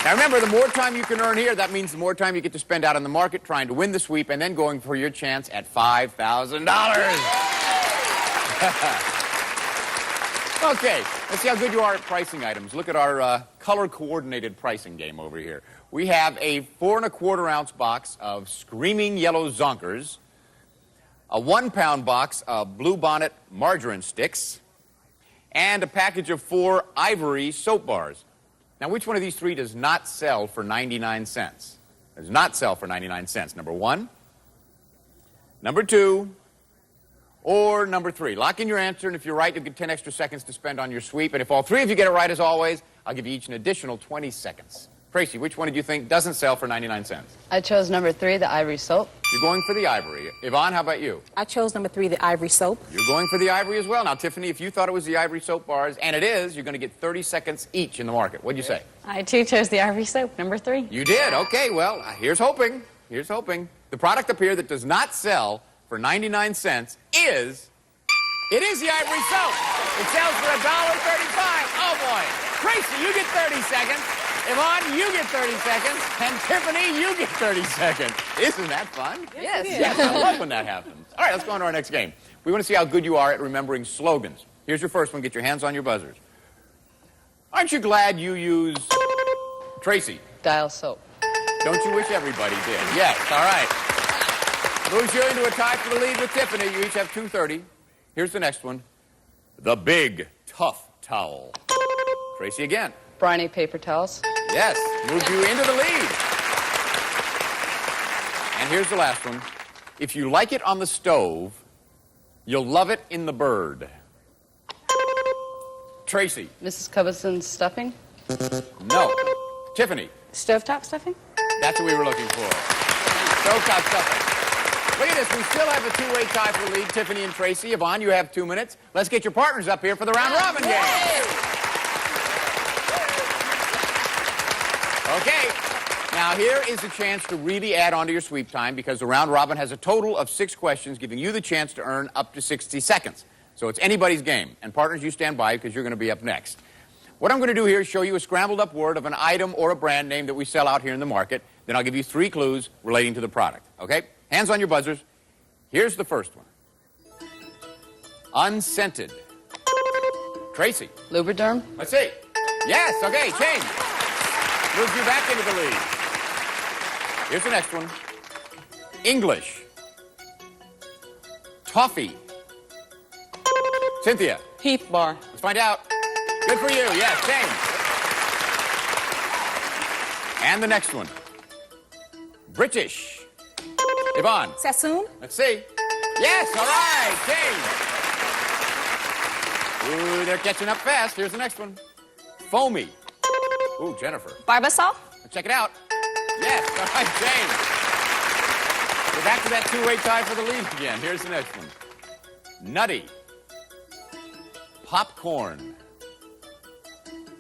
Now remember, the more time you can earn here, that means the more time you get to spend out on the market trying to win the sweep and then going for your chance at $5,000. Okay, let's see how good you are at pricing items. Look at our color-coordinated pricing game over here. We have a 4 1/4 ounce box of Screaming Yellow Zonkers, a 1-pound box of Blue Bonnet margarine sticks, and a package of 4 Ivory soap bars. Now, which one of these 3 does not sell for 99 cents? Does not sell for 99 cents. Number 1, number 2, or number 3. Lock in your answer, and if you're right, you'll get 10 extra seconds to spend on your sweep. And if all 3 of you get it right, as always, I'll give you each an additional 20 seconds. Tracy, which one did you think doesn't sell for 99 cents? I chose number 3, the ivory soap. You're going for the ivory. Yvonne, how about you? I chose number 3, the ivory soap. You're going for the ivory as well. Now, Tiffany, if you thought it was the ivory soap bars, and it is, you're going to get 30 seconds each in the market. What'd you say? I too chose the ivory soap, number 3. You did? Okay, well, here's hoping. Here's hoping. The product up here that does not sell for 99 cents is... It is the ivory soap. It sells for $1.35. Oh, boy. Tracy, you get 30 seconds. Yvonne, you get 30 seconds. And Tiffany, you get 30 seconds. Isn't that fun? Yes. Yes, I love when that happens. All right, let's go on to our next game. We want to see how good you are at remembering slogans. Here's your first one. Get your hands on your buzzers. Aren't you glad you use... Tracy. Dial soap. Don't you wish everybody did? Yes, all right. Moves you into a tie for the lead with Tiffany. You each have 2:30. Here's the next one. The Big Tough Towel. Tracy again. Briny paper towels. Yes, moved you into the lead. And here's the last one. If you like it on the stove, you'll love it in the bird. Tracy. Mrs. Cubison's stuffing. No. Tiffany. Stovetop stuffing? That's what we were looking for. Stovetop stuffing. Look at this. We still have a two-way tie for the lead. Tiffany and Tracy. Yvonne, you have 2 minutes. Let's get your partners up here for the round-robin game. Okay. Now, here is a chance to really add on to your sweep time because the round-robin has a total of 6 questions, giving you the chance to earn up to 60 seconds. So it's anybody's game. And partners, you stand by because you're going to be up next. What I'm going to do here is show you a scrambled-up word of an item or a brand name that we sell out here in the market. Then I'll give you 3 clues relating to the product. Okay? Hands on your buzzers. Here's the first one. Unscented. Tracy. Lubriderm. Let's see. Yes, okay, change. Moves you back into the lead. Here's the next one. English. Toffee. Cynthia. Heath bar. Let's find out. Good for you. Yes, change. And the next one. British. Yvonne. Sassoon. Let's see. Yes, all right, change. Ooh, they're catching up fast. Here's the next one. Foamy. Ooh, Jennifer. Barbasol. Check it out. Yes, all right, change. We're back to that two-way tie for the lead again. Here's the next one. Nutty. Popcorn.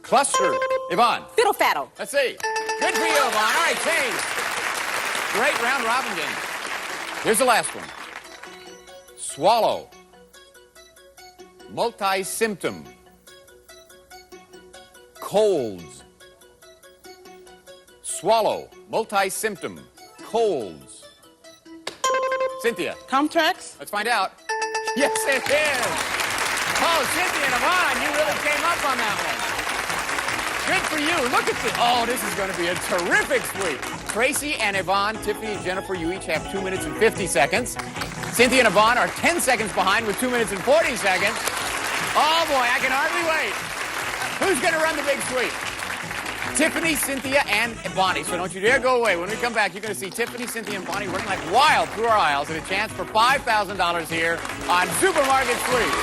Cluster. Yvonne. Fiddle faddle. Let's see. Good for you, Yvonne. All right, change. Great round-robin game. Here's the last one. Swallow. Multi-symptom. Colds. Swallow. Multi-symptom. Colds. Cynthia. Comtrax. Let's find out. Yes, it is. Oh, Cynthia and Yvonne, you really came up on that one. Good for you. Look at this. Oh, this is going to be a terrific sweep. Tracy and Yvonne, Tiffany and Jennifer, you each have 2 minutes and 50 seconds. Cynthia and Yvonne are 10 seconds behind with 2 minutes and 40 seconds. Oh, boy, I can hardly wait. Who's going to run the big sweep? Tiffany, Cynthia, and Bonnie. So don't you dare go away. When we come back, you're going to see Tiffany, Cynthia, and Bonnie running like wild through our aisles and a chance for $5,000 here on Supermarket Sweep.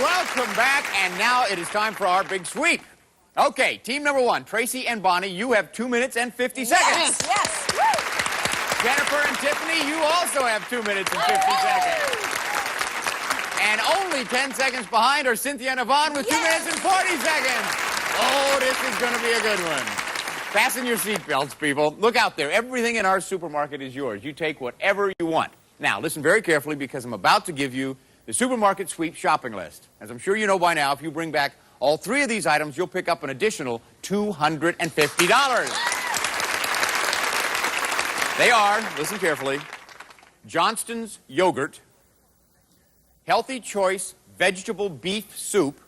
Welcome back, and now it is time for our big sweep. Okay, team number 1, Tracy and Bonnie, you have 2 minutes and 50 seconds. Yes. Jennifer and Tiffany, you also have 2 minutes and 50 seconds. And only 10 seconds behind are Cynthia and Yvonne with 2 minutes and 40 seconds. Oh, this is going to be a good one. Fasten your seatbelts, people. Look out there. Everything in our supermarket is yours. You take whatever you want. Now, listen very carefully because I'm about to give you the Supermarket Sweep shopping list. As I'm sure you know by now, if you bring back all 3 of these items, you'll pick up an additional $250. They are, listen carefully, Johnston's yogurt, Healthy Choice vegetable beef soup,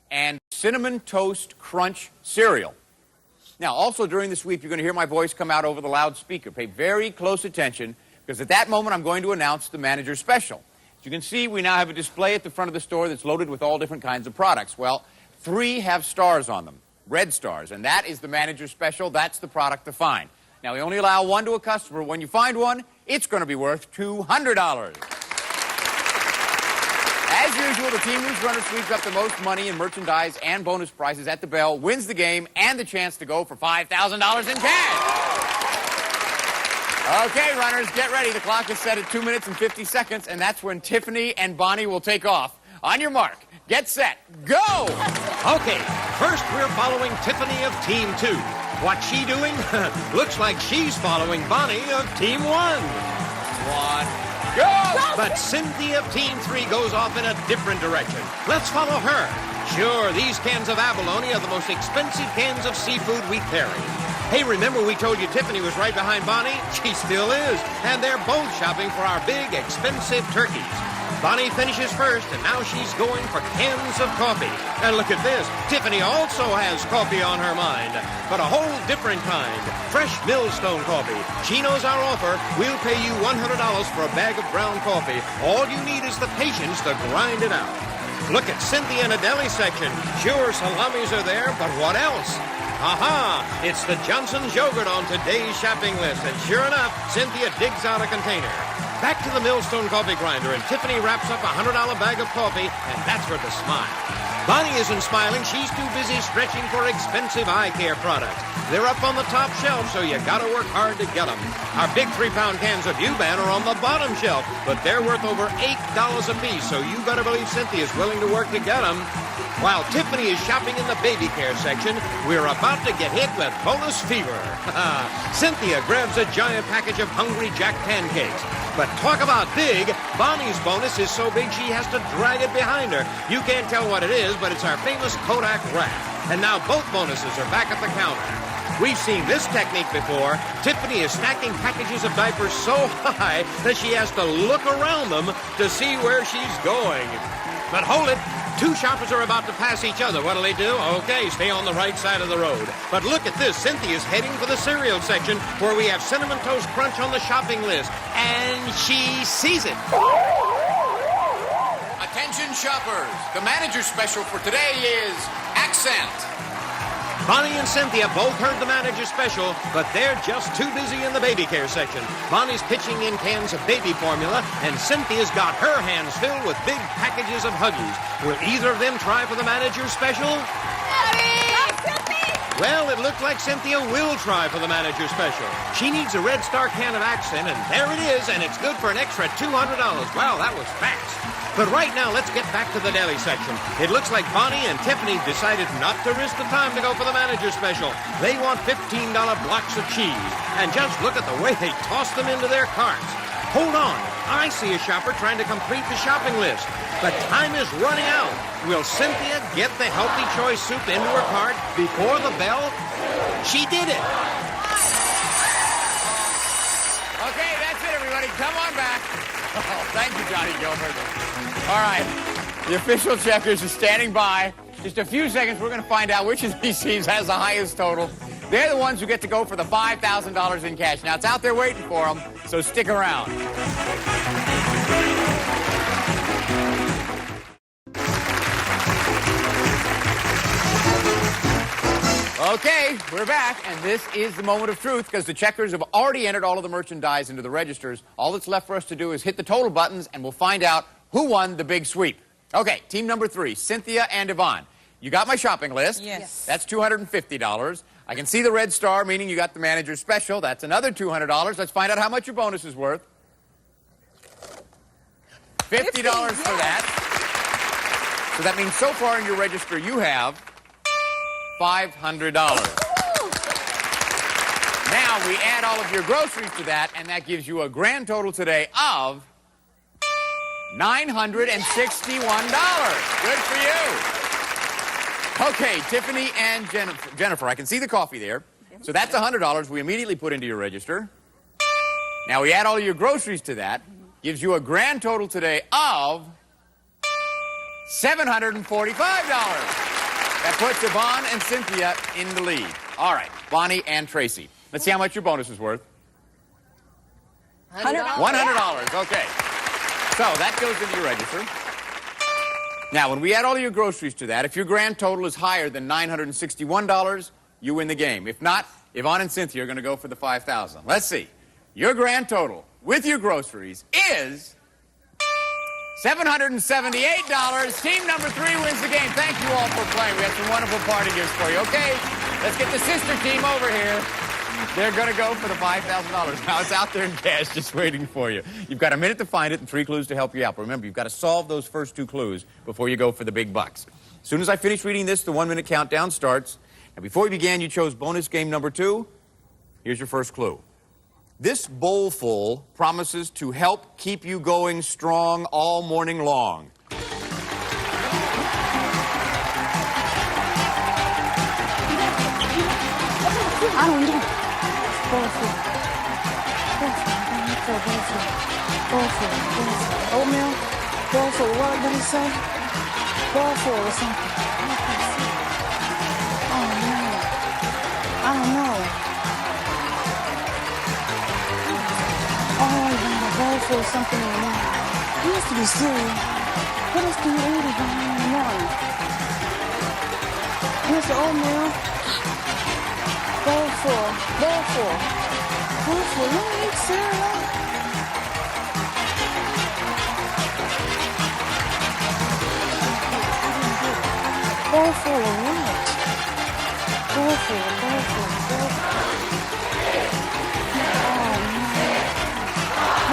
and Cinnamon Toast Crunch cereal. Now, also during the sweep, you're going to hear my voice come out over the loudspeaker. Pay very close attention, because at that moment, I'm going to announce the manager's special. As you can see, we now have a display at the front of the store that's loaded with all different kinds of products. Well, 3 have stars on them, red stars, and that is the manager's special. That's the product to find. Now, we only allow 1 to a customer. When you find one, it's going to be worth $200. As usual, the team whose runner sweeps up the most money in merchandise and bonus prizes at the bell wins the game and the chance to go for $5,000 in cash. Okay, runners, get ready. The clock is set at 2 minutes and 50 seconds, and that's when Tiffany and Bonnie will take off. On your mark, get set, go! Okay, first we're following Tiffany of Team 2. What's she doing? Looks like she's following Bonnie of Team 1. Go! But Cynthia of Team 3 goes off in a different direction. Let's follow her. Sure, these cans of abalone are the most expensive cans of seafood we carry. Hey, remember we told you Tiffany was right behind Bonnie? She still is. And they're both shopping for our big, expensive turkeys. Bonnie finishes first, and now she's going for cans of coffee. And look at this. Tiffany also has coffee on her mind, but a whole different kind. Fresh Millstone coffee. She knows our offer. We'll pay you $100 for a bag of brown coffee. All you need is the patience to grind it out. Look at Cynthia in the deli section. Sure, salamis are there, but what else? Aha! It's the Johnson's yogurt on today's shopping list. And sure enough, Cynthia digs out a container. Back to the Millstone coffee grinder, and Tiffany wraps up a $100 bag of coffee, and that's for the smile. Bonnie isn't smiling. She's too busy stretching for expensive eye care products. They're up on the top shelf, so you gotta work hard to get them. Our big 3-pound cans of U-Ban are on the bottom shelf, but they're worth over $8 a piece, so you better believe Cynthia's willing to work to get them. While Tiffany is shopping in the baby care section, we're about to get hit with bonus fever. Cynthia grabs a giant package of Hungry Jack pancakes. But talk about big, Bonnie's bonus is so big she has to drag it behind her. You can't tell what it is, but it's our famous Kodak wrap. And now both bonuses are back at the counter. We've seen this technique before. Tiffany is stacking packages of diapers so high that she has to look around them to see where she's going. But hold it. Two shoppers are about to pass each other. What'll they do? Okay, stay on the right side of the road. But look at this. Cynthia's heading for the cereal section where we have Cinnamon Toast Crunch on the shopping list. And she sees it. Attention shoppers. The manager's special for today is Accent. Bonnie and Cynthia both heard the manager's special, but they're just too busy in the baby care section. Bonnie's pitching in cans of baby formula, and Cynthia's got her hands filled with big packages of Huggies. Will either of them try for the manager's special? Well, it looked like Cynthia will try for the manager's special. She needs a Red Star can of Accent, and there it is, and it's good for an extra $200. Wow, that was fast. But right now, let's get back to the deli section. It looks like Bonnie and Tiffany decided not to risk the time to go for the manager's special. They want $15 blocks of cheese. And just look at the way they toss them into their carts. Hold on. I see a shopper trying to complete the shopping list. But time is running out. Will Cynthia get the Healthy Choice soup into her cart before the bell? She did it. Okay, that's it, everybody. Come on back. Oh, thank you, Johnny Gilbert. All right, the official checkers are standing by. Just a few seconds, we're going to find out which of these teams has the highest total. They're the ones who get to go for the $5,000 in cash. Now, it's out there waiting for them, so stick around. Okay, we're back, and this is the moment of truth because the checkers have already entered all of the merchandise into the registers. All that's left for us to do is hit the total buttons, and we'll find out who won the big sweep. Okay, team number 3, Cynthia and Yvonne. You got my shopping list. Yes. That's $250. I can see the red star, meaning you got the manager's special. That's another $200. Let's find out how much your bonus is worth. $50 for that. So that means so far in your register you have $500. Now we add all of your groceries to that, and that gives you a grand total today of $961. Good for you. Okay, Tiffany and Jennifer, I can see the coffee there. So that's $100 we immediately put into your register. Now we add all of your groceries to that, gives you a grand total today of $745. That puts Yvonne and Cynthia in the lead. All right, Bonnie and Tracy. Let's see how much your bonus is worth. $100. $100, okay. So that goes into your register. Now, when we add all of your groceries to that, if your grand total is higher than $961, you win the game. If not, Yvonne and Cynthia are going to go for the $5,000. Let's see. Your grand total with your groceries is $778. Team number 3 wins the game. Thank you all for playing. We have some wonderful party gifts for you. Okay, let's get the sister team over here. They're going to go for the $5,000. Now, it's out there in cash just waiting for you. You've got a minute to find it and 3 clues to help you out. But remember, you've got to solve those first 2 clues before you go for the big bucks. As soon as I finish reading this, the 1-minute countdown starts. And before we began, you chose bonus game number 2. Here's your first clue. This bowlful promises to help keep you going strong all morning long. I don't know. Bowlful. Oatmeal? Bowlful. What did he say? Bowlful or something. Oh, no. I don't know. Bowlful or something in the morning. It used to be cereal. What else do you eat in the morning? Here's the oatmeal. Bowlful. You don't eat cereal? Bowlful of what? Bowlful.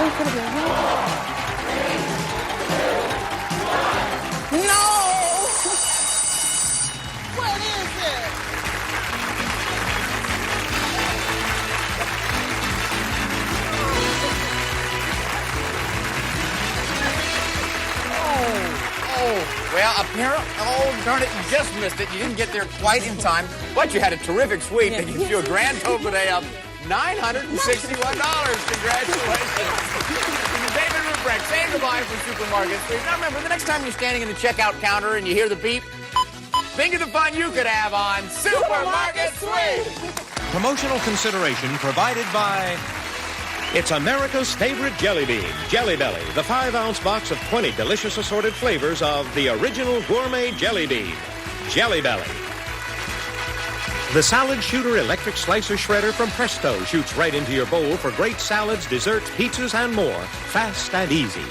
Oh, could have been wrong. No! What is it? Well, apparently, oh, darn it, you just missed it. You didn't get there quite in time, but you had a terrific sweep that gives you a grand total today of $961. Congratulations. David Ruprecht, saying goodbye from Supermarket Sweep. Now remember, the next time you're standing in the checkout counter and you hear the beep, think of the fun you could have on Supermarket Sweep. Promotional consideration provided by... It's America's favorite jelly bean, Jelly Belly, the 5-ounce box of 20 delicious assorted flavors of the original gourmet jelly bean, Jelly Belly. The Salad Shooter Electric Slicer Shredder from Presto shoots right into your bowl for great salads, desserts, pizzas, and more, fast and easy.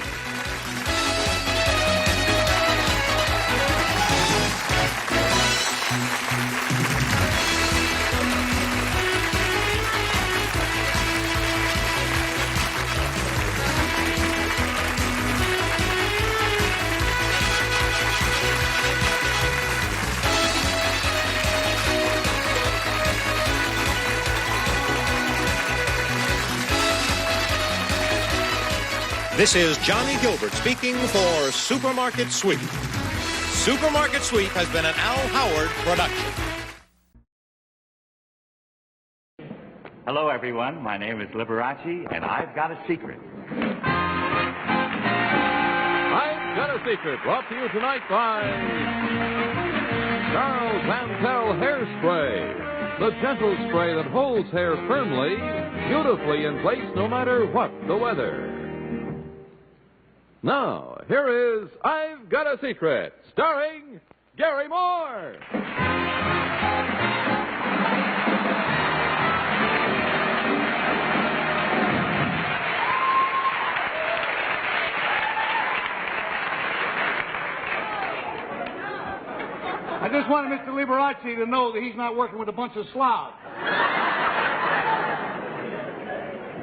This is Johnny Gilbert speaking for Supermarket Sweep. Supermarket Sweep has been an Al Howard production. Hello, everyone. My name is Liberace, and I've got a secret. I've Got a Secret, brought to you tonight by Charles Mantel Hairspray. The gentle spray that holds hair firmly, beautifully in place no matter what the weather. Now, here is I've Got a Secret, starring Gary Moore. I just wanted Mr. Liberace to know that he's not working with a bunch of slobs.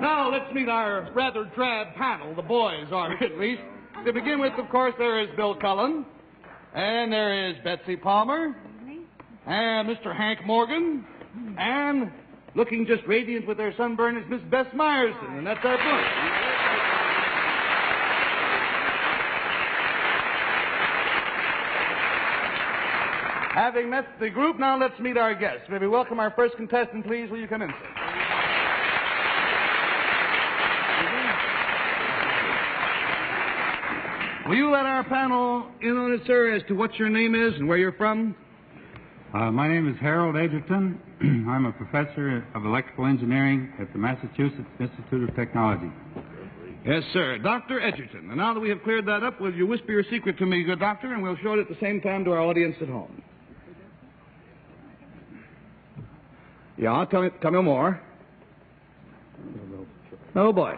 Now, let's meet our rather drab panel. The boys are, at least. To begin with, of course, there is Bill Cullen. And there is Betsy Palmer. And Mr. Hank Morgan. And looking just radiant with their sunburn is Miss Bess Myerson. And that's our bunch. Having met the group, now let's meet our guests. May we welcome our first contestant, please. Will you come in, sir? Will you let our panel in on it, sir, as to what your name is and where you're from? My name is Harold Edgerton. I'm a professor of electrical engineering at the Massachusetts Institute of Technology. Yes, sir. Dr. Edgerton. And now that we have cleared that up, will you whisper your secret to me, good doctor, and we'll show it at the same time to our audience at home. Yeah, tell me more. Oh, boy.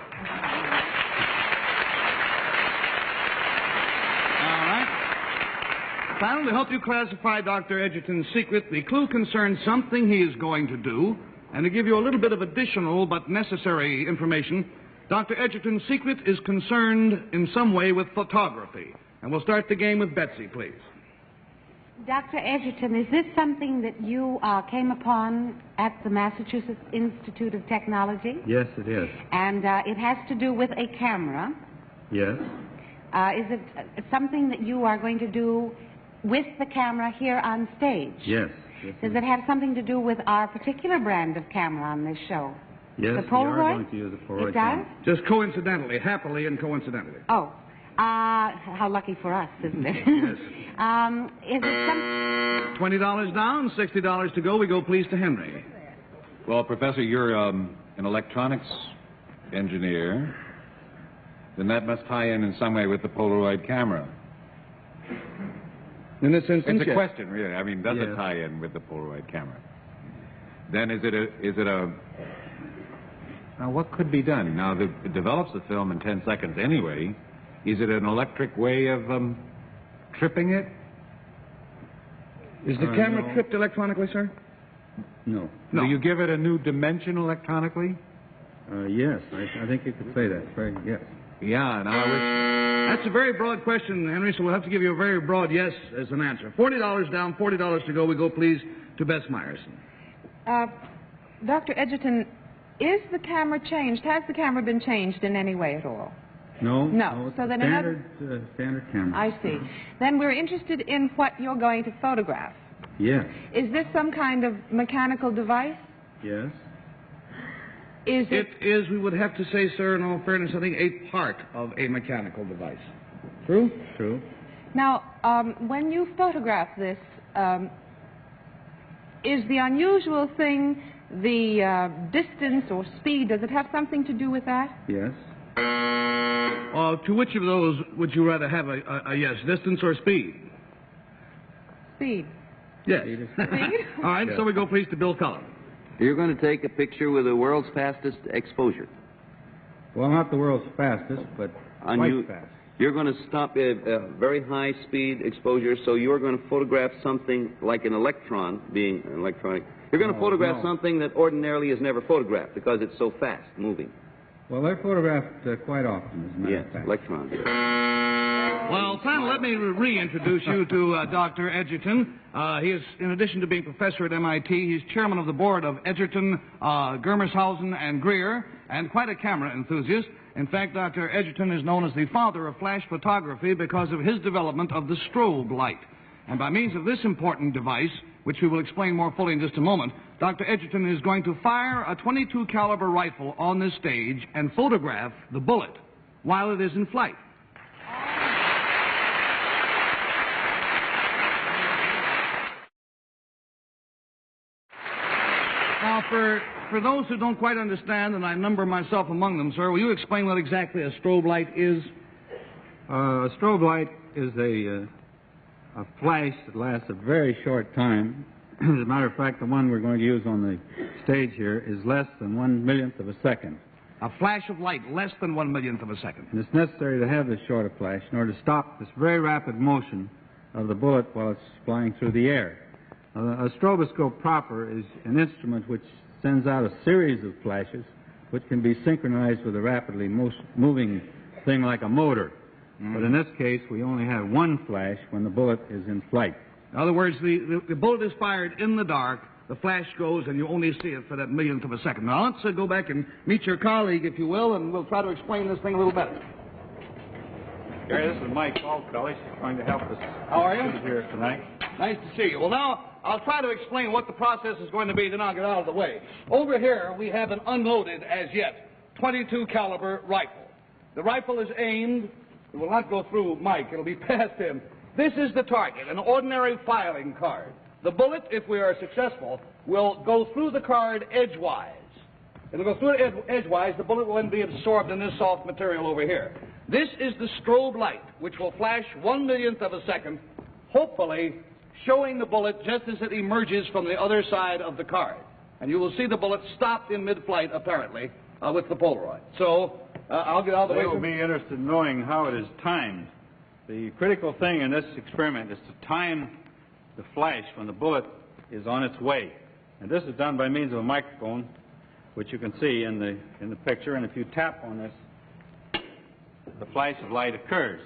Panel, to help you classify Dr. Edgerton's secret, the clue concerns something he is going to do. And to give you a little bit of additional but necessary information, Dr. Edgerton's secret is concerned in some way with photography. And we'll start the game with Betsy, please. Dr. Edgerton, is this something that you came upon at the Massachusetts Institute of Technology? Yes, it is. And it has to do with a camera. Yes. Is it something that you are going to do with the camera here on stage? Yes. Does it have something to do with our particular brand of camera on this show? Yes, the we Polaroid? are going to use the Polaroid It does? camera. Just coincidentally, happily and coincidentally. Oh. How lucky for us, isn't it? Yes. Is it some... $20 down, $60 to go. We go, please, to Henry. Well, Professor, you're an electronics engineer. Then that must tie in some way with the Polaroid camera. In this instance, It's a yes. question, really. I mean, does Yes. it tie in with the Polaroid camera? Then is it a... Now, what could be done? Now, it develops the film in 10 seconds anyway. Is it an electric way of tripping it? Is the camera no. tripped electronically, sir? No. No. Do you give it a new dimension electronically? Yes, I think you could say that. Yes. Yeah, and I That's a very broad question, Henry, so we'll have to give you a very broad yes as an answer. $40 down, $40 to go. We go, please, to Bess Myerson. Dr. Edgerton, is the camera changed? Has the camera been changed in any way at all? No. No. It's So a then standard camera. I see. Then we're interested in what you're going to photograph. Yes. Is this some kind of mechanical device? Yes. Is it... It is, we would have to say, sir, in all fairness, I think a part of a mechanical device. True? True. Now, when you photograph this, is the unusual thing the distance or speed? Does it have something to do with that? Yes. To which of those would you rather have a yes, distance or speed? Speed. Yes. Speed? All right, so we go, please, to Bill Cullen. You're going to take a picture with the world's fastest exposure. Well, not the world's fastest, but quite fast. You're going to stop a very high speed exposure, so you're going to photograph something like an electron, being an electronic. You're going to photograph something that ordinarily is never photographed because it's so fast moving. Well, they're photographed quite often, as a matter of fact. Electrons. Well, panel, let me reintroduce you to Dr. Edgerton. He is, in addition to being professor at MIT, he's chairman of the board of Edgerton, Germershausen, and Greer, and quite a camera enthusiast. In fact, Dr. Edgerton is known as the father of flash photography because of his development of the strobe light. And by means of this important device, which we will explain more fully in just a moment, Dr. Edgerton is going to fire a .22 caliber rifle on this stage and photograph the bullet while it is in flight. Now, for those who don't quite understand, and I number myself among them, sir, will you explain what exactly a strobe light is? A strobe light is a flash that lasts a very short time. As a matter of fact, the one we're going to use on the stage here is less than 1/1,000,000th of a second. A flash of light, less than 1/1,000,000th of a second. And it's necessary to have this short a flash in order to stop this very rapid motion of the bullet while it's flying through the air. A stroboscope proper is an instrument which sends out a series of flashes which can be synchronized with a rapidly moving thing like a motor. But in this case, we only have one flash when the bullet is in flight. In other words, the bullet is fired in the dark, the flash goes, and you only see it for that millionth of a second. Now, let's go back and meet your colleague, if you will, and we'll try to explain this thing a little better. Gary, this is Mike Altkelly. He's going to help us. How are you? Here tonight. Nice to see you. Well, now, I'll try to explain what the process is going to be, then I'll get out of the way. Over here, we have an unloaded, as yet, .22 caliber rifle. The rifle is aimed. It will not go through Mike. It'll be past him. This is the target, an ordinary filing card. The bullet, if we are successful, will go through the card edgewise. It'll go through it edgewise. The bullet will then be absorbed in this soft material over here. This is the strobe light, which will flash 1/1,000,000th of a second, hopefully showing the bullet just as it emerges from the other side of the card. And you will see the bullet stopped in mid-flight, apparently, with the Polaroid. So, I'll get out of the way. They will be interested in knowing how it is timed. The critical thing in this experiment is to time the flash when the bullet is on its way. And this is done by means of a microphone, which you can see in the picture. And if you tap on this, the flash of light occurs.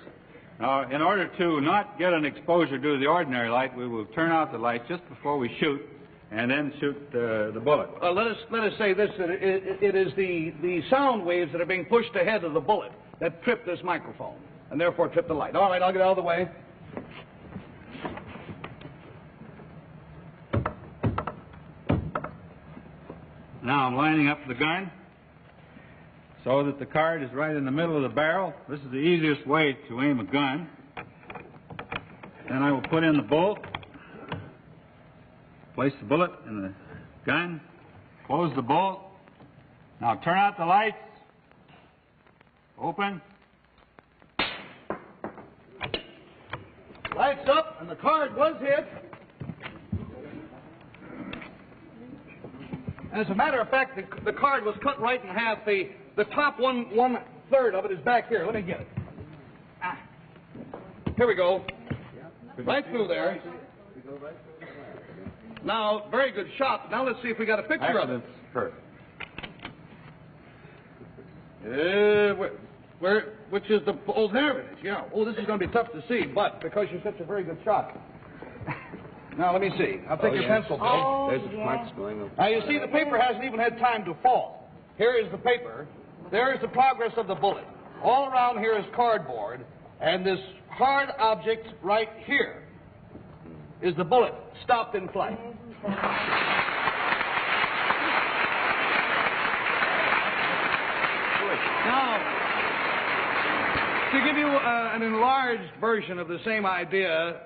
Now, in order to not get an exposure due to the ordinary light, we will turn out the light just before we shoot, and then shoot the bullet. Let us say this, that it is the sound waves that are being pushed ahead of the bullet that trip this microphone, and therefore trip the light. All right, I'll get out of the way. Now I'm lining up the gun so that the card is right in the middle of the barrel. This is the easiest way to aim a gun. Then I will put in the bolt, place the bullet in the gun, close the bolt. Now turn out the lights, open. Lights up, and the card was hit. As a matter of fact, the card was cut right in half. The top one-third of it is back here. Let me get it. Here we go. Right through there. Now, very good shot. Now let's see if we got a picture of it. Which is the... Oh, there it is, yeah. Oh, this is going to be tough to see, but because you're such a very good shot. Now, let me see. I'll take your pencil, Bill. Oh, there's the marks going on. Now, you see, the paper hasn't even had time to fall. Here is the paper. There is the progress of the bullet. All around here is cardboard, and this hard object right here is the bullet stopped in flight. Now, to give you an enlarged version of the same idea,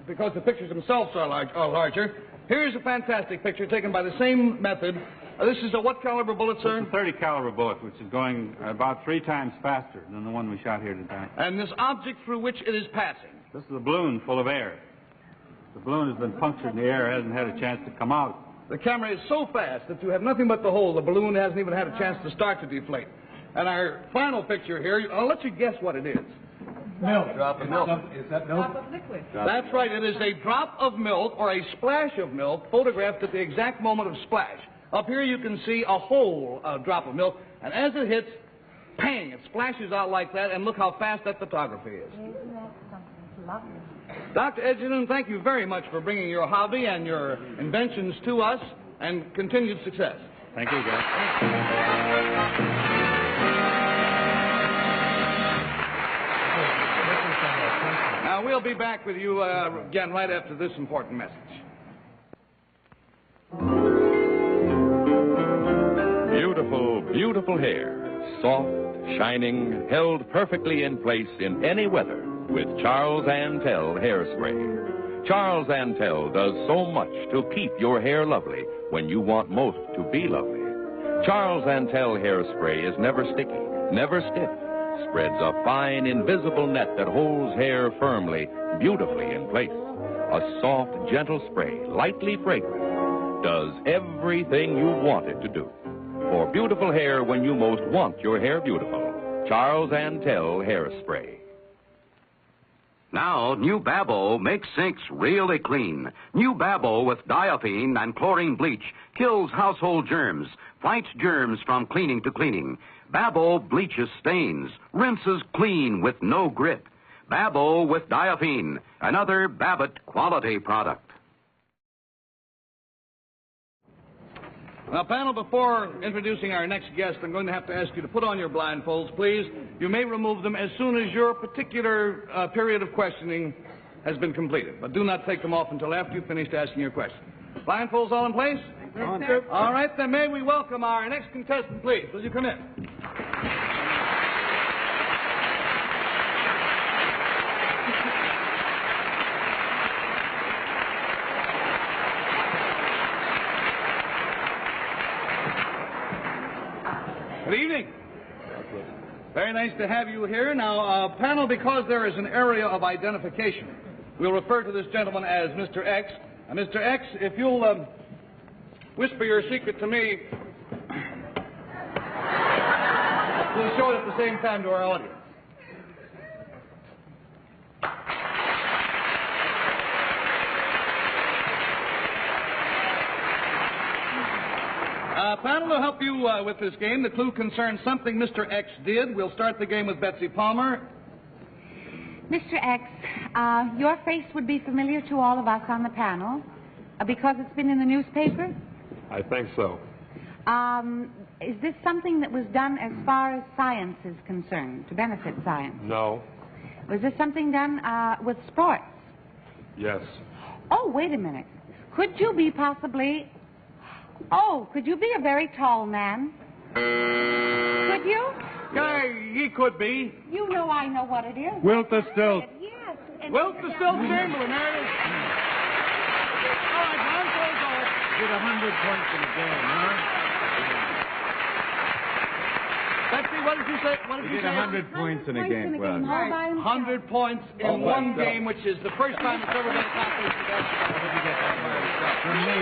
because the pictures themselves are larger, here's a fantastic picture taken by the same method. This is a what caliber bullet, sir? It's a 30 caliber bullet, which is going about 3 times faster than the one we shot here today. And this object through which it is passing? This is a balloon full of air. The balloon has been punctured in the air, hasn't had a chance to come out. The camera is so fast that you have nothing but the hole. The balloon hasn't even had a chance to start to deflate. And our final picture here, I'll let you guess what it is. Milk. Drop of milk. Is that milk? Drop of liquid. That's right. It is a drop of milk or a splash of milk photographed at the exact moment of splash. Up here you can see a whole drop of milk, and as it hits, pang, it splashes out like that, and look how fast that photography is. Isn't that something lovely? Dr. Edgerton, thank you very much for bringing your hobby and your inventions to us, and continued success. Thank you, guys. Now, we'll be back with you again right after this important message. Beautiful, beautiful hair. Soft, shining, held perfectly in place in any weather with Charles Antel Hairspray. Charles Antel does so much to keep your hair lovely when you want most to be lovely. Charles Antel Hairspray is never sticky, never stiff. Spreads a fine, invisible net that holds hair firmly, beautifully in place. A soft, gentle spray, lightly fragrant, does everything you want it to do. For beautiful hair when you most want your hair beautiful, Charles Antel Hairspray. Now, new Babo makes sinks really clean. New Babo with diaphene and chlorine bleach kills household germs, fights germs from cleaning to cleaning. Babo bleaches stains, rinses clean with no grit. Babo with diaphene, another Babbitt quality product. Now, panel, before introducing our next guest, I'm going to have to ask you to put on your blindfolds, please. You may remove them as soon as your particular period of questioning has been completed. But do not take them off until after you've finished asking your question. Blindfolds all in place? Yes, sir. All right, then may we welcome our next contestant, please. Will you come in? Good evening. Very nice to have you here. Now, panel, because there is an area of identification, we'll refer to this gentleman as Mr. X. Mr. X, if you'll whisper your secret to me, we'll show it at the same time to our audience. Panel, to help you with this game, the clue concerns something Mr. X did. We'll start the game with Betsy Palmer. Mr. X, your face would be familiar to all of us on the panel because it's been in the newspaper. I think so. Is this something that was done as far as science is concerned, to benefit science? No. Was this something done with sports? Yes. Oh, wait a minute. Could you be possibly... Oh, could you be a very tall man? Could you? He could be. You know I know what it is. Wilt the Stilt. Yes. Wilt the Stilt Chamberlain, there it is. All right, Bronco's off. Get 100 points in the game, huh? Betsy, what did you say? What did you say? 100 points in a game. Well, 100 points in one game, which is the first time it's ever been accomplished. From me,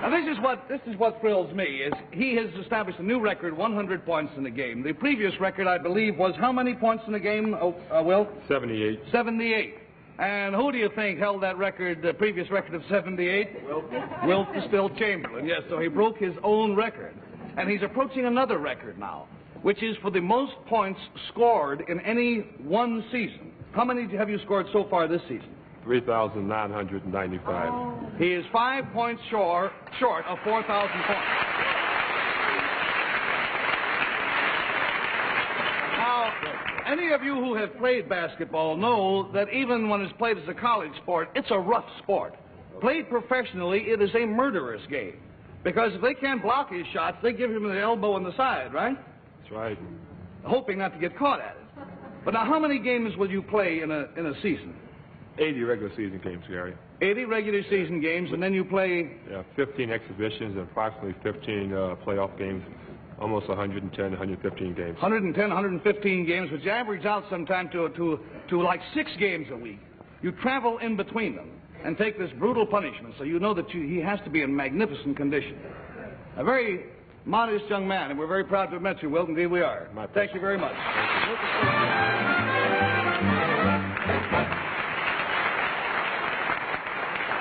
Now, this is what thrills me, is he has established a new record, 100 points in a game. The previous record, I believe, was how many points in a game, Will? 78. 78. And who do you think held that record, the previous record of 78? Wilt the Stilt Chamberlain. Yes, so he broke his own record. And he's approaching another record now, which is for the most points scored in any one season. How many have you scored so far this season? 3,995. Oh. He is 5 points short of 4,000 points. Now, any of you who have played basketball know that even when it's played as a college sport, it's a rough sport. Played professionally, it is a murderous game. Because if they can't block his shots, they give him the elbow in the side, right? That's right. Hoping not to get caught at it. But now, how many games will you play in a season? 80 regular season games, Gary. 80 regular season games, and then you play... Yeah, 15 exhibitions and approximately 15 playoff games. Almost 110, 115 games. 110, 115 games, which average out sometime to like 6 games a week. You travel in between them and take this brutal punishment, so you know that he has to be in magnificent condition. A very modest young man, and we're very proud to have met you, Wilt. Indeed we are. Thank you very much.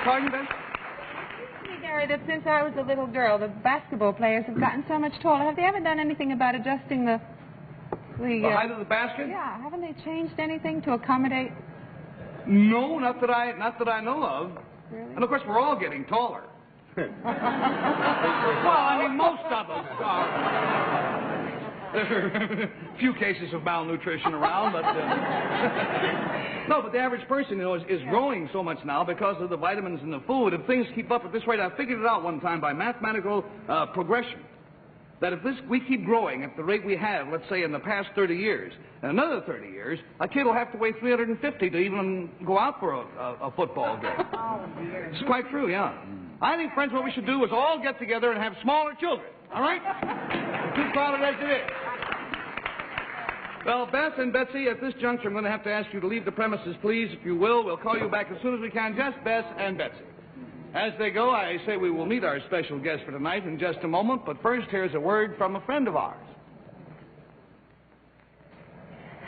Pardon, Ben? It seems to me, Gary, that since I was a little girl, the basketball players have gotten so much taller. Have they ever done anything about adjusting the height of the basket? Yeah, haven't they changed anything to accommodate? No, not that I know of. Really? And of course, we're all getting taller. Well, I mean, most of us are. There are a few cases of malnutrition around, but no. But the average person, you know, is growing so much now because of the vitamins in the food. If things keep up at this rate, I figured it out one time by mathematical progression. That if we keep growing at the rate we have, let's say in the past 30 years, in another 30 years, a kid will have to weigh 350 to even go out for a football game. It's quite true, yeah. I think, friends, what we should do is all get together and have smaller children, all right? Too crowded as it is. Well, Beth and Betsy, at this juncture, I'm going to have to ask you to leave the premises, please, if you will. We'll call you back as soon as we can, just Beth and Betsy. As they go, I say we will meet our special guest for tonight in just a moment, but first, here's a word from a friend of ours.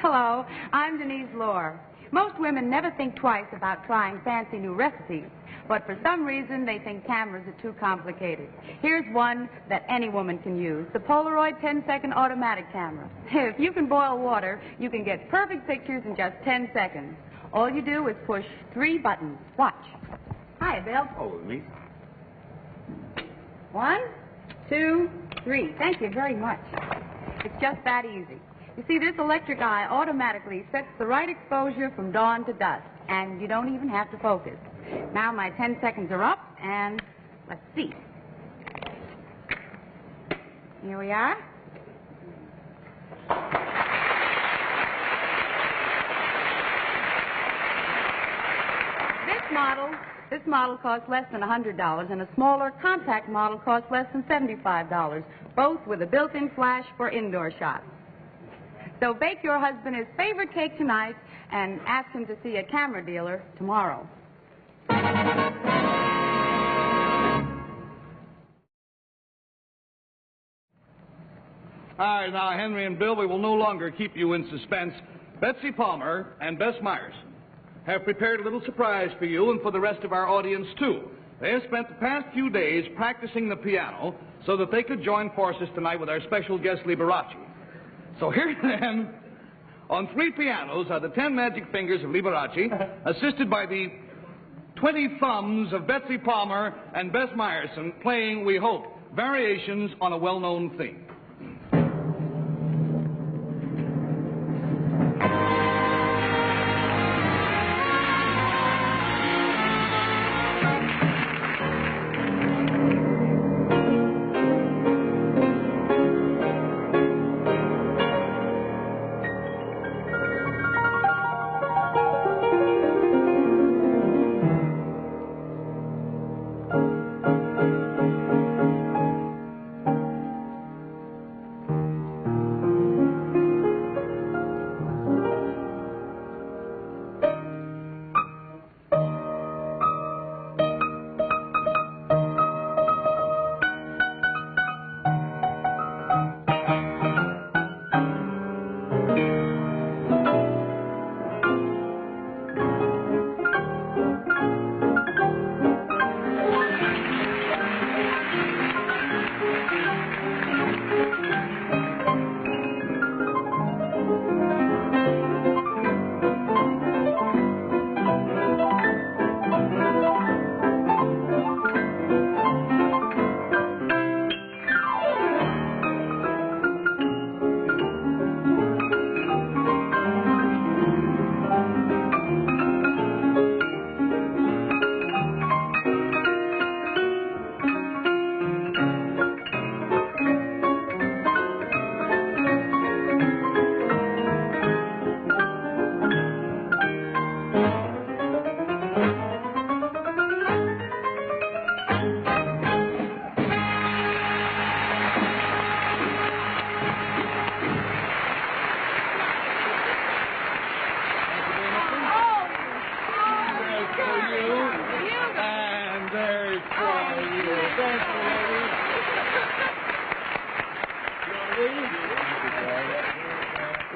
Hello, I'm Denise Lohr. Most women never think twice about trying fancy new recipes, but for some reason they think cameras are too complicated. Here's one that any woman can use, the Polaroid 10-second automatic camera. If you can boil water, you can get perfect pictures in just 10 seconds. All you do is push 3 buttons. Watch. Hi, Bill. Oh, me? 1, 2, 3. Thank you very much. It's just that easy. You see, this electric eye automatically sets the right exposure from dawn to dusk, and you don't even have to focus. Now my 10 seconds are up, and let's see. Here we are. This model costs less than $100, and a smaller compact model costs less than $75, both with a built-in flash for indoor shots. So bake your husband his favorite cake tonight and ask him to see a camera dealer tomorrow. All right, now, Henry and Bill, we will no longer keep you in suspense. Betsy Palmer and Bess Myerson have prepared a little surprise for you and for the rest of our audience, too. They have spent the past few days practicing the piano so that they could join forces tonight with our special guest, Liberace. So here then, on 3 pianos, are the 10 magic fingers of Liberace, assisted by the 20 thumbs of Betsy Palmer and Bess Meyerson, playing, we hope, variations on a well-known theme.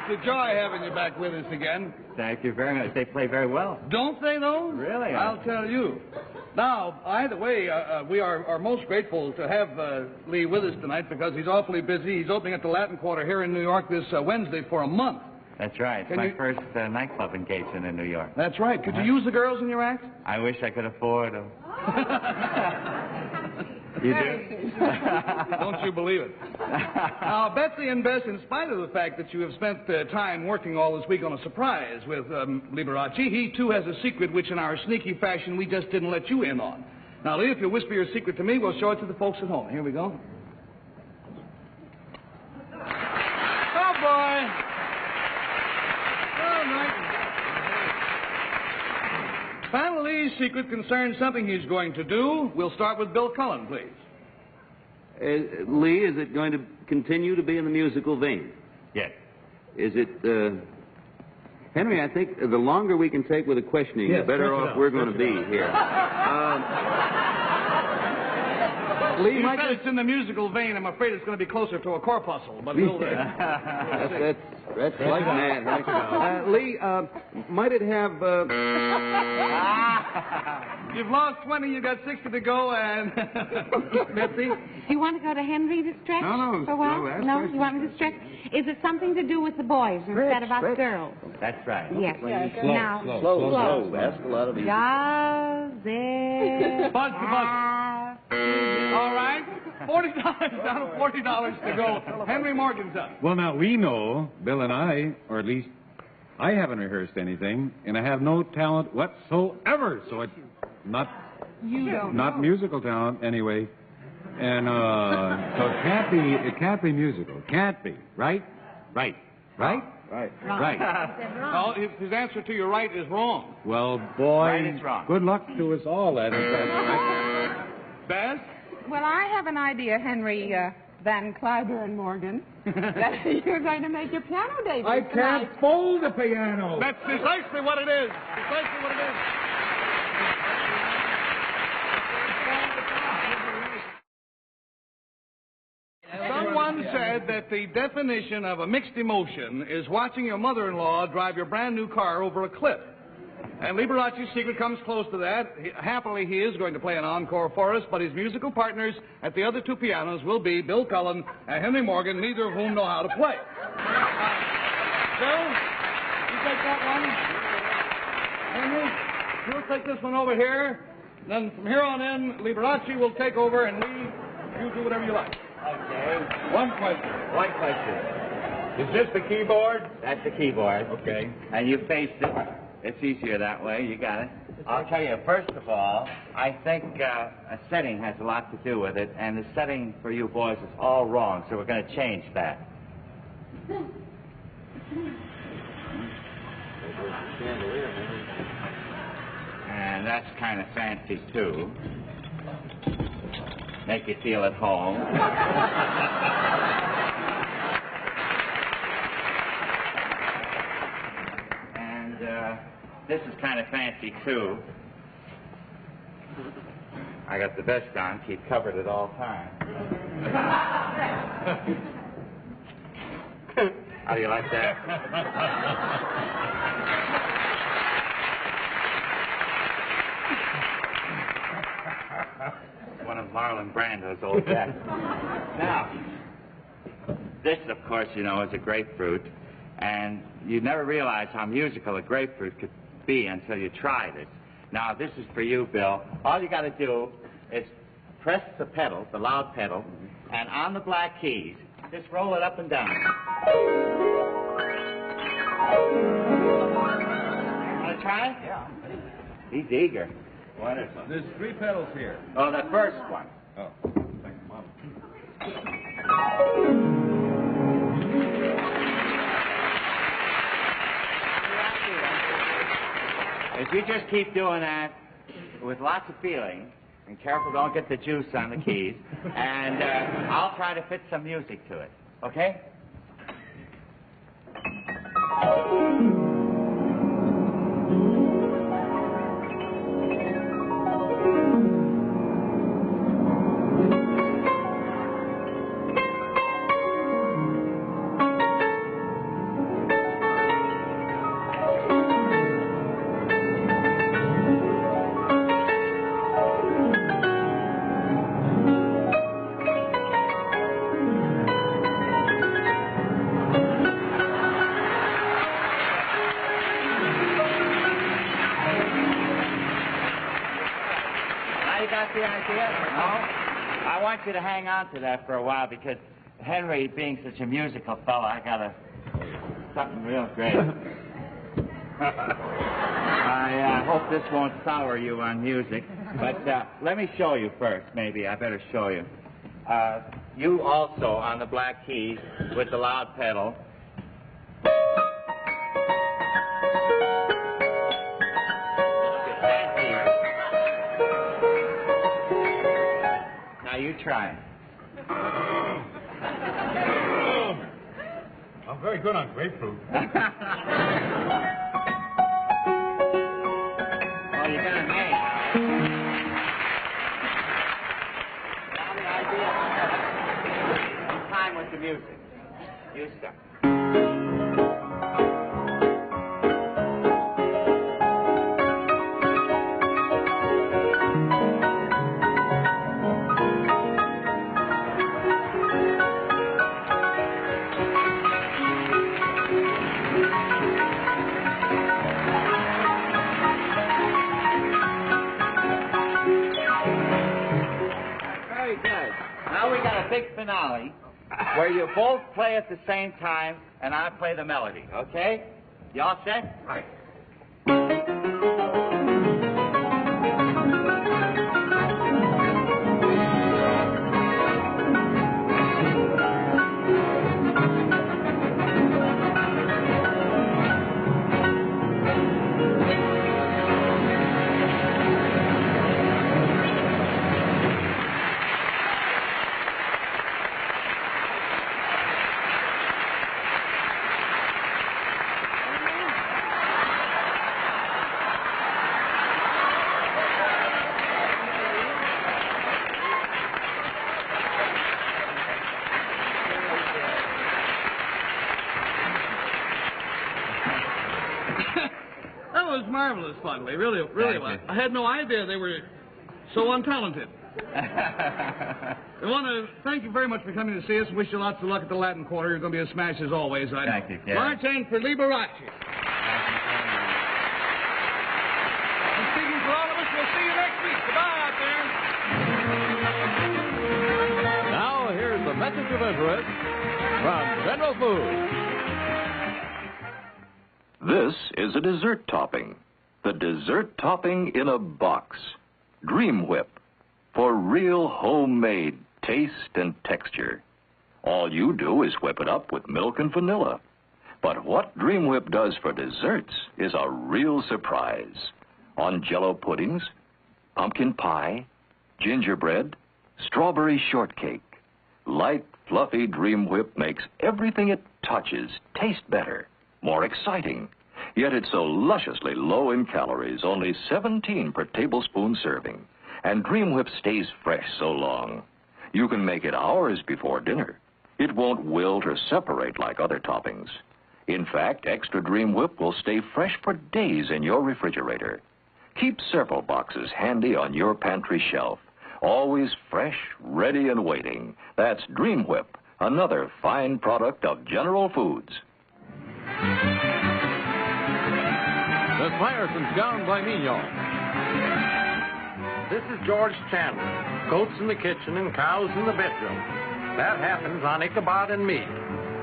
It's a joy having you back with us again. Thank you very much. They play very well. Don't they, though? Really? I'll tell you. Now, either way, we are most grateful to have Lee with us tonight because he's awfully busy. He's opening at the Latin Quarter here in New York this Wednesday for a month. That's right. It's my first nightclub engagement in New York. That's right. Could you use the girls in your act? I wish I could afford them. You do? Don't you believe it? Now, Betsy and Bess, in spite of the fact that you have spent time working all this week on a surprise with Liberace, he too has a secret which in our sneaky fashion we just didn't let you in on. Now, Lee, if you whisper your secret to me, we'll show it to the folks at home. Here we go. Oh, boy. All right. Finally, Lee's secret concerns something he's going to do. We'll start with Bill Cullen, please. Lee, is it going to continue to be in the musical vein? Yes. Is it, Henry, I think the longer we can take with the questioning, yes, the better off we're going to be here. Lee, you said it's in the musical vein. I'm afraid it's going to be closer to a corpuscle, but we'll... That's like mad, right? Lee, might it have... You've lost 20, you got 60 to go, and... Betsy? You want to go to Henry to stretch? No, for a while? No, you want me to stretch? Is it something to do with the boys instead of us girls? That's right. Yes. Slow. Ask a lot of these. Does it... Buzz the buzzer. All right. $40 down to $40 to go. Henry Morgan's up. Well, now, we know, Bill and I, or at least I haven't rehearsed anything, and I have no talent whatsoever, so it's not musical talent anyway. And so it can't be musical. Can't be. Right? Right. No, his answer to your right is wrong. Well, boy, right is wrong. Good luck to us all, then. Right. Bess? Well, I have an idea, Henry Van Cliburn Morgan, that you're going to make your piano debut I tonight. can't fold the piano. That's precisely what it is. Precisely what it is. Someone said that the definition of a mixed emotion is watching your mother-in-law drive your brand new car over a cliff. And Liberace's secret comes close to that. Happily, he is going to play an encore for us, but his musical partners at the other two pianos will be Bill Cullen and Henry Morgan, neither of whom know how to play. Bill, you take that one. Henry, you'll take this one over here. Then from here on in, Liberace will take over, and Lee, you do whatever you like. Okay. One question. One question. Is this the keyboard? That's the keyboard. Okay. And you faced it. It's easier that way. You got it. I'll tell you, first of all, I think a setting has a lot to do with it, and the setting for you boys is all wrong, so we're going to change that. And that's kind of fancy, too. Make you feel at home. And this is kind of fancy, too. I got the vest on, keep covered at all times. How do you like that? One of Marlon Brando's old jackets. Now, this, of course, you know, is a grapefruit, and you never realize how musical a grapefruit could be until you tried it. Now, this is for you, Bill. All you got to do is press the pedal, the loud pedal, and on the black keys, just roll it up and down. Want to try it? Yeah. He's eager. What is it? There's 3 pedals here. Oh, the first one. Oh, thank you, Mom. If you just keep doing that with lots of feeling, and careful, don't get the juice on the keys, and I'll try to fit some music to it. Okay? To hang on to that for a while, because Henry, being such a musical fella, I got something real great. I hope this won't sour you on music, but let me show you first. Maybe I better show you. You also on the black keys with the loud pedal. Now you try. I'm very good on grapefruit. Oh, you got a name. Now the idea is time with the music. You start. Big finale where you both play at the same time and I play the melody, okay? You all set? Right. marvelous fun. They really was. I had no idea they were so untalented. I want to thank you very much for coming to see us. Wish you lots of luck at the Latin Quarter. You're going to be a smash as always. Thank you, Gary. March in for Liberace. And speaking for all of us, we'll see you next week. Goodbye out there. Now, here's the message of interest from General Foods. This is a dessert topping. The dessert topping in a box. Dream Whip. For real homemade taste and texture. All you do is whip it up with milk and vanilla. But what Dream Whip does for desserts is a real surprise. On Jell-O puddings, pumpkin pie, gingerbread, strawberry shortcake. Light, fluffy Dream Whip makes everything it touches taste better, more exciting. Yet it's so lusciously low in calories, only 17 per tablespoon serving. And Dream Whip stays fresh so long. You can make it hours before dinner. It won't wilt or separate like other toppings. In fact, extra Dream Whip will stay fresh for days in your refrigerator. Keep several boxes handy on your pantry shelf. Always fresh, ready, and waiting. That's Dream Whip, another fine product of General Foods. The Frierson's Gone by Mignon. This is George Chandler. Goats in the kitchen and cows in the bedroom. That happens on Ichabod and Me.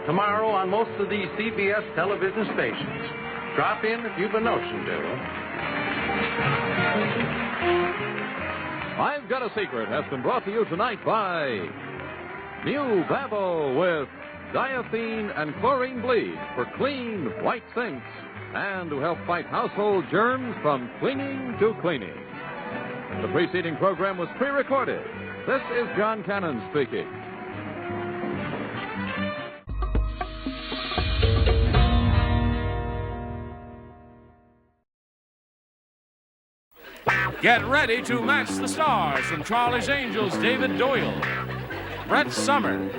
Tomorrow on most of these CBS television stations. Drop in if you've a notion to. I've Got a Secret has been brought to you tonight by New Babel with diaphene and chlorine bleach for clean, white sinks and to help fight household germs from cleaning to cleaning. The preceding program was pre-recorded. This is John Cannon speaking. Get ready to match the stars from Charlie's Angels, David Doyle, Brett Summers,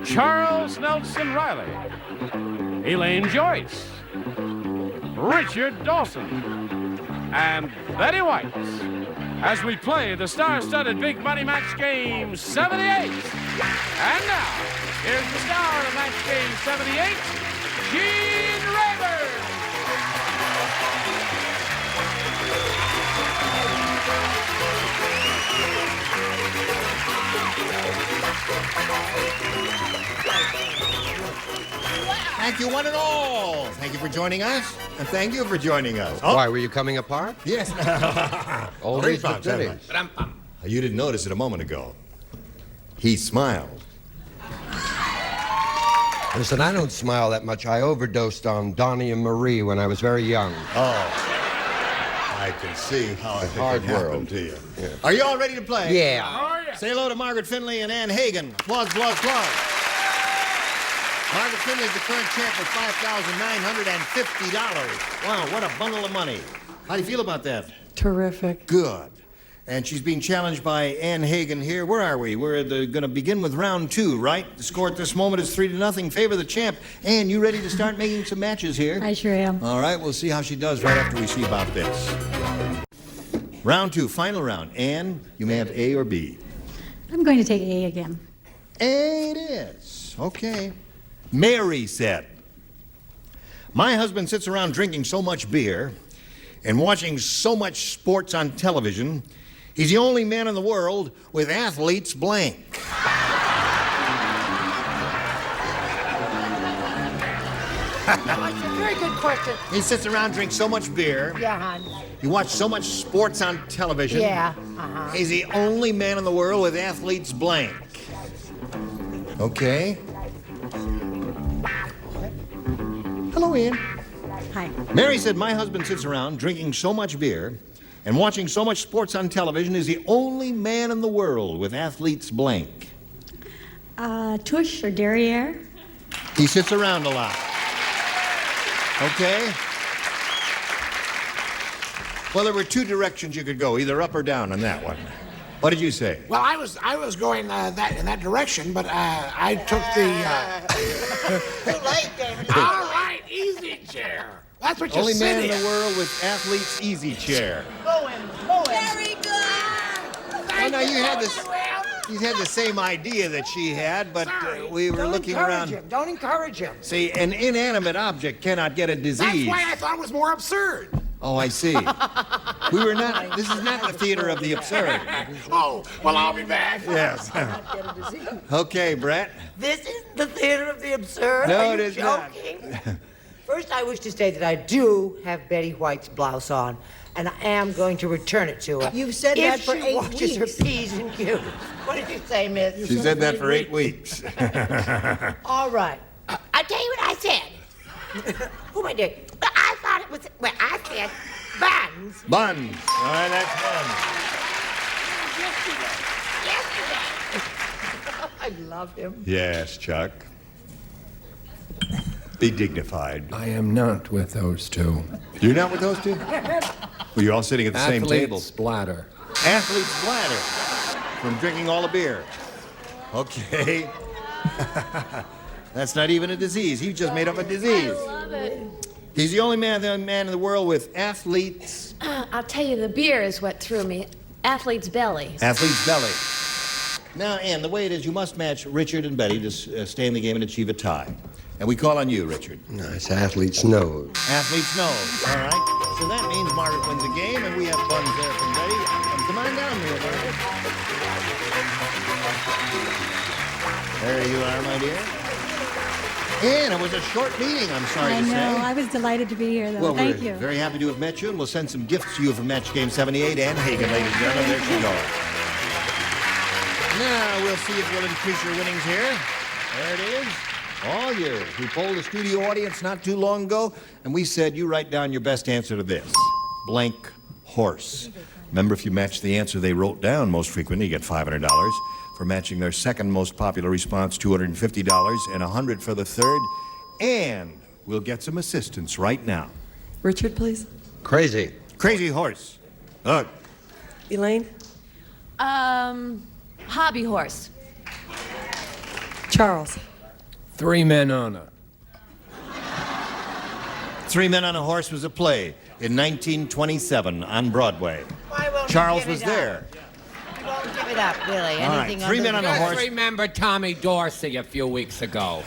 Charles Nelson Riley, Elaine Joyce, Richard Dawson, and Betty White as we play the star-studded Big Money Match Game 78. And now, here's the star of Match Game 78, Gene Rayburn. Thank you, one and all. Thank you for joining us, and thank you for joining us. Why, were you coming apart? Yes. Always the goodies. You didn't notice it a moment ago. He smiled. Listen, I don't smile that much. I overdosed on Donnie and Marie when I was very young. Oh. I can see how it hard happened world. to you. Yeah. Are you all ready to play? Yeah. Oh, yeah. Say hello to Margaret Finley and Ann Hagen. Applause, applause, applause. Margaret Finley is the current champ with $5,950. Wow, what a bundle of money. How do you feel about that? Terrific. Good. And she's being challenged by Ann Hagen here. Where are we? We're going to begin with round two, right? The score at this moment is 3-0. Favor the champ. Ann, you ready to start making some matches here? I sure am. All right, we'll see how she does right after we see about this. Round two, final round. Ann, you may have A or B. I'm going to take A again. A it is. Okay. Mary said, "My husband sits around drinking so much beer and watching so much sports on television, he's the only man in the world with athletes blank." That's a very good question. He sits around, drinks so much beer. Yeah, hon. He watches so much sports on television. Yeah, He's the only man in the world with athletes blank. Okay. Hello, Ian. Hi. Mary said, "My husband sits around drinking so much beer and watching so much sports on television is the only man in the world with athletes blank." Tush or derriere? He sits around a lot. Okay. Well, there were two directions you could go, either up or down on that one. What did you say? Well, I was going in that direction, but I took the. Too late, David. All right, easy chair. That's what you Only said. man in the world with athlete's easy chair. Very good. Well, now you had this. You had the same idea that she had, but we were Don't looking encourage around. him. Don't encourage him. See, an inanimate object cannot get a That's disease. why I thought it was more absurd. Oh, I see. We were not. This is not the theater of the absurd. Oh, well, I'll be back. Yes. Okay, Brett. This isn't the theater of the absurd. No, Are it you is not. joking? First, I wish to state that I do have Betty White's blouse on, and I am going to return it to her. You've said if that for she 8 washes her weeks. P's and Q's. What did you say, miss? She said that for 8 weeks. All right. I tell you what I said. Who am I doing? I thought it was. Well, I said buns. Buns. All right, that's Yesterday. I love him. buns. Yes, Chuck. Be dignified. I am not with those two. You're not with those two? Well, you're all sitting at the same table. Athlete's bladder. Athlete's bladder from drinking all the beer. Okay. That's not even a disease. He just made up a disease. I love it. He's the only man in the world with athlete's I'll tell you, the beer is what threw me. Athlete's belly. belly. Now, Ann, the way it is, you must match Richard and Betty to stay in the game and achieve a tie. And we call on you, Richard. No, it's athlete's nose. Athlete's nose. All right. So that means Margaret wins the game, and we have buns there from Betty. And come on down here, Margaret. There you are, my dear. And it was a short meeting, I'm sorry I to know. say. I was delighted to be here, though. Well, Thank we're you. very happy to have met you, and we'll send some gifts to you from Match Game 78 and Hagen, ladies and gentlemen. There she goes. Now, we'll see if we'll increase your winnings here. There it is. All yours. We polled the studio audience not too long ago, and we said you write down your best answer to this. Blank horse. Remember, if you match the answer they wrote down most frequently, you get $500. For matching their second most popular response, $250, and $100 for the third. And we'll get some assistance right now. Richard, please. Crazy. Crazy horse. Look. Elaine. Hobby horse. Charles. 3 men on her. 3 Men on a Horse was a play in 1927 on Broadway. Why won't Charles you was give it up? there. You won't give it up, really. All right, Anything 3 under Men on a the- Horse. Remember Tommy Dorsey a few weeks ago.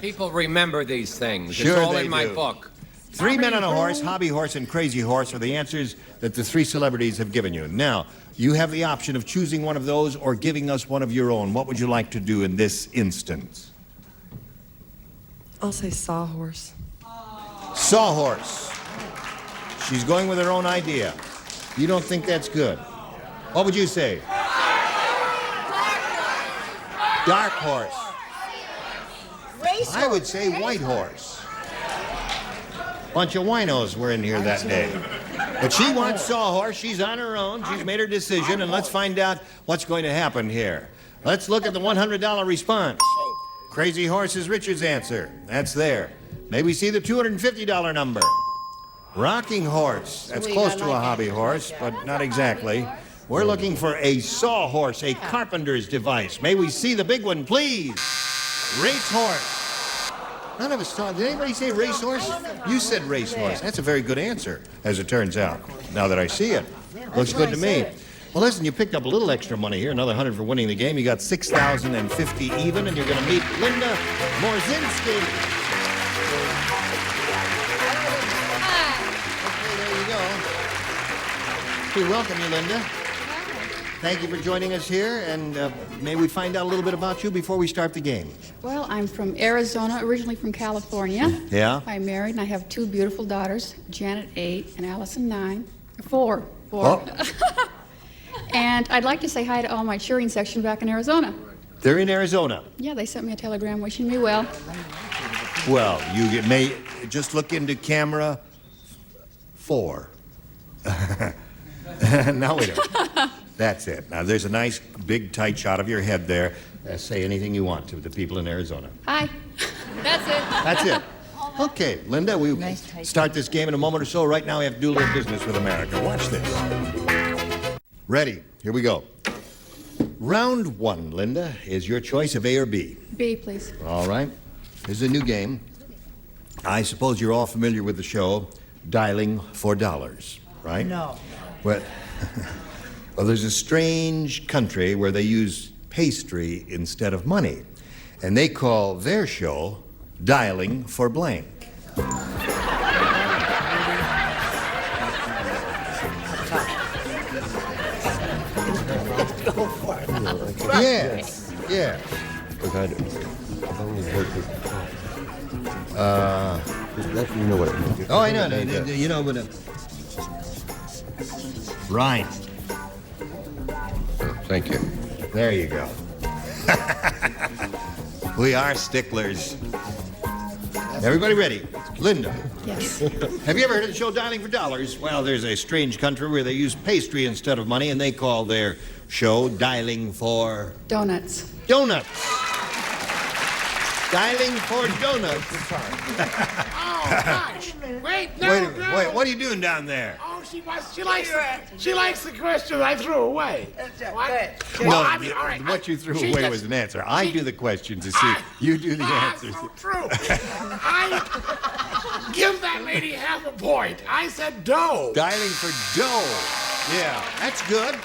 People remember these things. Sure it's all they in my do. book. 3 Men on a Horse, Hobby Horse, and Crazy Horse are the answers that the 3 celebrities have given you. Now, you have the option of choosing one of those or giving us one of your own. What would you like to do in this instance? I'll say sawhorse. Sawhorse. She's going with her own idea. You don't think that's good? What would you say? Dark horse. I would say white horse. Bunch of winos were in here that day. But she wants sawhorse. She's on her own. She's made her decision, and let's find out what's going to happen here. Let's look at the $100 response. Crazy horse is Richard's answer. That's there. May we see the $250 number? Rocking horse. That's close to a hobby horse, but not exactly. We're looking for a sawhorse, a carpenter's device. May we see the big one, please? Racehorse. None of us saw. Did anybody say racehorse? You said racehorse. That's a very good answer, as it turns out. Now that I see it, looks good to me. Well, listen, you picked up a little extra money here, another $100 for winning the game. You got $6,050 even, and you're going to meet Linda Morzinski. Okay, there you go. We welcome you, Linda. Thank you for joining us here, and may we find out a little bit about you before we start the game? Well, I'm from Arizona, originally from California. Yeah? I'm married, and I have 2 beautiful daughters, Janet 8 and Allison 9. 4. Oh. And I'd like to say hi to all my cheering section back in Arizona. They're in Arizona. Yeah, they sent me a telegram wishing me well. Well, you may just look into camera 4. Now wait a minute. That's it. Now there's a nice big tight shot of your head there. Say anything you want to the people in Arizona. Hi. That's it. That's it. Okay, Linda, we start this game in a moment or so. Right now we have to do a little business with America. Watch this. Ready? Here we go. Round 1, Linda, is your choice of A or B. B, please. All right. This is a new game. I suppose you're all familiar with the show Dialing for Dollars, right? No. Well, well, there's a strange country where they use pastry instead of money, and they call their show Dialing for Blank. Go for it. Yes, yes. Because I've only heard this before. You know what it means. Oh, I know. You know, but... Right. Thank you. There you go. We are sticklers. Everybody ready? Linda. Yes. Have you ever heard of the show Dialing for Dollars? Well, there's a strange country where they use pastry instead of money, and they call their show Dialing for... Donuts. Donuts. Dialing for donuts. Oh, gosh. Wait, no, Wait, what are you doing down there? Oh, she likes the question I threw away. What? No, Well, I mean, all right. what you threw she away just- was an answer. I do the questions, you see. You do the answers. So true. I give that lady half a point. I said dough. Dialing for dough. Yeah, that's good.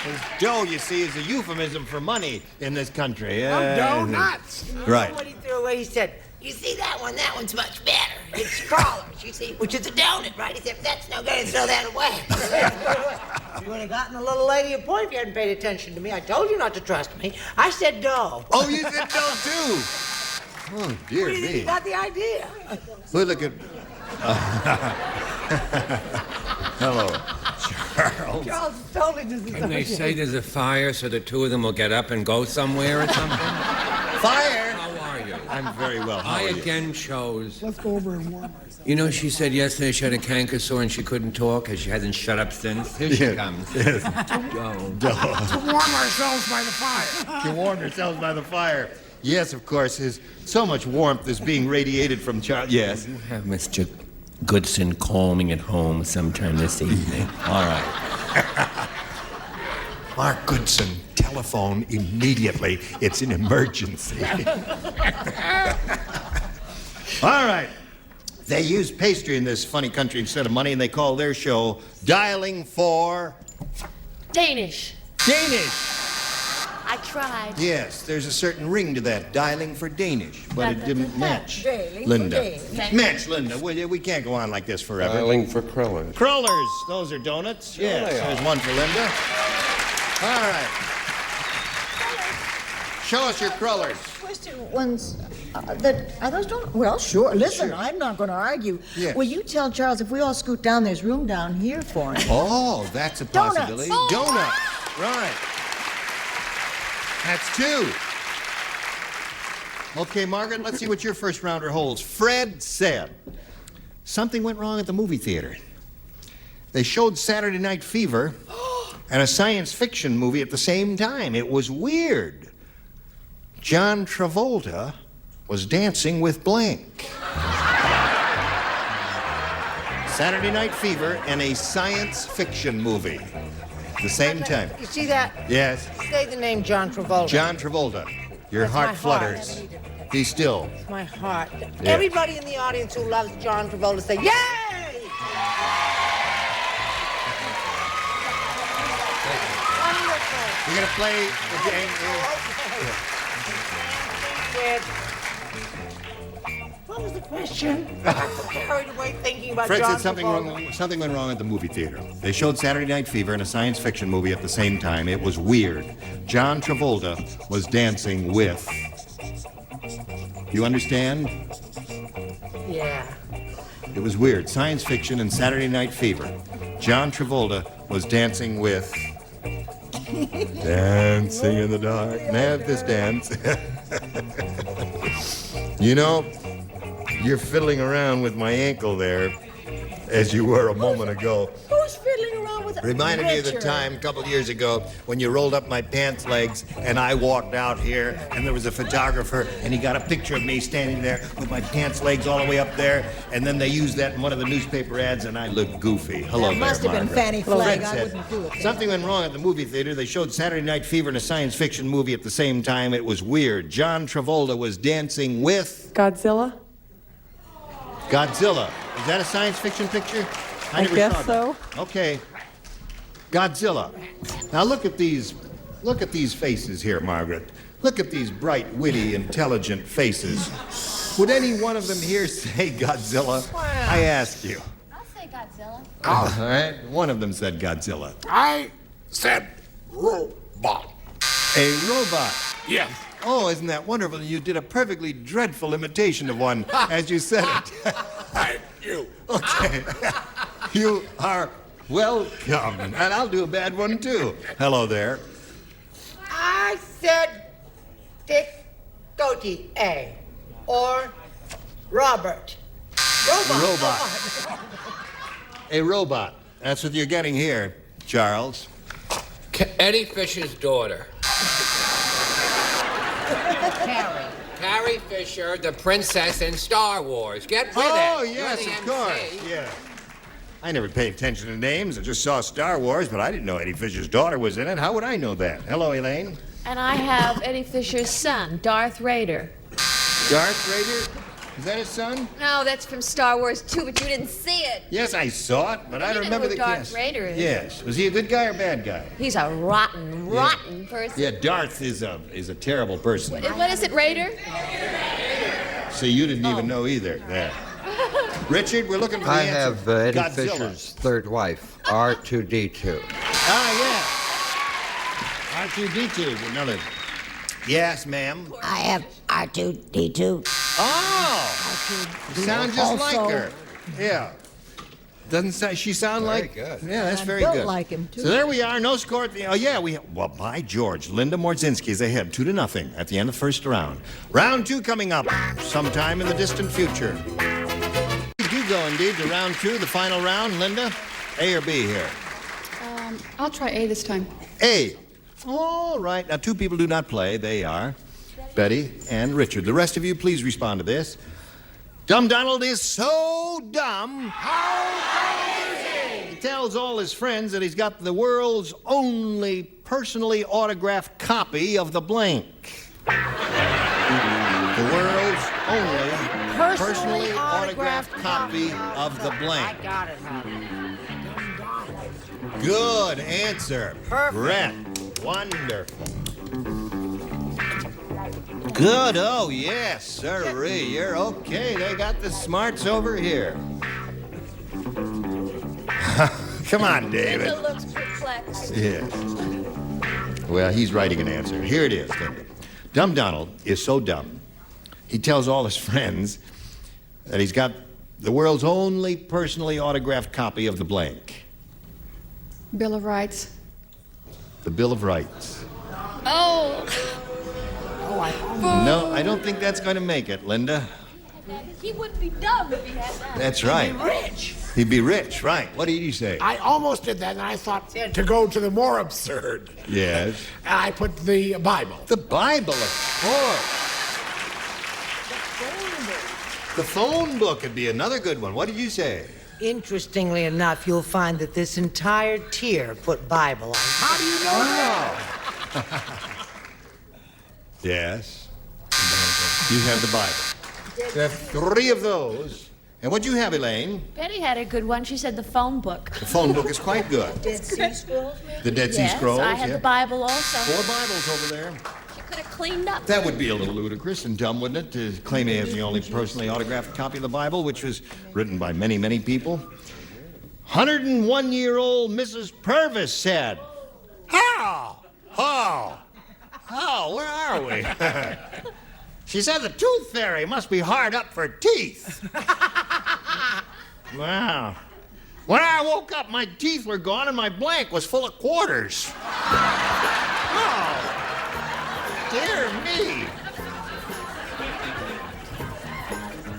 'Cause dough, you see, is a euphemism for money in this country. Donuts. Right. What he threw away, he said, you see that one? That one's much better. It's crawlers, you see, which is a donut, right? He said, that's no good, throw that away. You would have gotten a little lady a point if you hadn't paid attention to me. I told you not to trust me. I said dough. Oh, you said dough, too. Oh, dear Where do you think me. you got the idea? Well, look at... Hello, Charles. Charles totally doesn't Can they say there's a fire so the two of them will get up and go somewhere or something? Fire? How are you? I'm very well. How I are you? again chose. Let's go over and warm ourselves. You know, she said yesterday she had a canker sore and she couldn't talk because she hasn't shut up since. Here she Yes, comes. yes. Dough. To warm ourselves by the fire. To warm yourselves by the fire. Yes, of course. There's so much warmth is being radiated from Charles. Yes. You have Mr. Goodson calling at home sometime this evening. All right. Mark Goodson, telephone immediately. It's an emergency. All right. They use pastry in this funny country instead of money, and they call their show Dialing for... Danish. Danish. I tried. Yes, there's a certain ring to that, Dialing for Danish, but it didn't match. Dialing for Linda. Danish. Match, Linda. We can't go on like this forever. Dialing for crullers. Crullers. Those are donuts. Yes, they are. there's one for Linda. All right. Show us your crullers. Question ones that are those donuts? Well, sure. Listen, I'm not going to argue. Yes. Will you tell Charles if we all scoot down, there's room down here for him? Oh, that's a Donuts. possibility. Donuts. Right. That's two. Okay, Margaret, let's see what your first rounder holds. Fred said, something went wrong at the movie theater. They showed Saturday Night Fever and a science fiction movie at the same time. It was weird. John Travolta was dancing with blank. Saturday Night Fever and a science fiction movie. At the same time. You see that? Yes. Say the name John Travolta. John Travolta. Your That's heart my heart. flutters. Be still. It's my heart. Yeah. Everybody in the audience who loves John Travolta say, yay! We're going to play the game Fred. What was the question? I got so carried away thinking about Fred John said Travolta. something went wrong at the movie theater. They showed Saturday Night Fever and a science fiction movie at the same time. It was weird. John Travolta was dancing with... You understand? Yeah. It was weird. Science fiction and Saturday Night Fever. John Travolta was dancing with... Dancing in the dark. Have this dance. You know, you're fiddling around with my ankle there, as you were a moment ago. Who's fiddling around with Reminded me of the Richard? time a couple years ago when you rolled up my pants legs and I walked out here and there was a photographer and he got a picture of me standing there with my pants legs all the way up there, and then they used that in one of the newspaper ads and I looked goofy. Hello That there, must have been Margaret. Fannie Flagg. Fred I said, wouldn't do it. something went wrong at the movie theater. They showed Saturday Night Fever and a science fiction movie at the same time. It was weird. John Travolta was dancing with... Godzilla? Godzilla. Is that a science fiction picture? I never guess saw that. so. Okay. Godzilla. Now look at these faces here, Margaret. Look at these bright, witty, intelligent faces. Would any one of them here say Godzilla? I ask you. I'll say Godzilla. All right. One of them said Godzilla. I said robot. A robot. Yes. Oh, isn't that wonderful? You did a perfectly dreadful imitation of one as you said it. Thank you. Okay. You are welcome. And I'll do a bad one, too. Hello there. I said Dick Goatee A. Or Robert. Robot. A robot. That's what you're getting here, Charles. Eddie Fisher's daughter. Carrie Fisher, the princess in Star Wars. Get with it. Oh, yes, You're of the course. MC. Yeah. I never paid attention to names. I just saw Star Wars, but I didn't know Eddie Fisher's daughter was in it. How would I know that? Hello, Elaine. And I have Eddie Fisher's son, Darth Vader. Darth Vader? Is that his son? No, that's from Star Wars 2, but you didn't see it. Yes, I saw it, but I don't remember who the Darth cast. Vader is. Yes. Was he a good guy or bad guy? He's a rotten person. Yeah, Darth is a terrible person. What is it, Raider? So you didn't even know either. Yeah. Richard, we're looking for the I answer. have Eddie Godzilla. Fisher's third wife, R2D2. Ah, yeah. R2D2, another. Yes, ma'am. I have R2D2. Oh! You sound just like her. Yeah. Doesn't she sound Very like? good. Yeah, that's I'm very built good. like him, too. So there we are. No score. Oh yeah, well, by George, Linda Morzinski is ahead 2-0 at the end of the first round. Round 2 coming up sometime in the distant future. We do go indeed to round 2, the final round. Linda, A or B here? I'll try A this time. A. All right. Now 2 people do not play. They are Betty and Richard. The rest of you, please respond to this. Dumb Donald is so dumb. How is he? He tells all his friends that he's got the world's only personally autographed copy of the blank. The world's only personally autographed copy of the blank. I got it, huh? Good answer. Perfect. Brett. Wonderful. Good. Oh, yes, sirree. You're okay. They got the smarts over here. Come on, David. Linda looks perplexed. Yes. Well, he's writing an answer. Here it is, Linda. Dumb Donald is so dumb, he tells all his friends that he's got the world's only personally autographed copy of the blank. Bill of Rights. The Bill of Rights. Oh. No, I don't think that's going to make it, Linda. He wouldn't be dumb if he had that. That's right. Rich. He'd be rich, right. What did you say? I almost did that, and I thought to go to the more absurd. Yes. I put the Bible. The Bible, of course. The phone book would be another good one. What did you say? Interestingly enough, you'll find that this entire tier put Bible on. How do you know that? Yes. You have the Bible. You have 3 of those. And what'd you have, Elaine? Betty had a good one. She said the phone book. The phone book is quite good. Dead Sea Scrolls? The Dead Sea Yes, Scrolls. I had yeah. the Bible also. 4 Bibles over there. She could have cleaned up. That would be a little ludicrous and dumb, wouldn't it, to claim he has the only personally autographed copy of the Bible, which was written by many, many people. 101-year-old Mrs. Purvis said, "How? How? How? Where are we?" She said the tooth fairy must be hard up for teeth. Wow. When I woke up, my teeth were gone and my blank was full of quarters. Oh, dear me.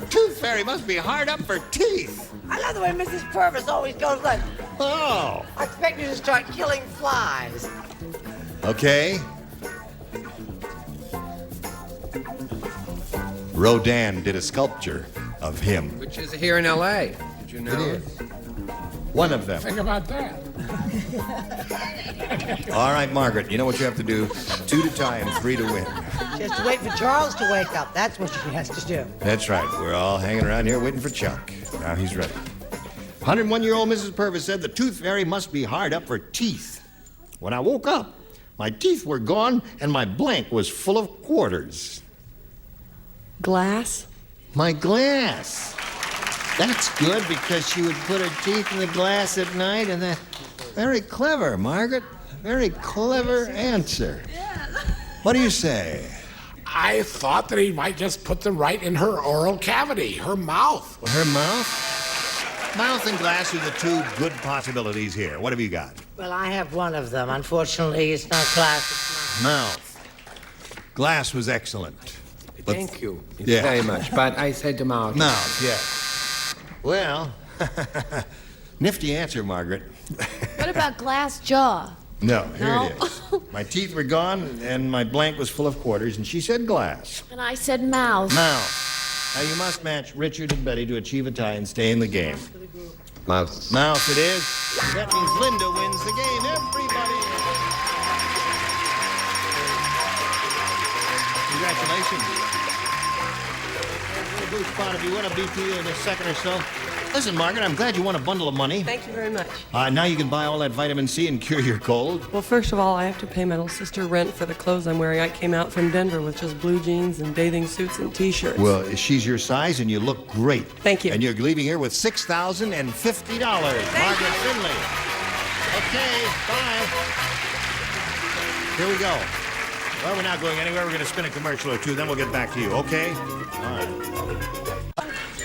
Tooth fairy must be hard up for teeth. I love the way Mrs. Purvis always goes like, Oh. I expect you to start killing flies. Okay. Rodin did a sculpture of him. Which is here in L.A. Did you know? It is. One of them. Think about that. All right, Margaret, you know what you have to do? 2 to tie and 3 to win. Just wait for Charles to wake up. That's what she has to do. That's right. We're all hanging around here waiting for Chuck. Now he's ready. 101-year-old Mrs. Purvis said the tooth fairy must be hard up for teeth. When I woke up, my teeth were gone and my blank was full of quarters. Glass? My glass. That's good because she would put her teeth in the glass at night and that... Very clever, Margaret. Very clever answer. What do you say? I thought that he might just put them right in her oral cavity, her mouth. Her mouth? Mouth and glass are the 2 good possibilities here. What have you got? Well, I have one of them. Unfortunately, it's not glass, it's Mouth. Glass was excellent. But- Thank you Yeah. very much. But I said the mouth. Mouth, yes. Well, nifty answer, Margaret. What about glass jaw? No, here No? it is. My teeth were gone and my blank was full of quarters, and she said glass. And I said mouth. Mouth. Now you must match Richard and Betty to achieve a tie and stay in the game. Mouth. Mouth it is. That means Linda wins the game. Everybody. Congratulations. A good spot if you want to beat you in a second or so. Listen, Margaret, I'm glad you won a bundle of money. Thank you very much. Now you can buy all that vitamin C and cure your cold. Well, first of all, I have to pay my little sister rent for the clothes I'm wearing. I came out from Denver with just blue jeans and bathing suits and T-shirts. Well, she's your size and you look great. Thank you. And you're leaving here with $6,050. Margaret Finley. Okay, bye. Here we go. Well, we're not going anywhere. We're going to spin a commercial or 2, then we'll get back to you, okay? All right.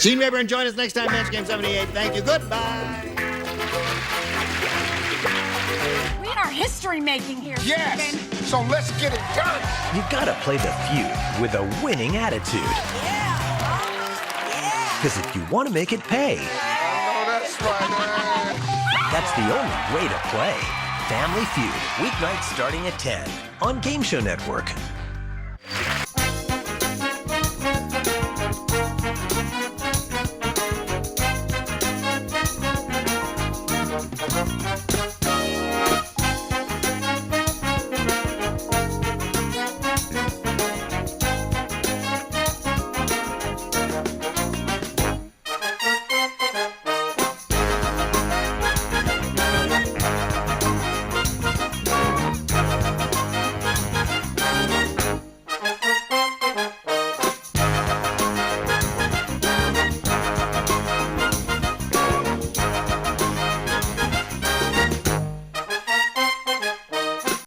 Gene Rayburn, join us next time, Match Game 78. Thank you. Goodbye. We are history making here, Yes. Stephen. So let's get it done. You gotta play the feud with a winning attitude. Because if you want to make it pay, That's right. that's the only way to play. Family Feud, weeknights starting at 10 on Game Show Network.